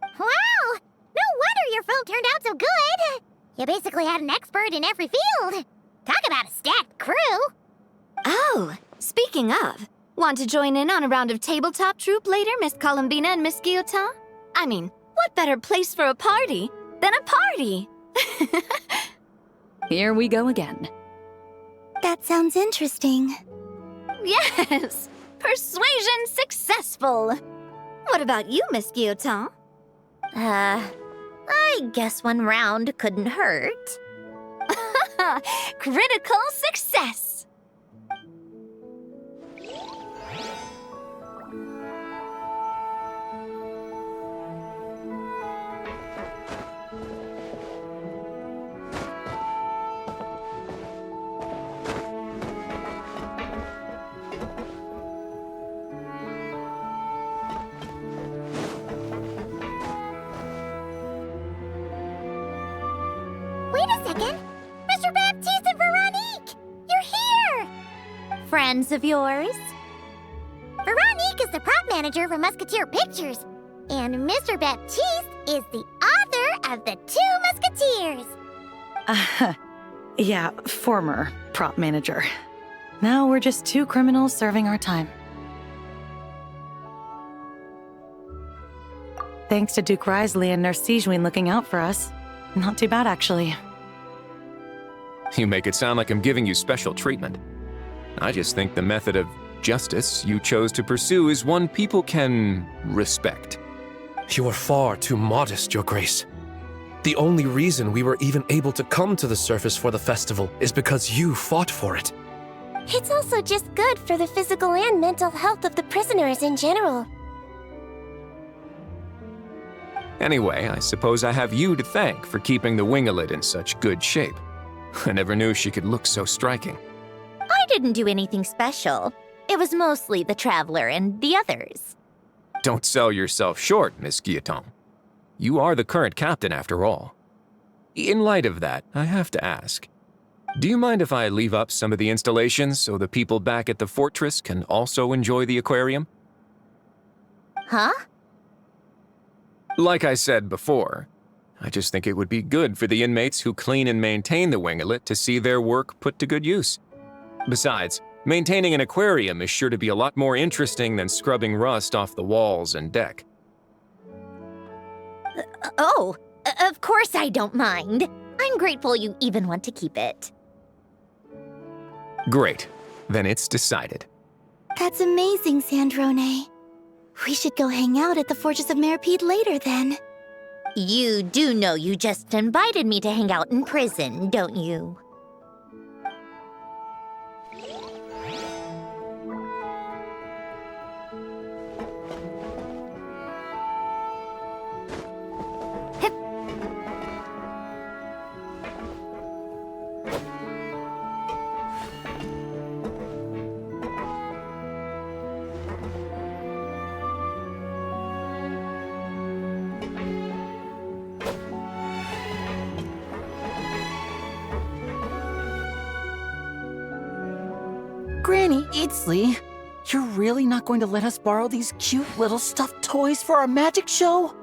Wow! No wonder your film turned out so good. You basically had an expert in every field. Talk about a stacked crew. Oh, speaking of, want to join in on a round of tabletop troupe later, Miss Columbina and Miss Guillotin? I mean, what better place for a party than a party? Here we go again. That sounds interesting. Yes! Persuasion successful! What about you, Miss Guillotin? I guess one round couldn't hurt. Critical success! Wait a second! Mr. Baptiste and Veronique! You're here! Friends of yours? Veronique is the prop manager for Musketeer Pictures, and Mr. Baptiste is the author of The Two Musketeers. Yeah, former prop manager. Now we're just two criminals serving our time. Thanks to Duke Risley and Nurse Sigewin looking out for us. Not too bad, actually. You make it sound like I'm giving you special treatment. I just think the method of justice you chose to pursue is one people can respect. You are far too modest, Your Grace. The only reason we were even able to come to the surface for the festival is because you fought for it. It's also just good for the physical and mental health of the prisoners in general. Anyway, I suppose I have you to thank for keeping the winglet in such good shape. I never knew she could look so striking. I didn't do anything special. It was mostly the Traveler and the others. Don't sell yourself short, Miss Guillotin. You are the current captain, after all. In light of that, I have to ask, do you mind if I leave up some of the installations so the people back at the fortress can also enjoy the aquarium? Huh? Like I said before, I just think it would be good for the inmates who clean and maintain the winglet to see their work put to good use. Besides, maintaining an aquarium is sure to be a lot more interesting than scrubbing rust off the walls and deck. Oh, of course I don't mind. I I'm grateful you even want to keep it. Great. Then it's decided. That's amazing, Sandrone. We should go hang out at the Fortress of Meripede later, then. You do know you just invited me to hang out in prison, don't you? Granny Eatsley, you're really not going to let us borrow these cute little stuffed toys for our magic show?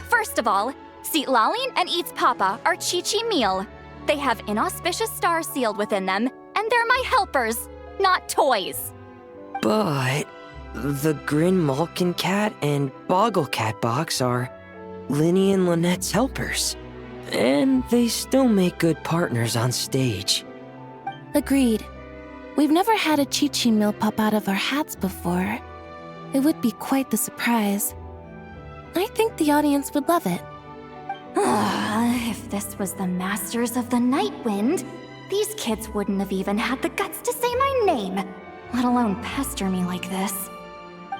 First of all, Seat Laline and Eats Papa are Chi-Chi meal. They have inauspicious stars sealed within them, and they're my helpers, not toys. But the Grin Malkin Cat and Boggle Cat box are Linny and Lynette's helpers. And they still make good partners on stage. Agreed. We've never had a Chi-Chi meal pop out of our hats before. It would be quite the surprise. I think the audience would love it. If this was the Masters of the Night Wind, these kids wouldn't have even had the guts to say my name, let alone pester me like this.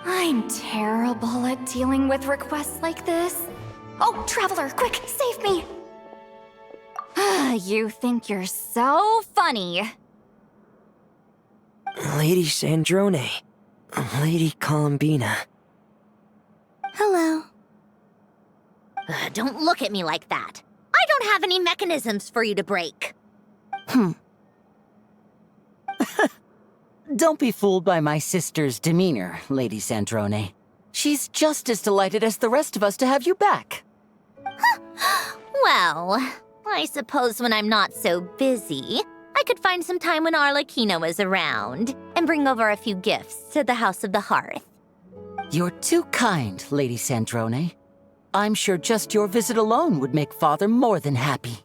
I'm terrible at dealing with requests like this. Oh, Traveler, quick, save me! You think you're so funny. Lady Sandrone, Lady Columbina. Hello. Don't look at me like that. I don't have any mechanisms for you to break. Don't be fooled by my sister's demeanor, Lady Sandrone. She's just as delighted as the rest of us to have you back. Well, I suppose when I'm not so busy, I could find some time when Arlecchino is around and bring over a few gifts to the House of the Hearth. You're too kind, Lady Sandrone. I'm sure just your visit alone would make Father more than happy.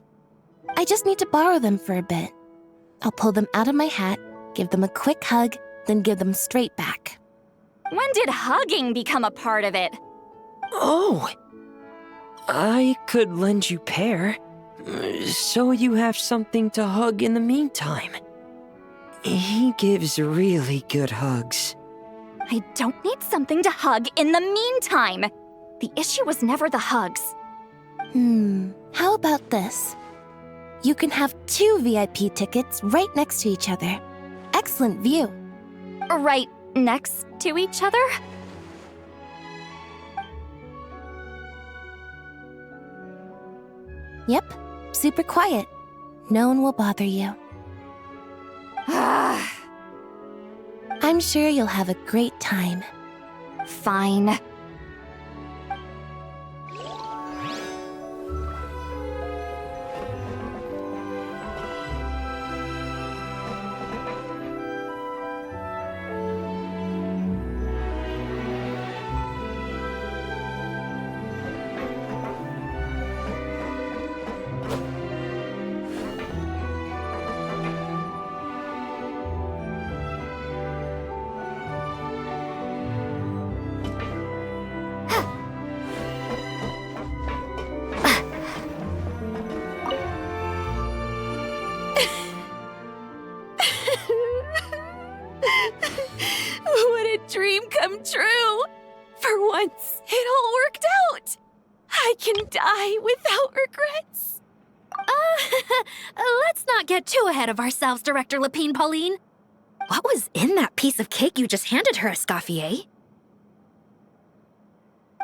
I just need to borrow them for a bit. I'll pull them out of my hat, give them a quick hug, then give them straight back. When did hugging become a part of it? Oh! I could lend you pair, so you have something to hug in the meantime. He gives really good hugs. I don't need something to hug in the meantime. The issue was never the hugs. How about this? You can have 2 VIP tickets right next to each other. Excellent view. Right next to each other? Yep, super quiet. No one will bother you. I'm sure you'll have a great time. Fine. What a dream come true! For once, it all worked out! I can die without regrets. Let's not get too ahead of ourselves, Director Lapine Pauline. What was in that piece of cake you just handed her, Escoffier?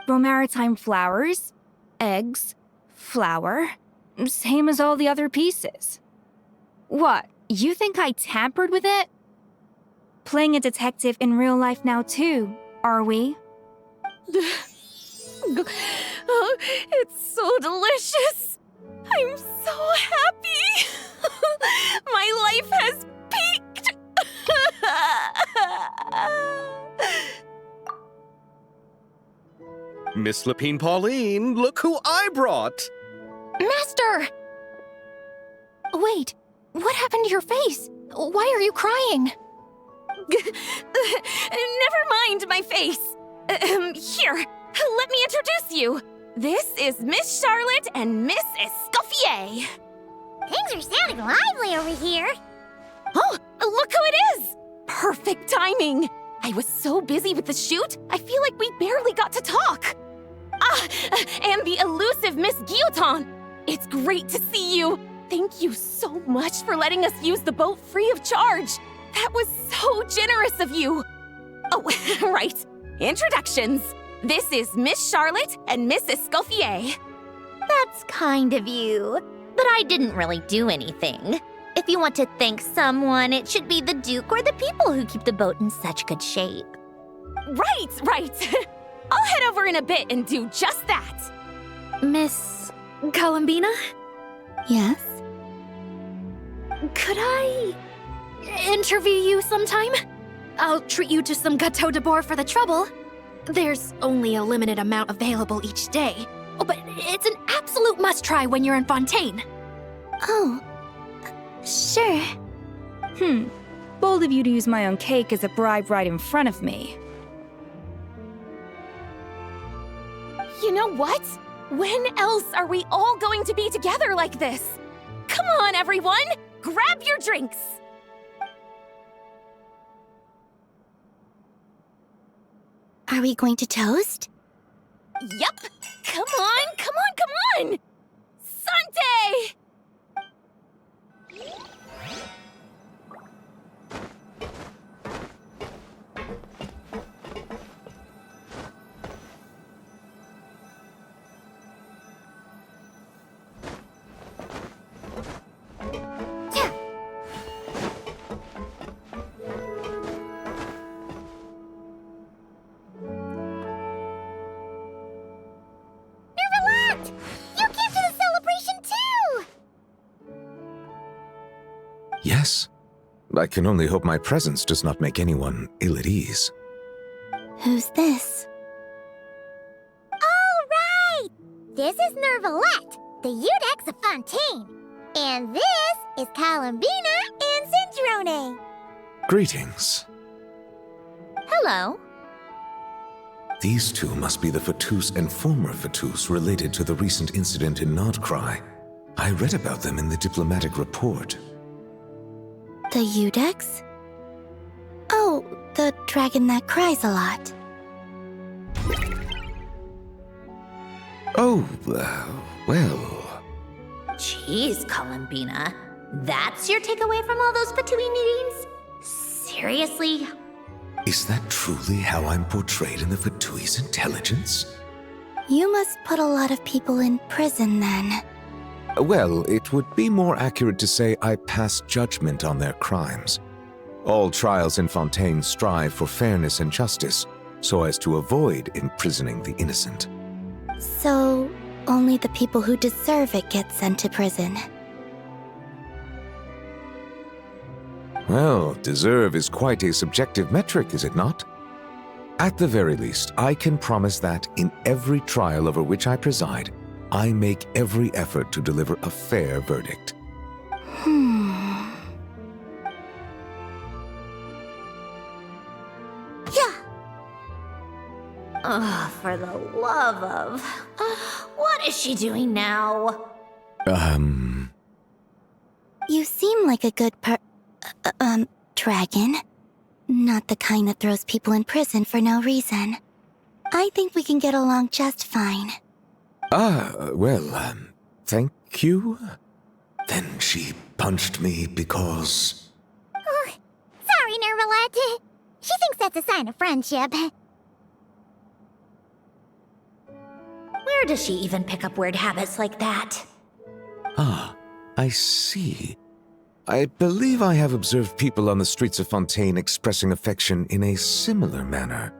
Romaritime flowers, eggs, flour, same as all the other pieces. What, you think I tampered with it? Playing a detective in real life now too, are we? Oh, it's so delicious! I'm so happy! My life has peaked! Miss Lapine Pauline, look who I brought! Master! Wait, what happened to your face? Why are you crying? Never mind my face. Here, let me introduce you. This is Miss Charlotte and Miss Escoffier. Things are sounding lively over here. Oh, look who it is! Perfect timing. I was so busy with the shoot, I feel like we barely got to talk. And the elusive Miss Guillotin. It's great to see you. Thank you so much for letting us use the boat free of charge. That was so generous of you. Oh, right. Introductions. This is Miss Charlotte and Miss Escoffier. That's kind of you, but I didn't really do anything. If you want to thank someone, it should be the Duke or the people who keep the boat in such good shape. Right. I'll head over in a bit and do just that. Miss Columbina? Yes? Could I interview you sometime? I'll treat you to some gâteau de bord for the trouble. There's only a limited amount available each day. Oh, but it's an absolute must-try when you're in Fontaine. Oh, sure. Bold of you to use my own cake as a bribe right in front of me. You know what? When else are we all going to be together like this? Come on, everyone! Grab your drinks! Are we going to toast? Yup! Come on! Sante! Yes. I can only hope my presence does not make anyone ill at ease. Who's this? All right! This is Nervalette, the Eudex of Fontaine. And this is Columbina and Cindrone. Greetings. Hello. These two must be the Fatus and former Fatus related to the recent incident in Nordcry. I read about them in the diplomatic report. The Eudex? Oh, the dragon that cries a lot. Oh, well... Jeez, Columbina. That's your takeaway from all those Fatui meetings? Seriously? Is that truly how I'm portrayed in the Fatui's intelligence? You must put a lot of people in prison then. Well, it would be more accurate to say I pass judgment on their crimes. All trials in Fontaine strive for fairness and justice, so as to avoid imprisoning the innocent. So, only the people who deserve it get sent to prison. Well, deserve is quite a subjective metric, is it not? At the very least, I can promise that in every trial over which I preside, I make every effort to deliver a fair verdict. Yeah. Oh, for the love of... what is she doing now? You seem like a good dragon. Not the kind that throws people in prison for no reason. I think we can get along just fine. Well, thank you. Then she punched me because... Oh, sorry, Nervalette. She thinks that's a sign of friendship. Where does she even pick up weird habits like that? Ah, I see. I believe I have observed people on the streets of Fontaine expressing affection in a similar manner.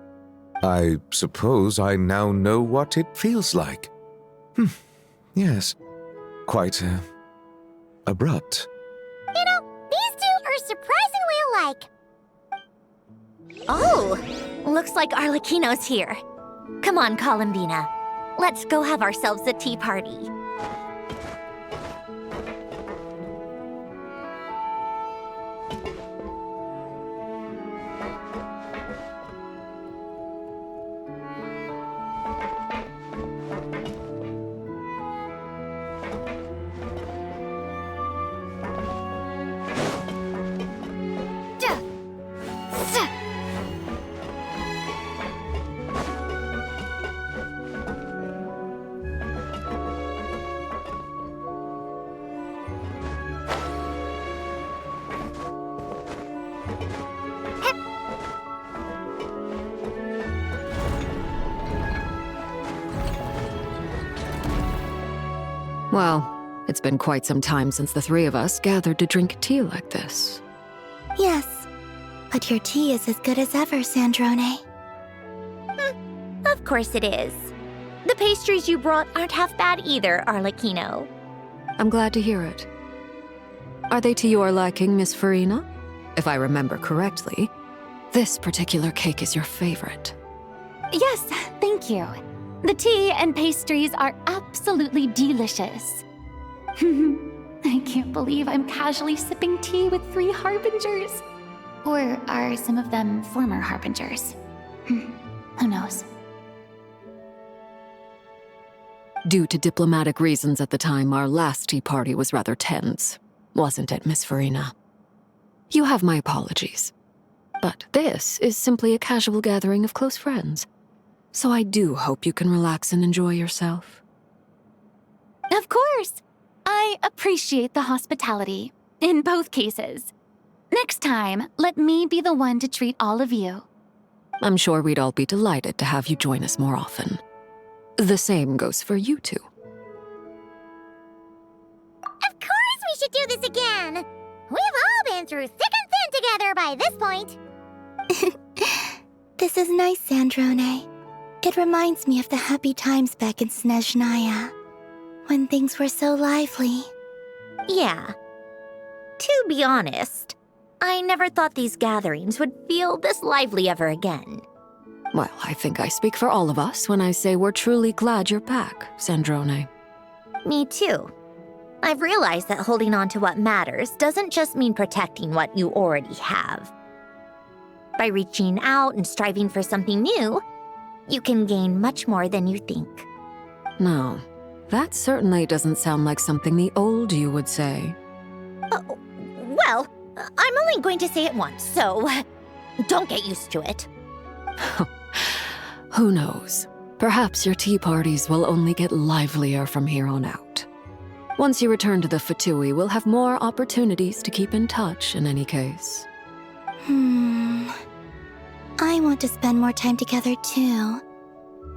I suppose I now know what it feels like. Yes. Quite, abrupt. You know, these two are surprisingly alike. Oh, looks like Arlecchino's here. Come on, Columbina. Let's go have ourselves a tea party. Well, it's been quite some time since the three of us gathered to drink tea like this. Yes, but your tea is as good as ever, Sandrone. Of course it is. The pastries you brought aren't half bad either, Arlecchino. I'm glad to hear it. Are they to your liking, Miss Farina? If I remember correctly, this particular cake is your favorite. Yes, thank you. The tea and pastries are absolutely delicious. I can't believe I'm casually sipping tea with 3 harbingers. Or are some of them former harbingers? Who knows? Due to diplomatic reasons at the time, our last tea party was rather tense, wasn't it, Miss Farina? You have my apologies. But this is simply a casual gathering of close friends. So I do hope you can relax and enjoy yourself. Of course! I appreciate the hospitality, in both cases. Next time, let me be the one to treat all of you. I'm sure we'd all be delighted to have you join us more often. The same goes for you two. Of course we should do this again! We've all been through thick and thin together by this point. This is nice, Sandrone. It reminds me of the happy times back in Snezhnaya, when things were so lively. Yeah. To be honest, I never thought these gatherings would feel this lively ever again. Well, I think I speak for all of us when I say we're truly glad you're back, Sandrone. Me too. I've realized that holding on to what matters doesn't just mean protecting what you already have. By reaching out and striving for something new, you can gain much more than you think. No, that certainly doesn't sound like something the old you would say. Well, I'm only going to say it once, so don't get used to it. Who knows? Perhaps your tea parties will only get livelier from here on out. Once you return to the Fatui, we'll have more opportunities to keep in touch in any case. I want to spend more time together too.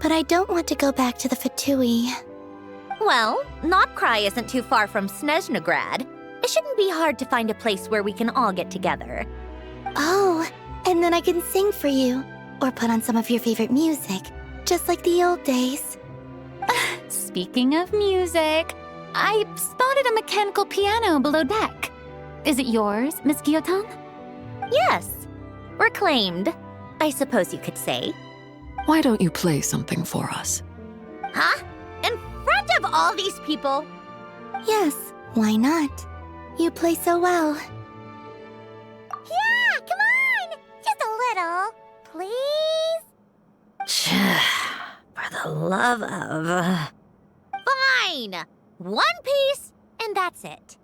But I don't want to go back to the Fatui. Well, Notcry isn't too far from Snezhnograd. It shouldn't be hard to find a place where we can all get together. Oh, and then I can sing for you. Or put on some of your favorite music. Just like the old days. Speaking of music, I spotted a mechanical piano below deck. Is it yours, Miss Guillotin? Yes. Reclaimed, I suppose you could say. Why don't you play something for us? Huh? In front of all these people? Yes, why not? You play so well. Yeah, come on! Just a little, please? For the love of... Fine! One piece, and that's it.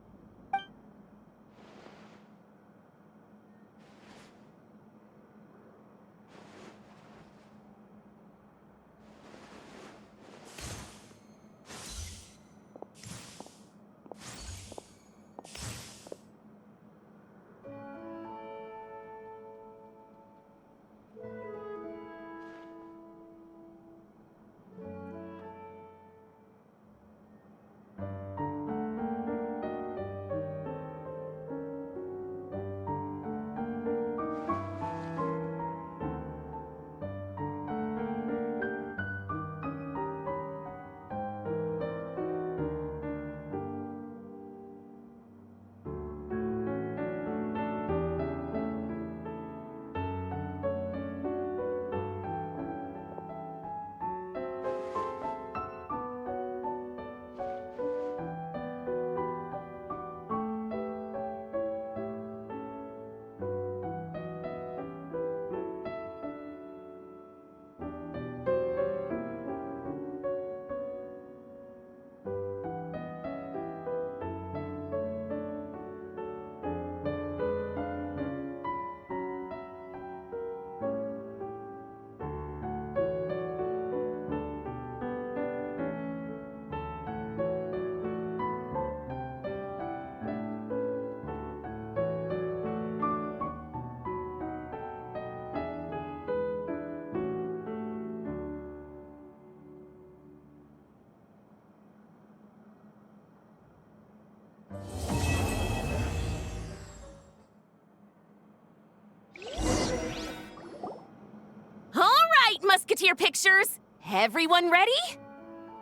All right, Musketeer Pictures! Everyone ready?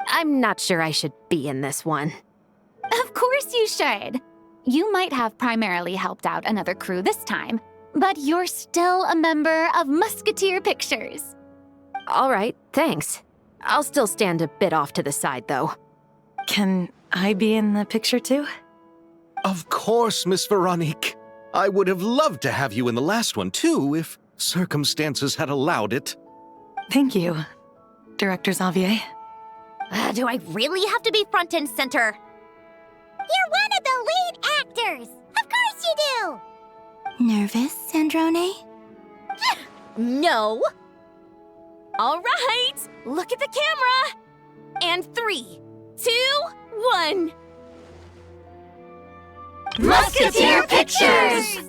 I'm not sure I should be in this one. Of course you should. You might have primarily helped out another crew this time, but you're still a member of Musketeer Pictures. All right, thanks. I'll still stand a bit off to the side, though. Can I be in the picture too? Of course, Miss Veronique. I would have loved to have you in the last one, too, if circumstances had allowed it. Thank you, Director Xavier. Do I really have to be front and center? You're one of the lead actors! Of course you do! Nervous, Sandrone? No! All right, look at the camera! And 3, 2, 1. Musketeer Pictures!